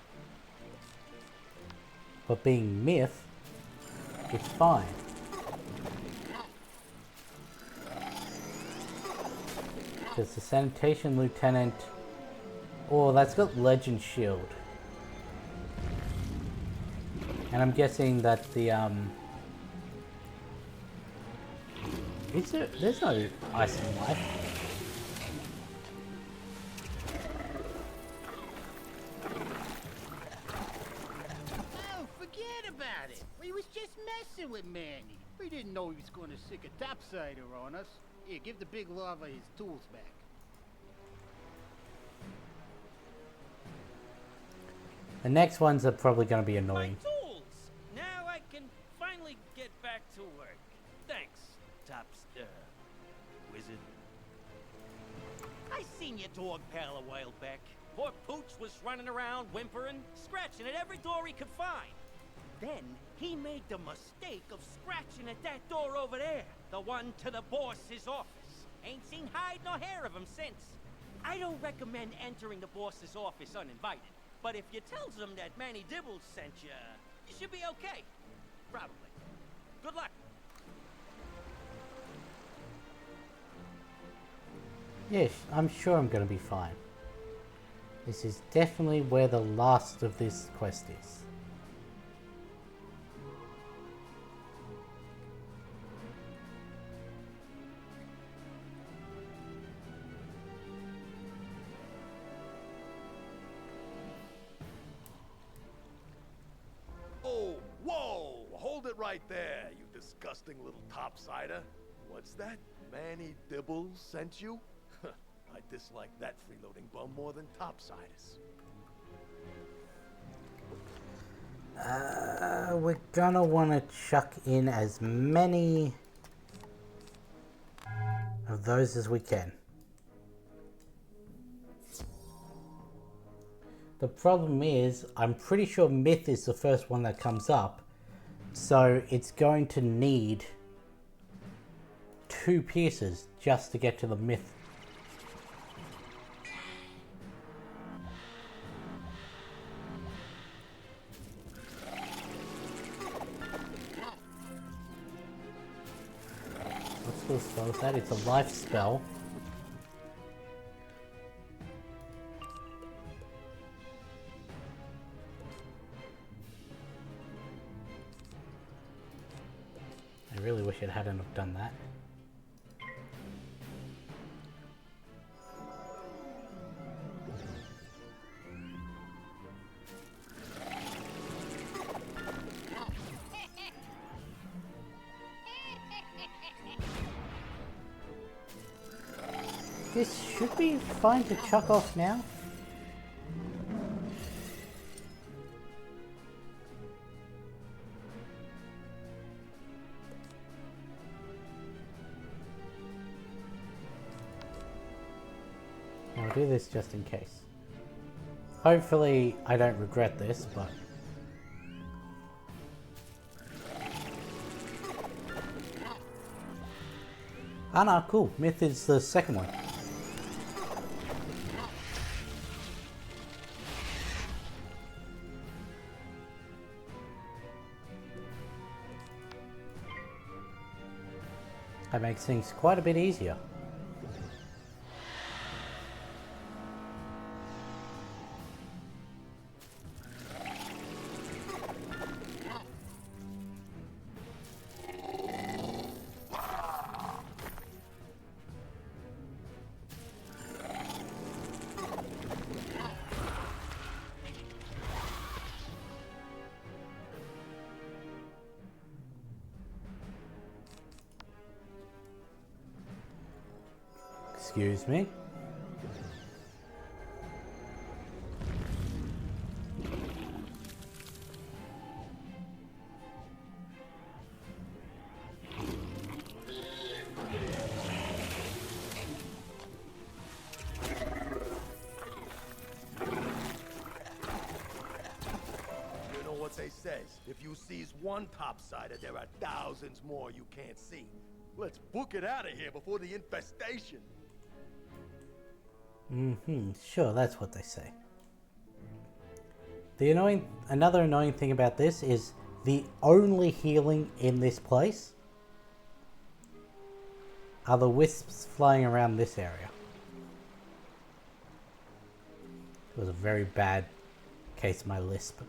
But being myth, it's fine. Because the sanitation lieutenant... oh, that's got legend shield. And I'm guessing that the is there, there's no ice in life. Oh, forget about it. We was just messing with Manny. We didn't know he was going to sick a topsider on us. Here, give the big lava his tools back. The next ones are probably going to be annoying. My tools! Now I can finally get back to work. Thanks, Wizard. I seen your dog pal a while back. Poor Pooch was running around whimpering, scratching at every door he could find. Then he made the mistake of scratching at that door over there, the one to the boss's office. Ain't seen hide nor hair of him since. I don't recommend entering the boss's office uninvited. But if you tells them that Manny Dibbles sent you, you should be okay. Probably. Good luck. Yes, I'm sure I'm going to be fine. This is definitely where the last of this quest is. Oh, whoa! Hold it right there, you disgusting little topsider. What's that? Manny Dibbles sent you? I dislike that freeloading bum more than topsiders. We're gonna want to chuck in as many of those as we can. The problem is, I'm pretty sure Myth is the first one that comes up, so it's going to need 2 pieces just to get to the Myth. What spell is that? It's a life spell. wish it hadn't have done that. This should be fine to chuck off now. I'll do this just in case. Hopefully I don't regret this, but... Ah, no, cool. Myth is the second one. That makes things quite a bit easier. Excuse me. You know what they say? If you seize one topsider, there are thousands more you can't see. Let's book it out of here before the infestation. Sure, that's what they say. Another annoying thing about this is the only healing in this place are the wisps flying around this area. It was a very bad case of my lisp.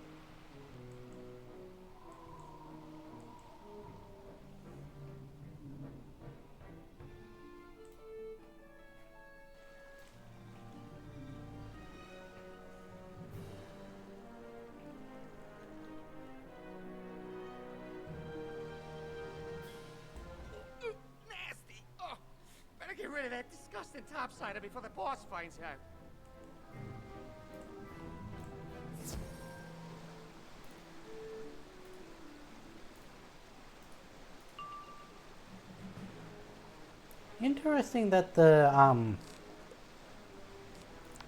Nasty! Oh, better get rid of that disgusting topsider before the boss finds out. Interesting that the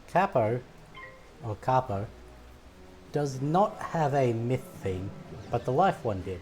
capo does not have a myth theme, but the life one did.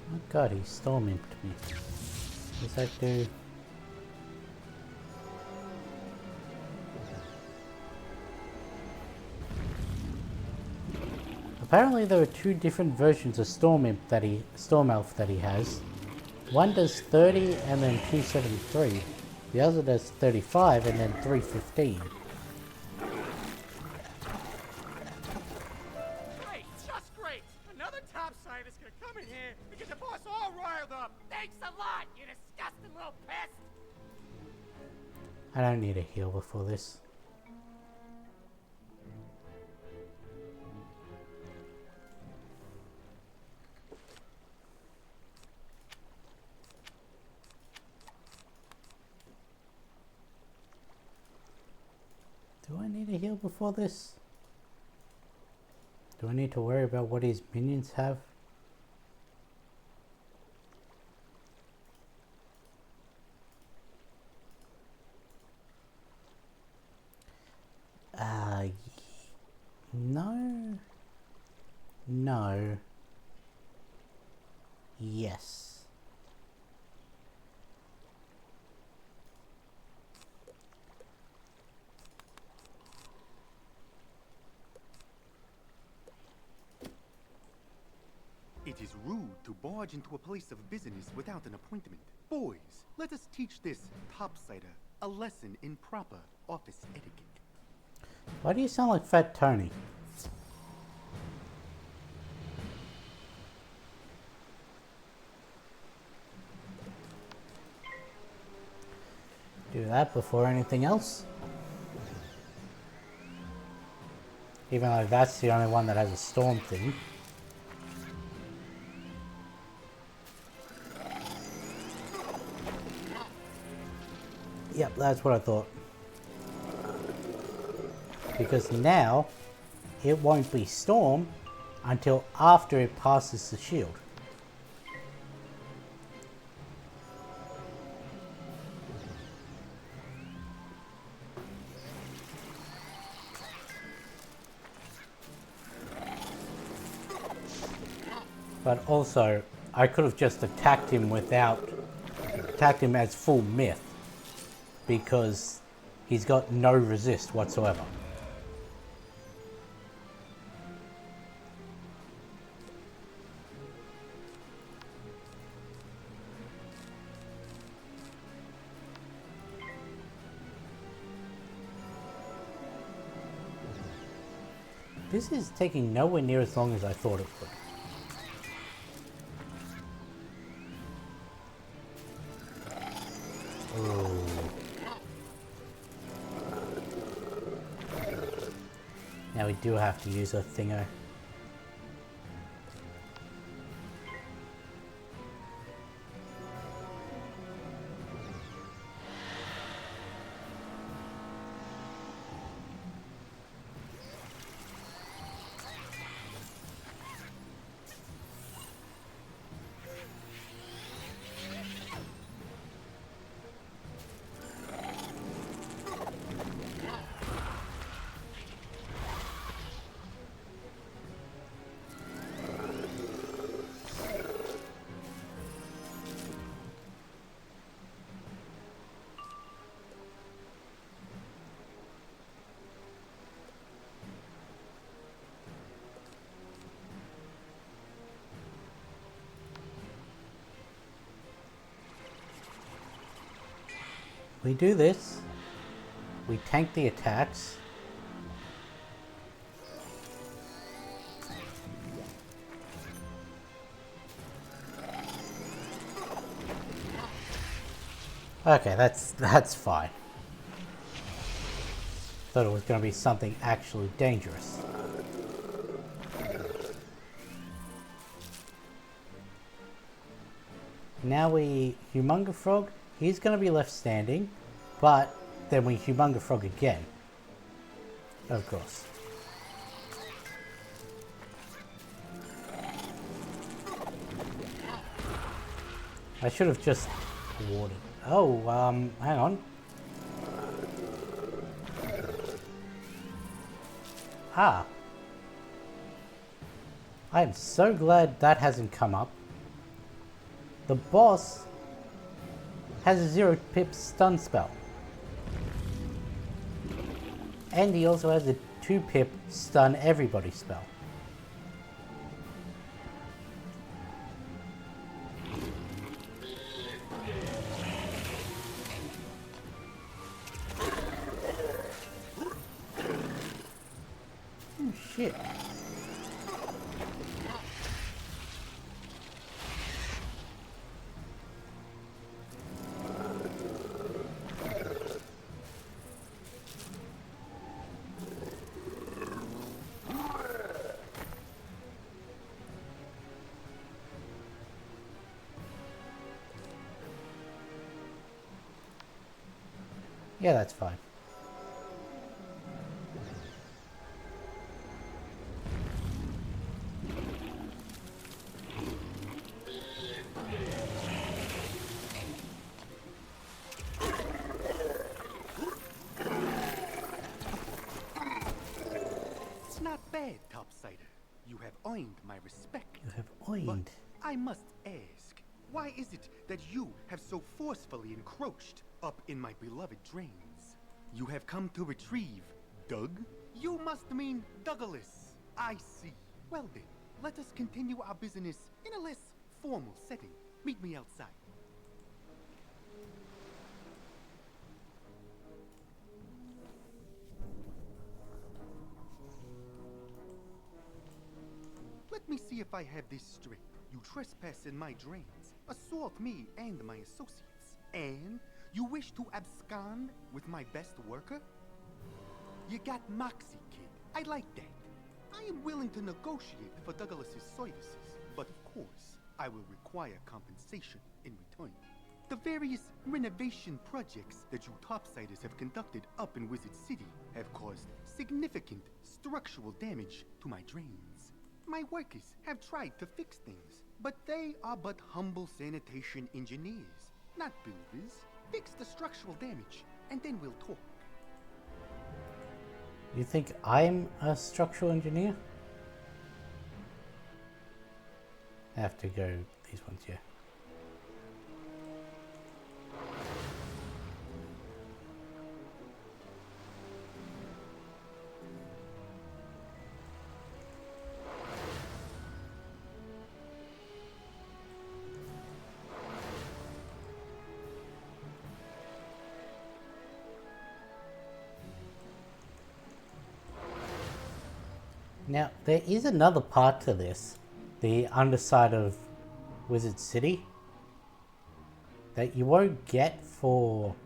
Oh god, he storm imped me. Does that do... Apparently there are two different versions of Storm Elf that he has. One does 30 and then 273. The other does 35 and then 315. Great, just great. Another topsider's gonna come in here and get the boss all riled up. Thanks a lot, you disgusting little pest. I don't need a heal before this. Do I need a heal before this? Do I need to worry about what his minions have? No. No. Yes. It is rude to barge into a place of business without an appointment. Boys, let us teach this topsider a lesson in proper office etiquette. Why do you sound like Fat Tony? Do that before anything else. Even though that's the only one that has a storm thing. Yep, that's what I thought. Because now, it won't be storm until after it passes the shield. But also, I could have just attacked him as full myth, because he's got no resist whatsoever. This is taking nowhere near as long as I thought it would. Now we do have to use a thingo. We do this, we tank the attacks, okay, that's fine. Thought it was going to be something actually dangerous. Now we Humunga Frog. He's going to be left standing, but then we Humunga Frog again. Of course. I should have just warded. Oh, hang on. Ah. I am so glad that hasn't come up. The boss has a 0-pip stun spell. And he also has a 2-pip stun everybody spell. Oh shit. Yeah, that's fine. Not bad, Topsider. You have earned my respect. You have earned. But I must ask, why is it that you have so forcefully encroached up in my beloved drains? You have come to retrieve Doug? You must mean Douglas. I see. Well then, let us continue our business in a less formal setting. Meet me outside. Let me see if I have this straight. You trespass in my drains, assault me and my associates, and you wish to abscond with my best worker? You got moxie, kid. I like that. I am willing to negotiate for Douglas's services, but of course, I will require compensation in return. The various renovation projects that you topsiders have conducted up in Wizard City have caused significant structural damage to my drains. My workers have tried to fix things, but they are but humble sanitation engineers, not builders. Fix the structural damage, and then we'll talk. You think I'm a structural engineer? I have to go these ones, yeah. Now, there is another part to this, the underside of Wizard City, that you won't get for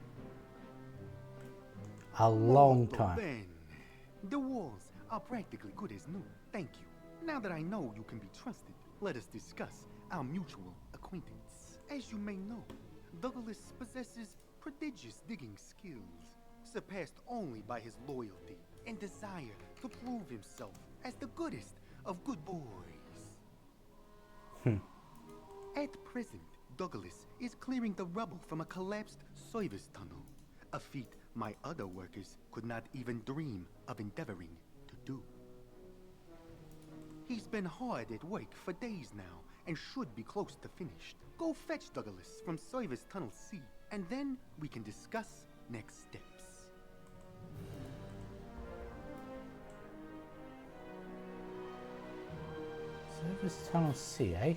a long time. Ben, the walls are practically good as new. Thank you. Now that I know you can be trusted, let us discuss our mutual acquaintance. As you may know, Douglas possesses prodigious digging skills, surpassed only by his loyalty and desire to prove himself as the goodest of good boys. At present, Douglas is clearing the rubble from a collapsed service tunnel, a feat my other workers could not even dream of endeavoring to do. He's been hard at work for days now and should be close to finished. Go fetch Douglas from Service Tunnel C, and then we can discuss next steps. Service Tunnel C, eh?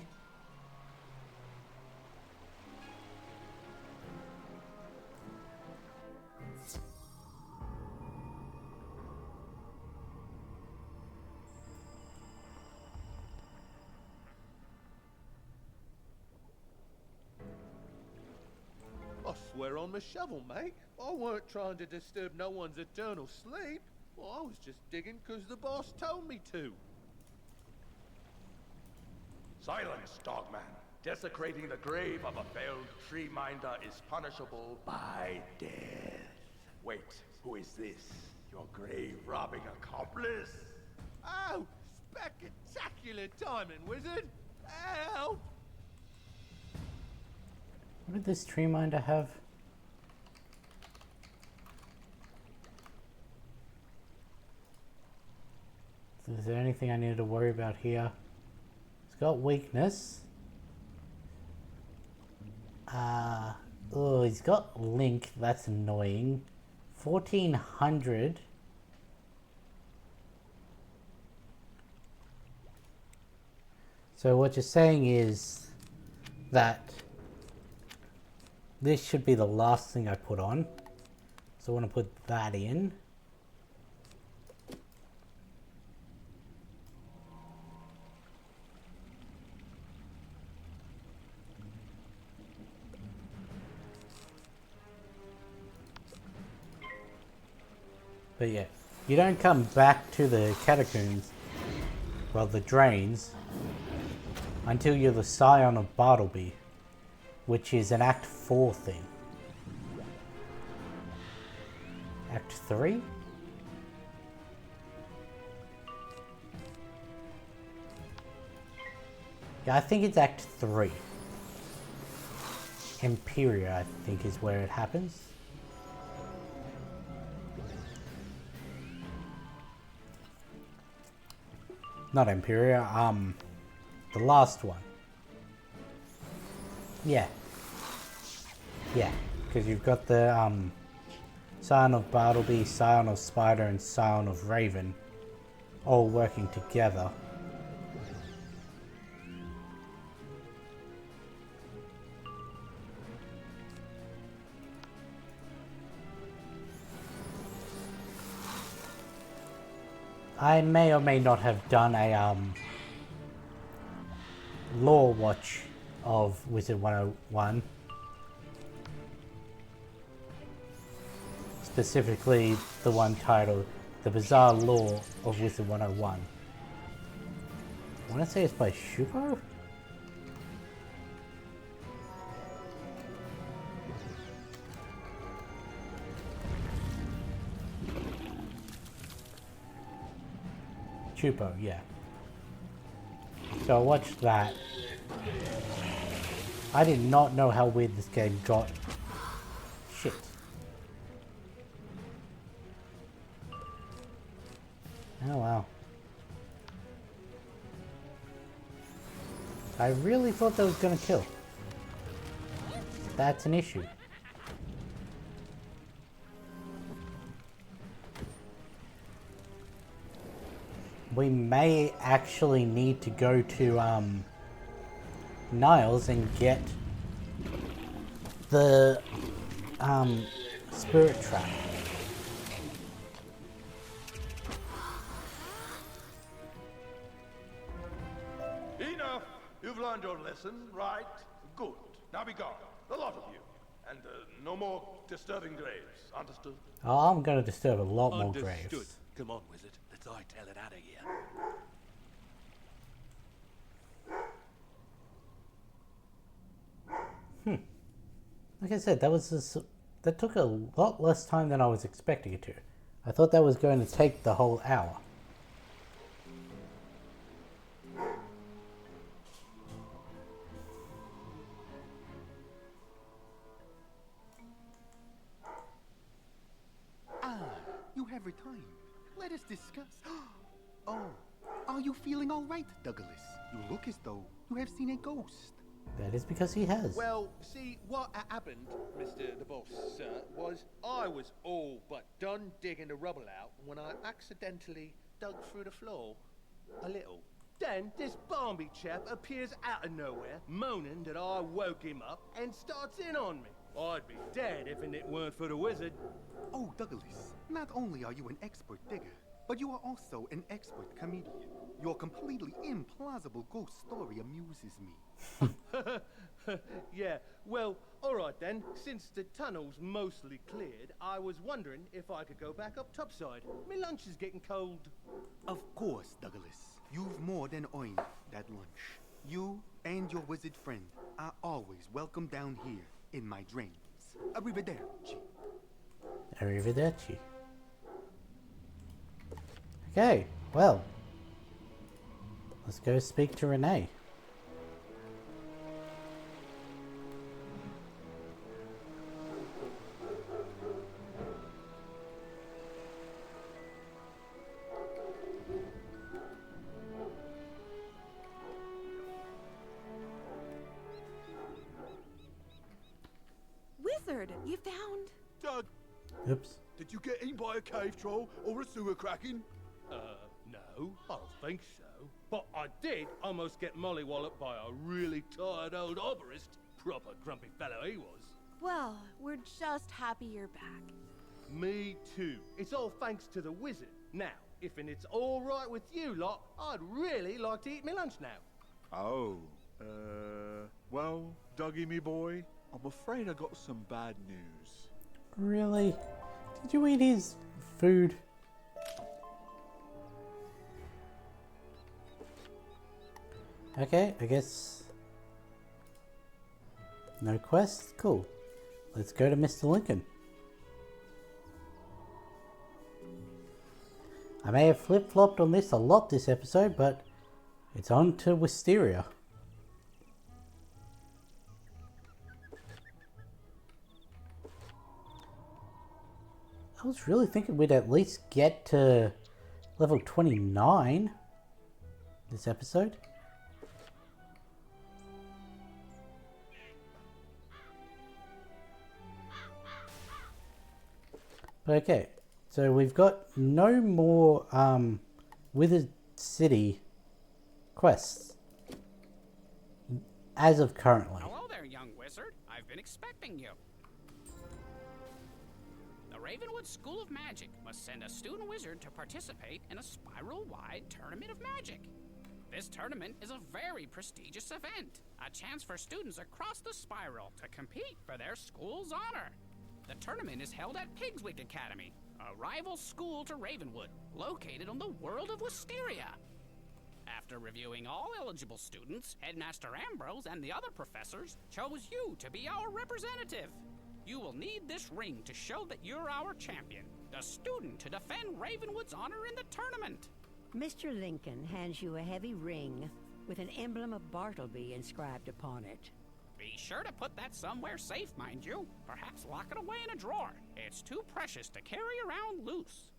I swear on my shovel, mate. I weren't trying to disturb no one's eternal sleep. Well, I was just digging because the boss told me to. Silence, dogman. Desecrating the grave of a failed tree minder is punishable by death. Wait, who is this? Your grave-robbing accomplice? Oh, spectacular timing, wizard! Help! What did this tree minder have? Is there anything I need to worry about here? It's got weakness. Oh, he's got link. That's annoying. 1400. So what you're saying is that this should be the last thing I put on. So I want to put that in. But yeah, you don't come back to the catacombs, well, the drains, until you're the scion of Bartleby, which is an Act 4 thing. Act 3? Yeah, I think it's Act 3. Imperia, I think, is where it happens. Not Imperia, the last one. Yeah. Yeah, because you've got the, Scion of Bartleby, Scion of Spider, and Scion of Raven all working together. I may or may not have done a lore watch of Wizard101. Specifically the one titled The Bizarre Lore of Wizard101. I want to say it's by Shupo? Chupo, yeah. So I watched that. I did not know how weird this game got. Shit. Oh wow. I really thought that was gonna kill. That's an issue. We may actually need to go to Niles and get the spirit trap. Enough! You've learned your lesson, right? Good. Now be gone. A lot of you. And no more disturbing graves. Understood? Oh, I'm gonna disturb a lot more Understood. graves. Come on, wizard. Let's hightail it out of here. Like I said, that took a lot less time than I was expecting it to. I thought that was going to take the whole hour. Ah, you have returned. Let us discuss. Oh, are you feeling all right, Douglas? You look as though you have seen a ghost. That is because he has. Well, see, what happened, Mr. the Boss, sir, was I was all but done digging the rubble out when I accidentally dug through the floor. A little. Then this Barnby chap appears out of nowhere, moaning that I woke him up and starts in on me. I'd be dead if it weren't for the wizard. Oh, Douglas, not only are you an expert digger, but you are also an expert comedian. Your completely implausible ghost story amuses me. Yeah, well, alright then. Since the tunnel's mostly cleared, I was wondering if I could go back up topside. My lunch is getting cold. Of course, Douglas. You've more than earned that lunch. You and your wizard friend are always welcome down here in my dreams. Arrivederci. Arrivederci. Okay, well. Let's go speak to Renee. Wizard, you found... Doug! Oops. Did you get eaten by a cave troll or a sewer kraken? No, I don't think so. But I did almost get mollywalloped by a really tired old arborist. Proper grumpy fellow he was. Well, we're just happy you're back. Me too. It's all thanks to the wizard. Now, if it's all right with you lot, I'd really like to eat my lunch now. Oh, well, Dougie, me boy, I'm afraid I got some bad news. Really? Did you eat his food? Okay, I guess... No quest? Cool. Let's go to Mr. Lincoln. I may have flip-flopped on this a lot this episode, but it's on to Wisteria. I was really thinking we'd at least get to level 29. this episode. But okay, so we've got no more Wizard City quests as of currently. Hello there, young wizard. I've been expecting you. The Ravenwood School of Magic must send a student wizard to participate in a spiral-wide tournament of magic. This tournament is a very prestigious event, a chance for students across the spiral to compete for their school's honor. The tournament is held at Pigswick Academy, a rival school to Ravenwood, located on the world of Wisteria. After reviewing all eligible students, Headmaster Ambrose and the other professors chose you to be our representative. You will need this ring to show that you're our champion, the student to defend Ravenwood's honor in the tournament. Mr. Lincoln hands you a heavy ring with an emblem of Bartleby inscribed upon it. Be sure to put that somewhere safe, mind you. Perhaps lock it away in a drawer. It's too precious to carry around loose.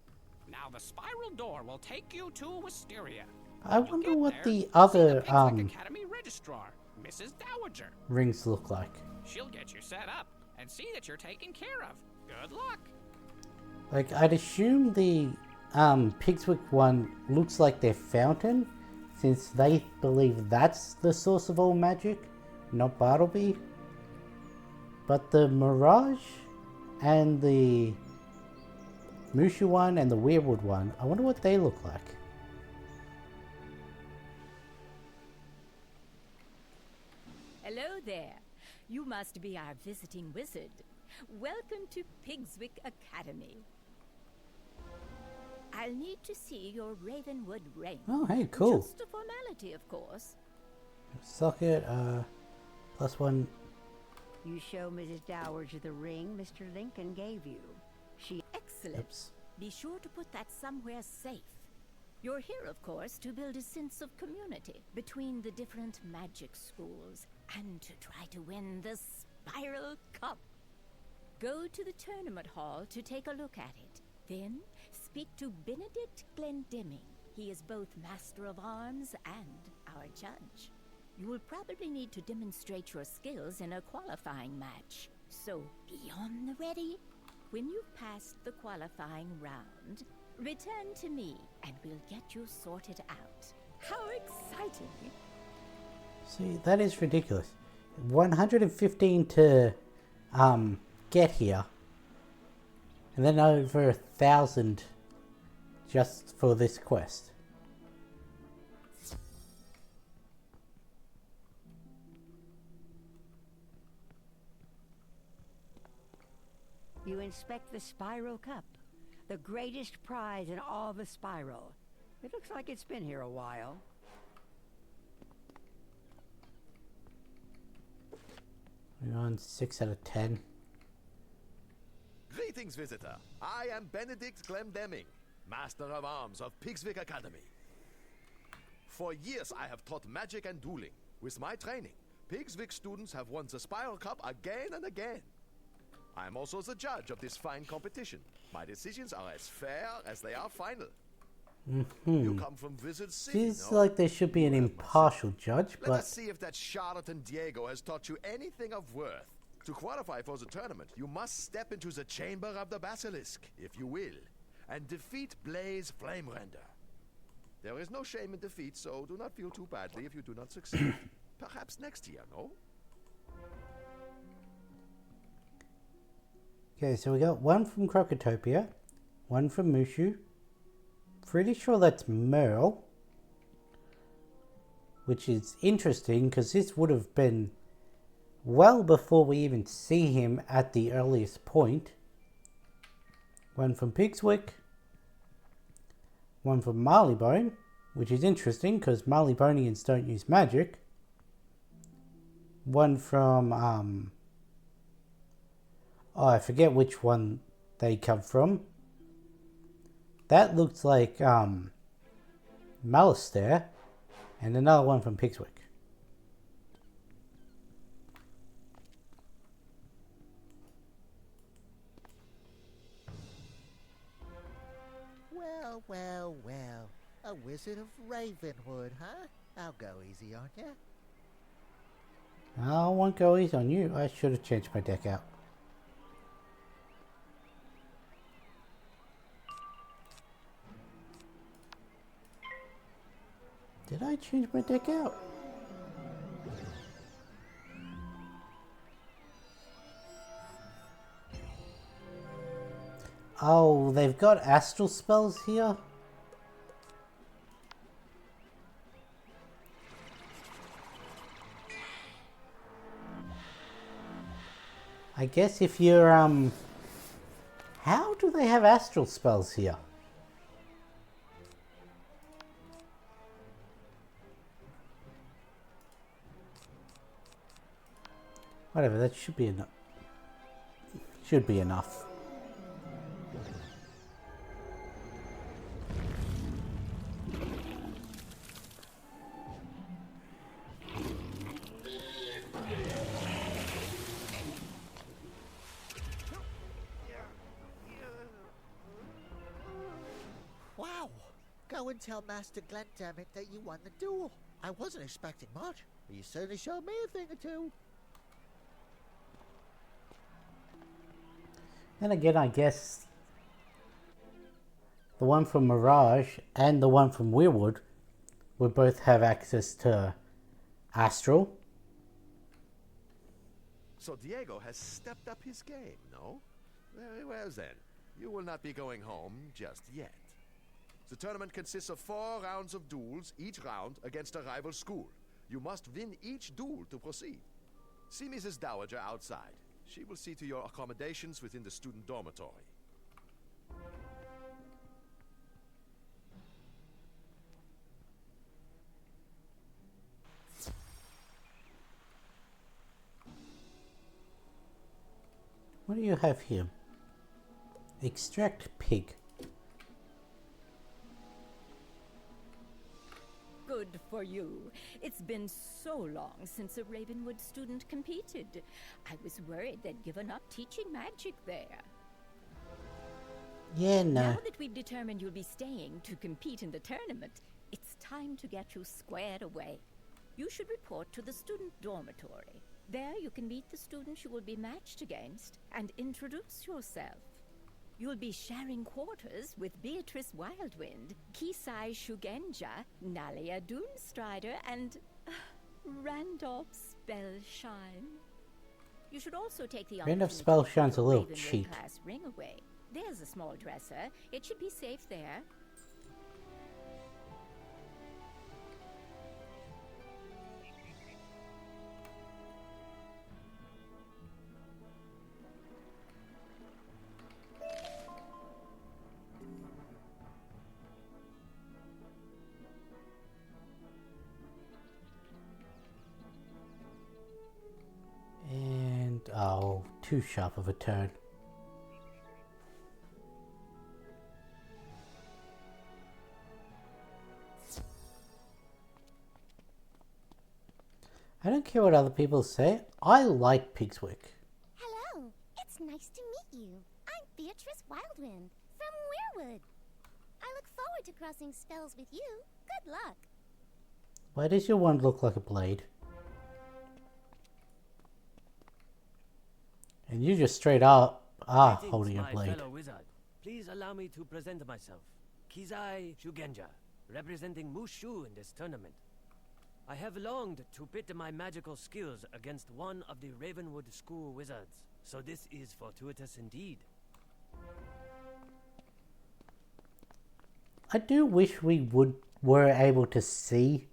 Now the spiral door will take you to Wisteria. I wonder what the other Academy Registrar, Mrs. Dowager. rings look like. She'll get you set up and see that you're taken care of. Good luck. Like, I'd assume the Pigswick one looks like their fountain, since they believe that's the source of all magic, not Bartleby. But the Mirage and the Mushu one and the Weirwood one, I wonder what they look like. Hello there. You must be our visiting wizard. Welcome to Pigswick Academy. I'll need to see your Ravenwood ring. Oh, hey, cool. Just a formality, of course. Socket, +1. You show Mrs. Dowager the ring Mr. Lincoln gave you. Excellent. Oops. Be sure to put that somewhere safe. You're here, of course, to build a sense of community between the different magic schools and to try to win the Spiral Cup. Go to the tournament hall to take a look at it. Then speak to Benedict Glendemming. He is both Master of Arms and our judge. You will probably need to demonstrate your skills in a qualifying match. So be on the ready. When you've passed the qualifying round, return to me and we'll get you sorted out. How exciting! See, that is ridiculous. 115 to get here, and then over 1,000 just for this quest. You inspect the Spiral Cup, the greatest prize in all the Spiral. It looks like it's been here a while. We're on 6 out of 10. Greetings, visitor. I am Benedict Glendemming, Master of Arms of Pigswick Academy. For years, I have taught magic and dueling. With my training, Pigswick students have won the Spiral Cup again and again. I am also the judge of this fine competition. My decisions are as fair as they are final. You come from Wizard City, Seems no? like there should be an impartial judge, Let us but see if that charlatan Diego has taught you anything of worth. To qualify for the tournament, you must step into the Chamber of the Basilisk, if you will, and defeat Blaze Flamerender. There is no shame in defeat, so do not feel too badly if you do not succeed. Perhaps next year, no? okay, so we got one from Crocotopia, one from Mushu. Pretty sure that's Merle, which is interesting because this would have been well before we even see him at the earliest point. One from Pigswick, one from Marleybone, which is interesting because Marleybonians don't use magic. One from oh, I forget which one they come from. That looks like Malistaire, and another one from Pigswick. Well, well, well. A A wizard of Ravenwood, huh? I'll go easy on ya. I won't go easy on you. I should have changed my deck out. Did I change my deck out? Oh, they've got astral spells here? I guess if you're, how do they have astral spells here? Whatever, that should be enough. Should be enough. Wow! Go and tell Master Glendamit that you won the duel. I wasn't expecting much, but you certainly showed me a thing or two. And again, I guess the one from Mirage and the one from Weirwood would both have access to Astral. So Diego has stepped up his game, no? Very well then. You will not be going home just yet. The tournament consists of 4 rounds of duels, each round against a rival school. You must win each duel to proceed. See Mrs. Dowager outside. She will see to your accommodations within the student dormitory. What do you have here? Extract pig. Good for you. It's been so long since a Ravenwood student competed. I was worried they'd given up teaching magic there. Yeah, no. Now that we've determined you'll be staying to compete in the tournament, it's time to get you squared away. You should report to the student dormitory. There you can meet the students you will be matched against and introduce yourself. You'll be sharing quarters with Beatrice Wildwind, Kisai Shugenja, Nalia Doomstrider, and Randolph Spellshine. You should also take the Randolph opportunity to Spellshine's put a little Ravenwood cheap. class ring away. There's a small dresser. It should be safe there. And, oh, too sharp of a turn. I don't care what other people say. I like Pigswick. Hello, it's nice to meet you. I'm Beatrice Wildwind from Weirwood. I look forward to crossing spells with you. Good luck. Why does your wand look like a blade? And you just straight up are holding a my blade. fellow wizard, please allow me to present myself. Kizai Shugenja, representing Mushu in this tournament. I have longed to pit my magical skills against one of the Ravenwood School wizards, so this is fortuitous indeed. I do wish we were able to see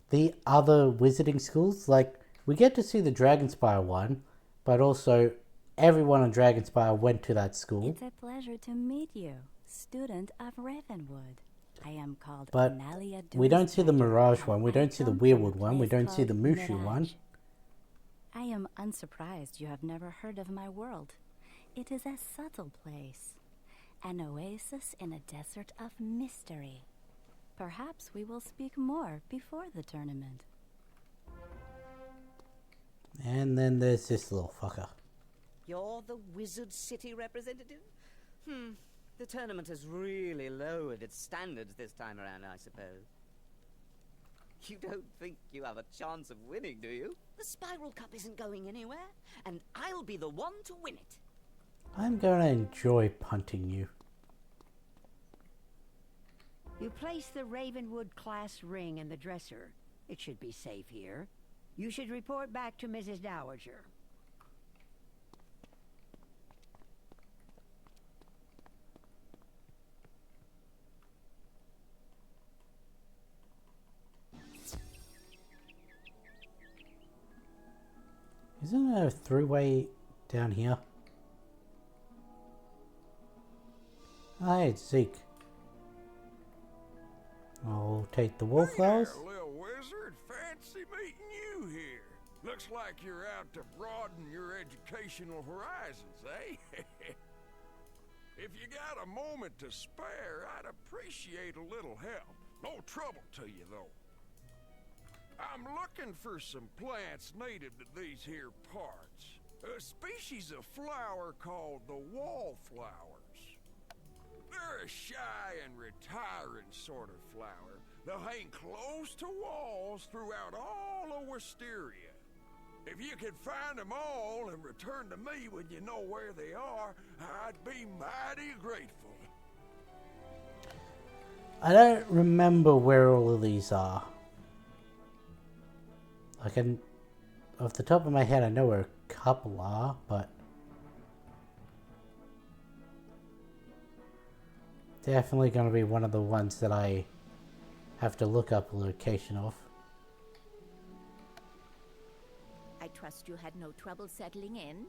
the other wizarding schools. Like, we get to see the Dragonspire one, but also everyone on Dragonspire went to that school. It's a pleasure to meet you, student of Ravenwood. I am called But Nalia we don't see the Mirage one, we I don't see the come from a Weirwood one, we place don't see the called Mushu one. Mirage. I am unsurprised you have never heard of my world. It is a subtle place, an oasis in a desert of mystery. Perhaps we will speak more before the tournament. And then there's this little fucker. You're the Wizard City representative? The tournament has really lowered its standards this time around, I suppose. You don't think you have a chance of winning, do you? The Spiral Cup isn't going anywhere, and I'll be the one to win it. I'm going to enjoy punting you. You place the Ravenwood class ring in the dresser. It should be safe here. You should report back to Mrs. Dowager. Isn't there a throughway down here? Hi, it's Zeke. I'll take the wallflowers. Hey there, little wizard. Fancy meeting you here. Looks like you're out to broaden your educational horizons, eh? If you got a moment to spare, I'd appreciate a little help. No trouble to you, though. I'm looking for some plants native to these here parts. A species of flower called the wallflowers. They're a shy and retiring sort of flower. They'll hang close to walls throughout all of Wisteria. If you could find them all and return to me when you know where they are, I'd be mighty grateful. I don't remember where all of these are. I can, off the top of my head, I know where a couple are, but definitely going to be one of the ones that I have to look up a location of. I trust you had no trouble settling in.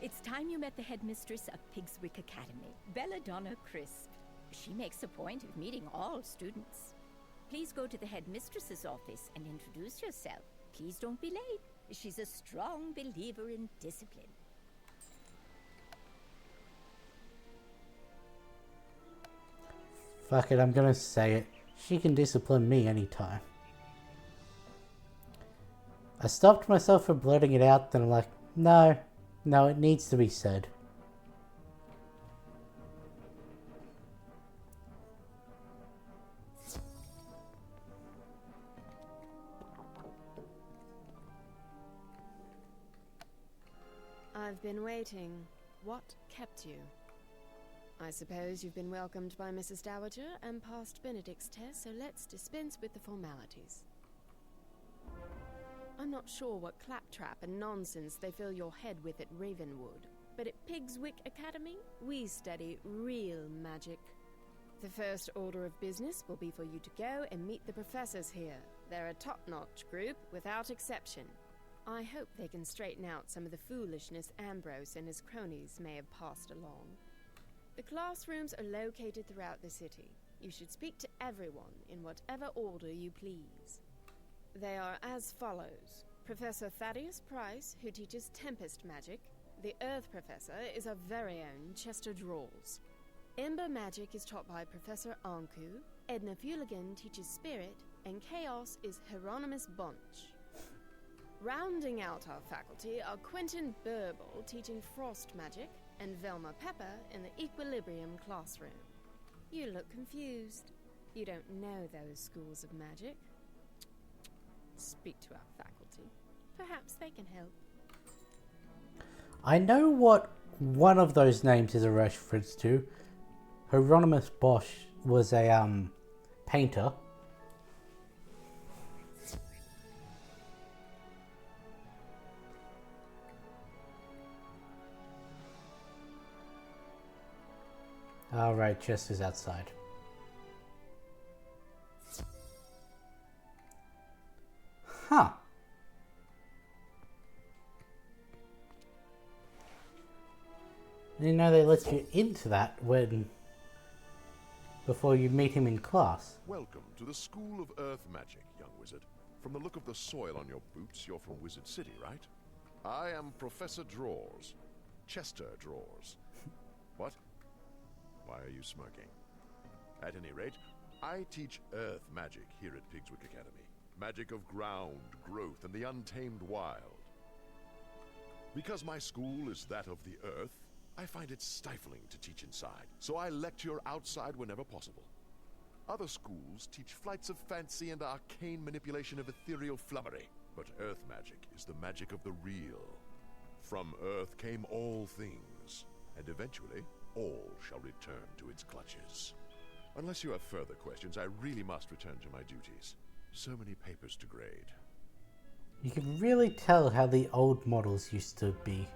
It's time you met the headmistress of Pigswick Academy, Belladonna Crisp. She makes a point of meeting all students. Please go to the headmistress's office and introduce yourself. Please don't be late. She's a strong believer in discipline. Fuck it, I'm gonna say it. She can discipline me anytime. I stopped myself from blurting it out, then I'm like, no, it needs to be said. I've been waiting. What kept you? I suppose you've been welcomed by Mrs. Dowager and passed Benedict's test, so let's dispense with the formalities. I'm not sure what claptrap and nonsense they fill your head with at Ravenwood, but at Pigswick Academy, we study real magic. The first order of business will be for you to go and meet the professors here. They're a top-notch group, without exception. I hope they can straighten out some of the foolishness Ambrose and his cronies may have passed along. The classrooms are located throughout the city. You should speak to everyone in whatever order you please. They are as follows. Professor Thaddeus Price, who teaches Tempest Magic. The Earth Professor is our very own Chester Drawls. Ember Magic is taught by Professor Anku. Edna Fuligan teaches Spirit, and Chaos is Hieronymus Bunch. Rounding out our faculty are Quentin Burble teaching Frost Magic, and Velma Pepper in the Equilibrium classroom. You look confused. You don't know those schools of magic. Speak to our faculty. Perhaps they can help. I know what one of those names is a reference to. Hieronymus Bosch was a painter. Alright, Chester's outside. Huh. I didn't know they let you into that before you meet him in class. Welcome to the School of Earth Magic, young wizard. From the look of the soil on your boots, you're from Wizard City, right? I am Professor Drawers. Chester Drawers. What? Why are you smirking? At any rate, I teach Earth Magic here at Pigswick Academy. Magic of ground, growth, and the untamed wild. Because my school is that of the Earth, I find it stifling to teach inside, so I lecture outside whenever possible. Other schools teach flights of fancy and arcane manipulation of ethereal flummery, but earth magic is the magic of the real. From earth came all things, and eventually all shall return to its clutches. Unless you have further questions, I really must return to my duties. So many papers to grade. You can really tell how the old models used to be.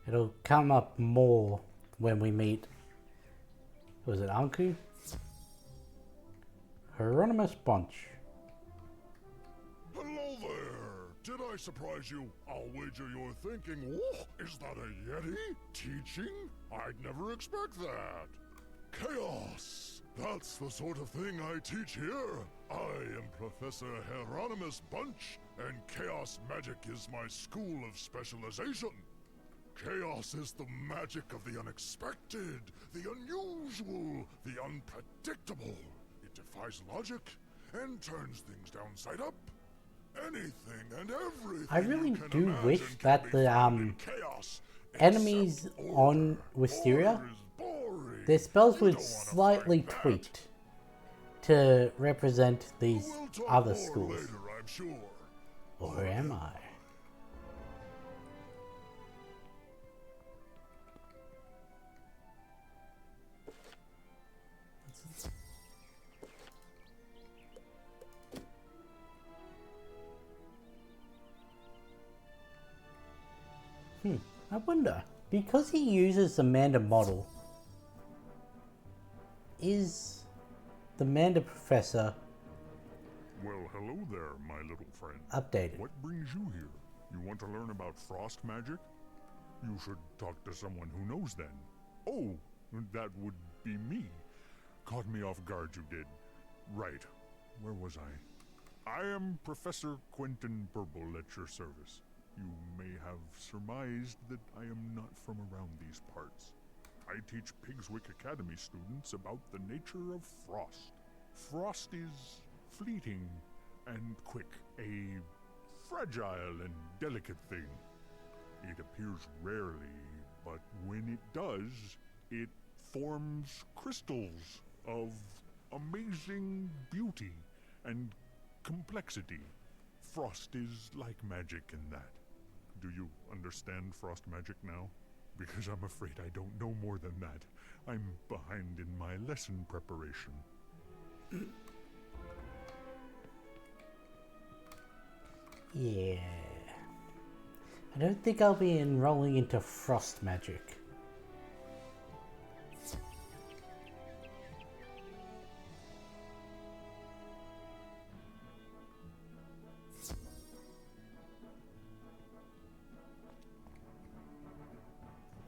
It'll come up more when we meet, was it Anku? Hieronymus Bunch. Hello there! Did I surprise you? I'll wager you're thinking, oh, is that a Yeti? Teaching? I'd never expect that. Chaos! That's the sort of thing I teach here. I am Professor Hieronymus Bunch, and chaos magic is my school of specialization. Chaos is the magic of the unexpected, the unusual, the unpredictable. It defies logic and turns things downside up. Anything and everything. I really do wish that the enemies on Wisteria, their spells would slightly tweaked to represent these other schools. Later, I'm sure. Or am I? I wonder, because he uses the Manda model, is the Manda Professor Well, hello there, my little friend. updated? What brings you here? You want to learn about frost magic? You should talk to someone who knows then. Oh, that would be me. Caught me off guard, you did. Right. Where was I? I am Professor Quentin Burble at your service. You may have surmised that I am not from around these parts. I teach Pigswick Academy students about the nature of frost. Frost is fleeting and quick, a fragile and delicate thing. It appears rarely, but when it does, it forms crystals of amazing beauty and complexity. Frost is like magic in that. Do you understand frost magic now? Because I'm afraid I don't know more than that. I'm behind in my lesson preparation. Yeah. I don't think I'll be enrolling into frost magic.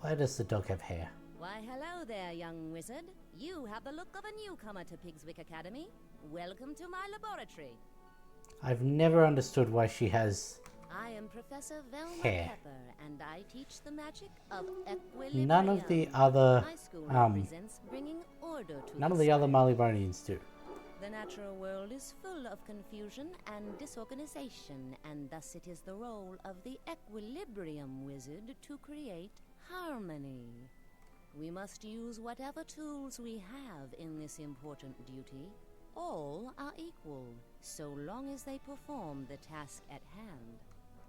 Why does the dog have hair? Why, hello there, young wizard. You have the look of a newcomer to Pigswick Academy. Welcome to my laboratory. I've never understood why she has I am Professor Velma hair. Pepper, and I teach the magic of equilibrium. None of the other My school represents bringing order to none of the other society. Marleybonians do. The natural world is full of confusion and disorganization, and thus it is the role of the equilibrium wizard to create harmony. We must use whatever tools we have in this important duty. All are equal, so long as they perform the task at hand.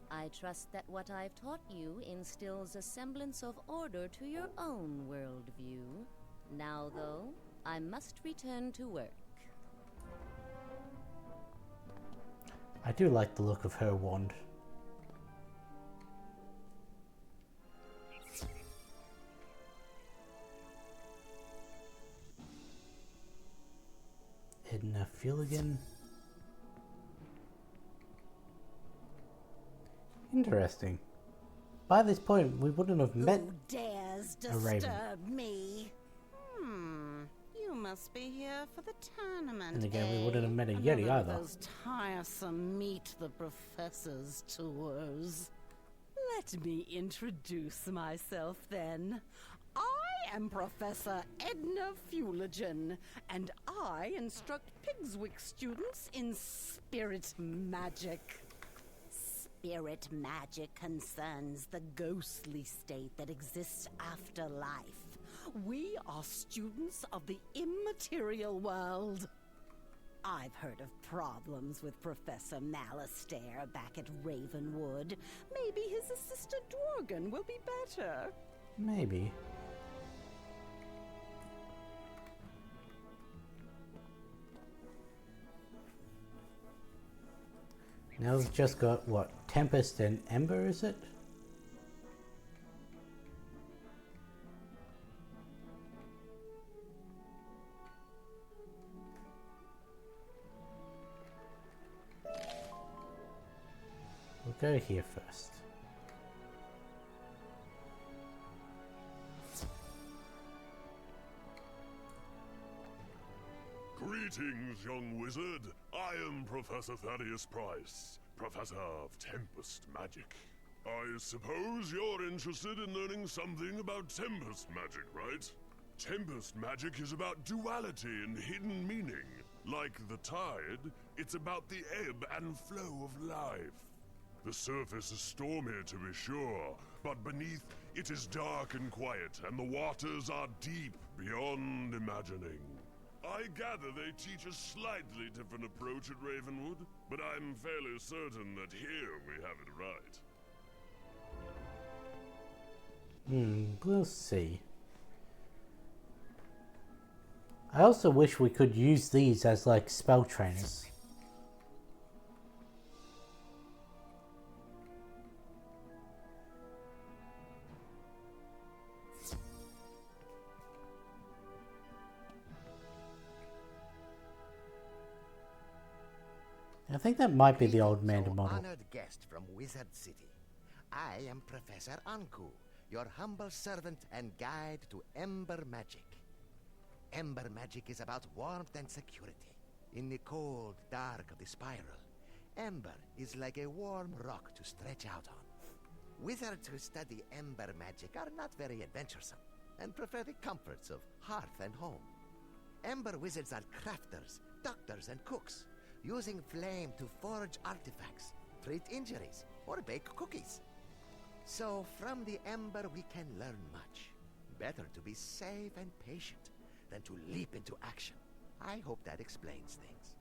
I trust that what I've taught you instills a semblance of order to your own worldview. Now, though, I must return to work. I do like the look of her wand. Edna Filigan. Interesting. By this point, we wouldn't have met Who dares a raven. disturb me? You must be here for the tournament. And again, we eh? wouldn't have met a Another Yeti of either. Those tiresome meet the professor's tours. Let me introduce myself then. I am Professor Edna Fuligen, and I instruct Pigswick students in spirit magic. spirit magic concerns the ghostly state that exists after life. We are students of the immaterial world. I've heard of problems with Professor Malastair back at Ravenwood. Maybe his assistant Dworgen will be better. Maybe. Now we've just got, what, Tempest and Ember, is it? We'll go here first. Greetings, young wizard. I am Professor Thaddeus Price, Professor of Tempest Magic. I suppose you're interested in learning something about Tempest Magic, right? Tempest Magic is about duality and hidden meaning. Like the tide, it's about the ebb and flow of life. The surface is stormy, to be sure, but beneath it is dark and quiet, and the waters are deep beyond imagining. I gather they teach a slightly different approach at Ravenwood, but I'm fairly certain that here we have it right. We'll see. I also wish we could use these as like spell trainers. I think that might be the old Manda model. Honored guest from Wizard City. I am Professor Anku, your humble servant and guide to Ember Magic. Ember Magic is about warmth and security. In the cold dark of the spiral, Ember is like a warm rock to stretch out on. Wizards who study Ember Magic are not very adventuresome and prefer the comforts of hearth and home. Ember Wizards are crafters, doctors, and cooks, using flame to forge artifacts, treat injuries, or bake cookies. So from the Ember we can learn much. Better to be safe and patient than to leap into action. I hope that explains things.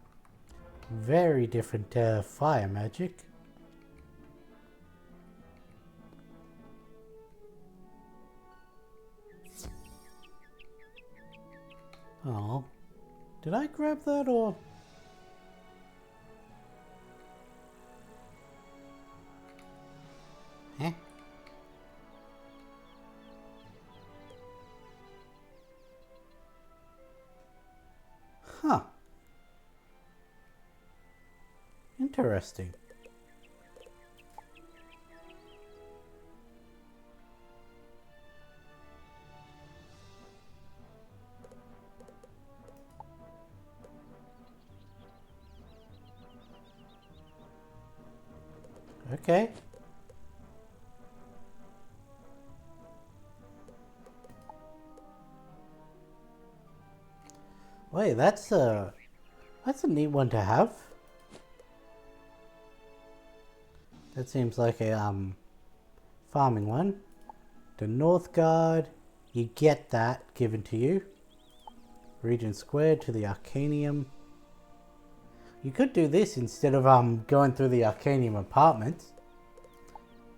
Very different fire magic. Oh, did I grab that or? Eh? Huh. Interesting. Okay. Wait, that's a neat one to have. That seems like a farming one. The North Guard, you get that given to you. Regent Square to the Arcanium. You could do this instead of going through the Arcanium apartments.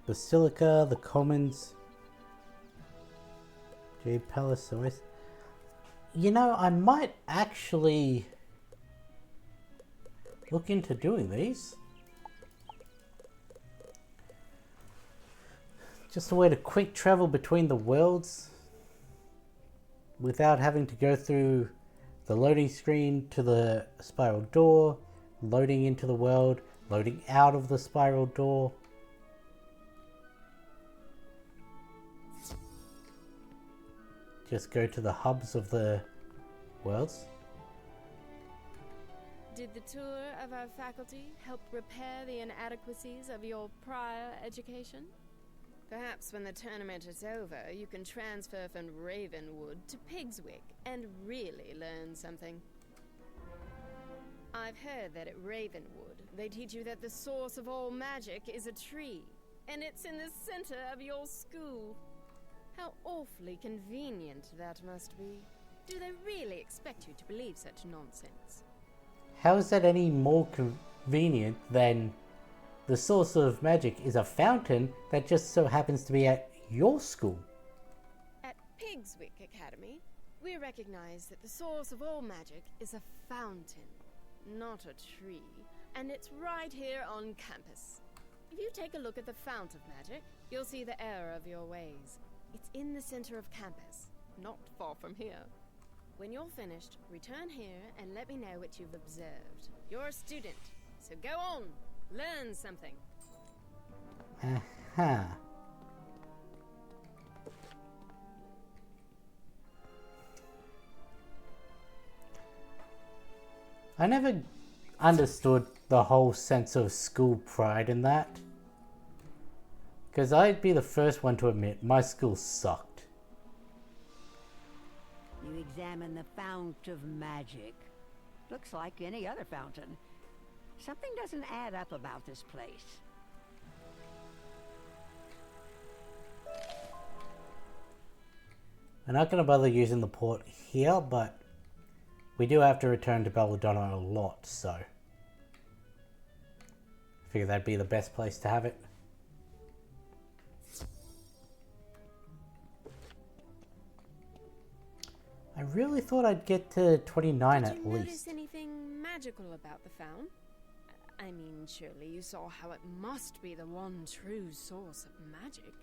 Basilica, the Commons, Jade Palace, Oasis. You know, I might actually look into doing these. Just a way to quick travel between the worlds without having to go through the loading screen to the spiral door, loading into the world, loading out of the spiral door. Just go to the hubs of the worlds. Did the tour of our faculty help repair the inadequacies of your prior education? Perhaps when the tournament is over, you can transfer from Ravenwood to Pigswick and really learn something. I've heard that at Ravenwood, they teach you that the source of all magic is a tree, and it's in the center of your school. How awfully convenient that must be. Do they really expect you to believe such nonsense? How is that any more convenient than the source of magic is a fountain that just so happens to be at your school? At Pigswick Academy, we recognize that the source of all magic is a fountain, not a tree, and it's right here on campus. If you take a look at the fount of magic, you'll see the error of your ways. It's in the center of campus, not far from here. When you're finished, return here and let me know what you've observed. You're a student, so go on, learn something. Aha. I never understood the whole sense of school pride in that. Because I'd be the first one to admit my school sucked. You examine the fount of magic. Looks like any other fountain. Something doesn't add up about this place. I'm not going to bother using the port here, but we do have to return to Belladonna a lot, so I figure that'd be the best place to have it. I really thought I'd get to 29 at least. Did you notice anything magical about the fount? I mean, surely you saw how it must be the one true source of magic.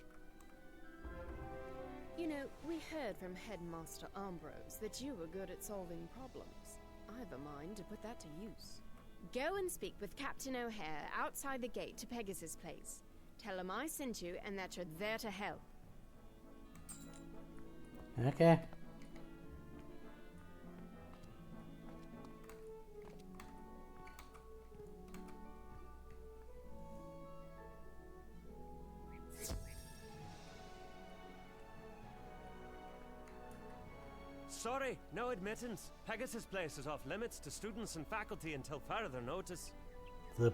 You know, we heard from Headmaster Ambrose that you were good at solving problems. I've a mind to put that to use. Go and speak with Captain O'Hare outside the gate to Pegasus Place. Tell him I sent you and that you're there to help. Okay. Sorry, no admittance. Pegasus Place is off limits to students and faculty until further notice. The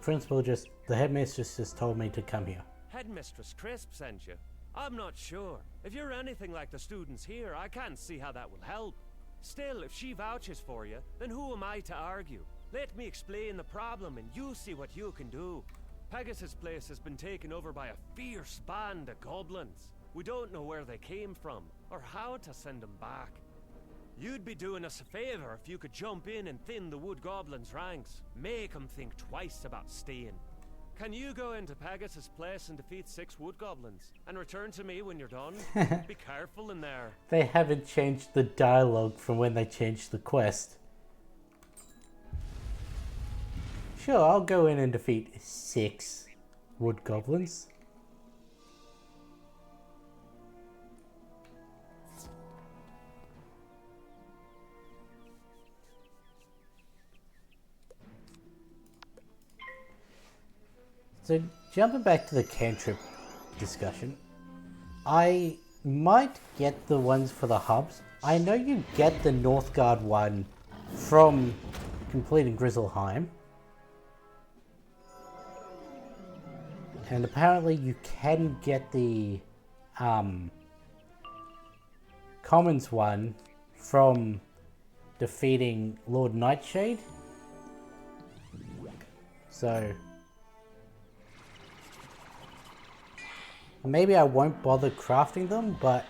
headmistress just told me to come here. Headmistress Crisp sent you? I'm not sure. If you're anything like the students here, I can't see how that will help. Still, if she vouches for you, then who am I to argue? Let me explain the problem and you see what you can do. Pegasus Place has been taken over by a fierce band of goblins. We don't know where they came from, or how to send them back. You'd be doing us a favor if you could jump in and thin the wood goblins' ranks. Make them think twice about staying. Can you go into Pegasus Place and defeat 6 wood goblins? And return to me when you're done? Be careful in there. They haven't changed the dialogue from when they changed the quest. Sure, I'll go in and defeat 6 wood goblins. So, jumping back to the cantrip discussion, I might get the ones for the hubs. I know you get the Northgard one from completing Grizzleheim. And apparently you can get the Commons one from defeating Lord Nightshade. So maybe I won't bother crafting them, but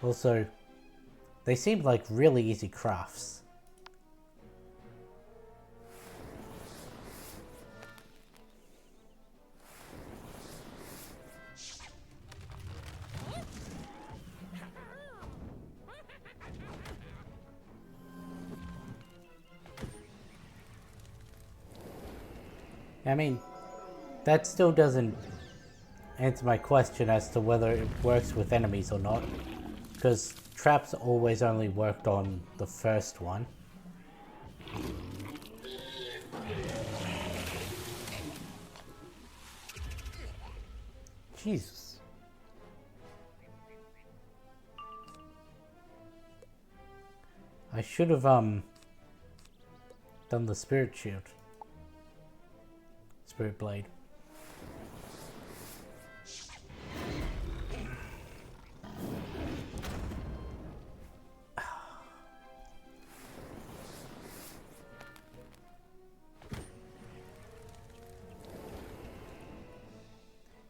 also they seem like really easy crafts. I mean, that still doesn't answer my question as to whether it works with enemies or not, because traps always only worked on the first one. Jesus. I should have done the spirit shield. Spirit blade.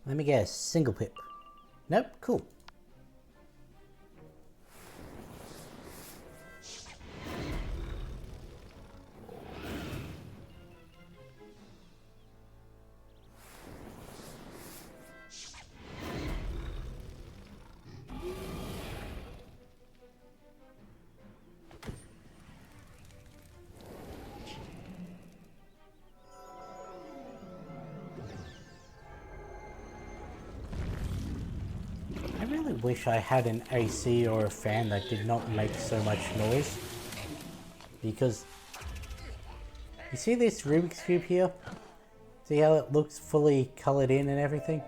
Let me guess, single pip. Nope, cool. I really wish I had an AC or a fan that did not make so much noise. Because, you see this Rubik's Cube here? See how it looks fully colored in and everything?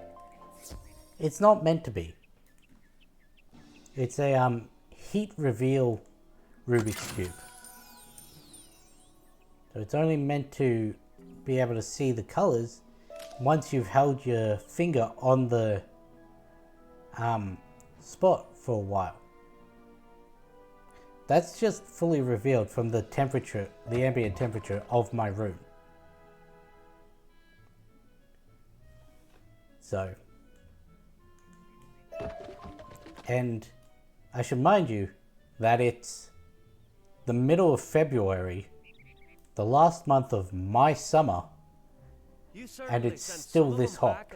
It's not meant to be. It's a heat reveal Rubik's Cube. So it's only meant to be able to see the colors once you've held your finger on the spot for a while. That's just fully revealed from the temperature, the ambient temperature of my room. So, and I should mind you that it's the middle of February, the last month of my summer, and it's still this hot.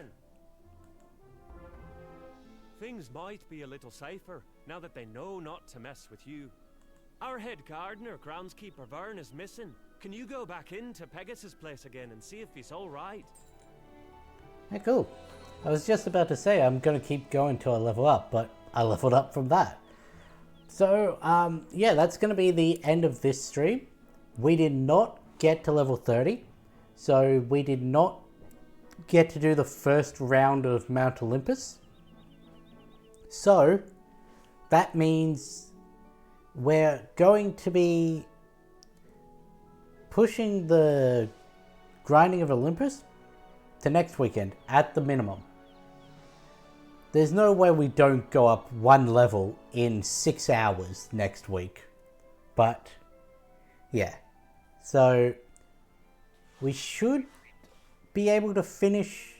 Things might be a little safer now that they know not to mess with you. Our head gardener, groundskeeper Vern, is missing. Can you go back into Pegasus' place again and see if he's all right? Yeah, cool. I was just about to say I'm going to keep going till I level up, but I leveled up from that. So, yeah, that's going to be the end of this stream. We did not get to level 30, so we did not get to do the first round of Mount Olympus. So, that means we're going to be pushing the grinding of Olympus to next weekend at the minimum. There's no way we don't go up one level in 6 hours next week. But, yeah. So, we should be able to finish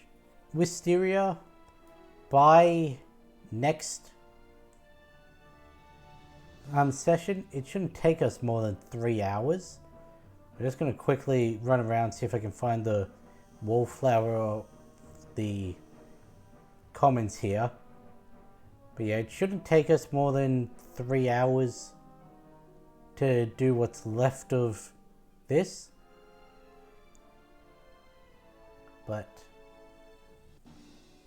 Wisteria by next session. It shouldn't take us more than 3 hours. I'm just going to quickly run around, see if I can find the wallflower or the commons here. But yeah, it shouldn't take us more than 3 hours to do what's left of this. But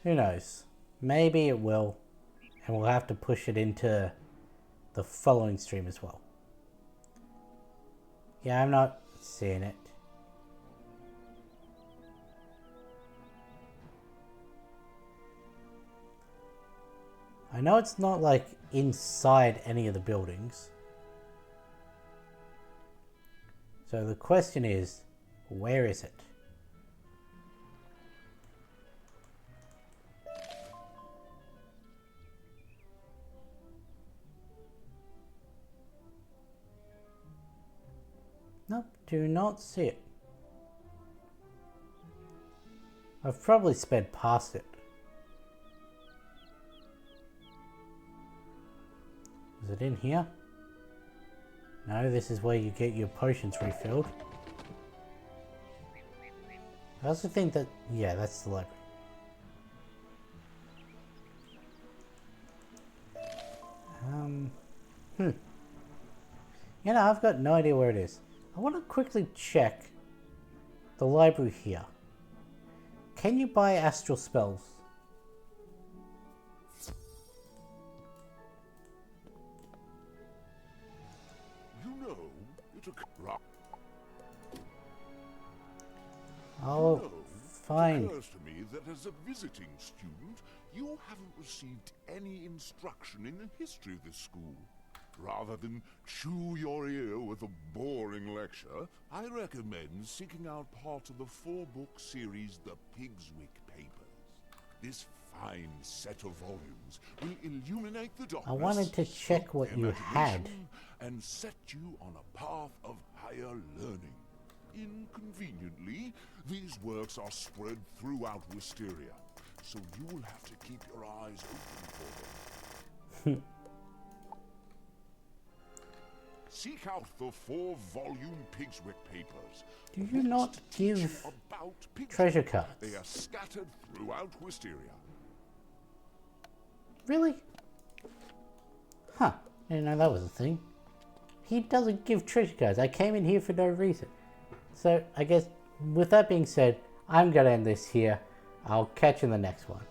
who knows? Maybe it will, and we'll have to push it into the following stream as well. Yeah, I'm not seeing it. I know it's not like inside any of the buildings. So the question is, where is it? Nope, do not see it. I've probably sped past it. Is it in here? No, this is where you get your potions refilled. I also think that, yeah, that's the library. You know, I've got no idea where it is. I want to quickly check the library here. Can you buy astral spells? You know, it's a rock. Oh, fine. It occurs to me that as a visiting student, you haven't received any instruction in the history of this school. rather than chew your ear with a boring lecture, I recommend seeking out part of the 4-book series The Pigswick Papers. This fine set of volumes will illuminate the darkness, I wanted to check what you had. and set you on a path of higher learning. Inconveniently, these works are spread throughout Wisteria, so you will have to keep your eyes open for them. Seek out the 4-volume Pigswick Papers. Do you not give treasure cards? They are scattered throughout Wisteria. Really? Huh. I didn't know that was a thing. He doesn't give treasure cards. I came in here for no reason. So, I guess, with that being said, I'm going to end this here. I'll catch you in the next one.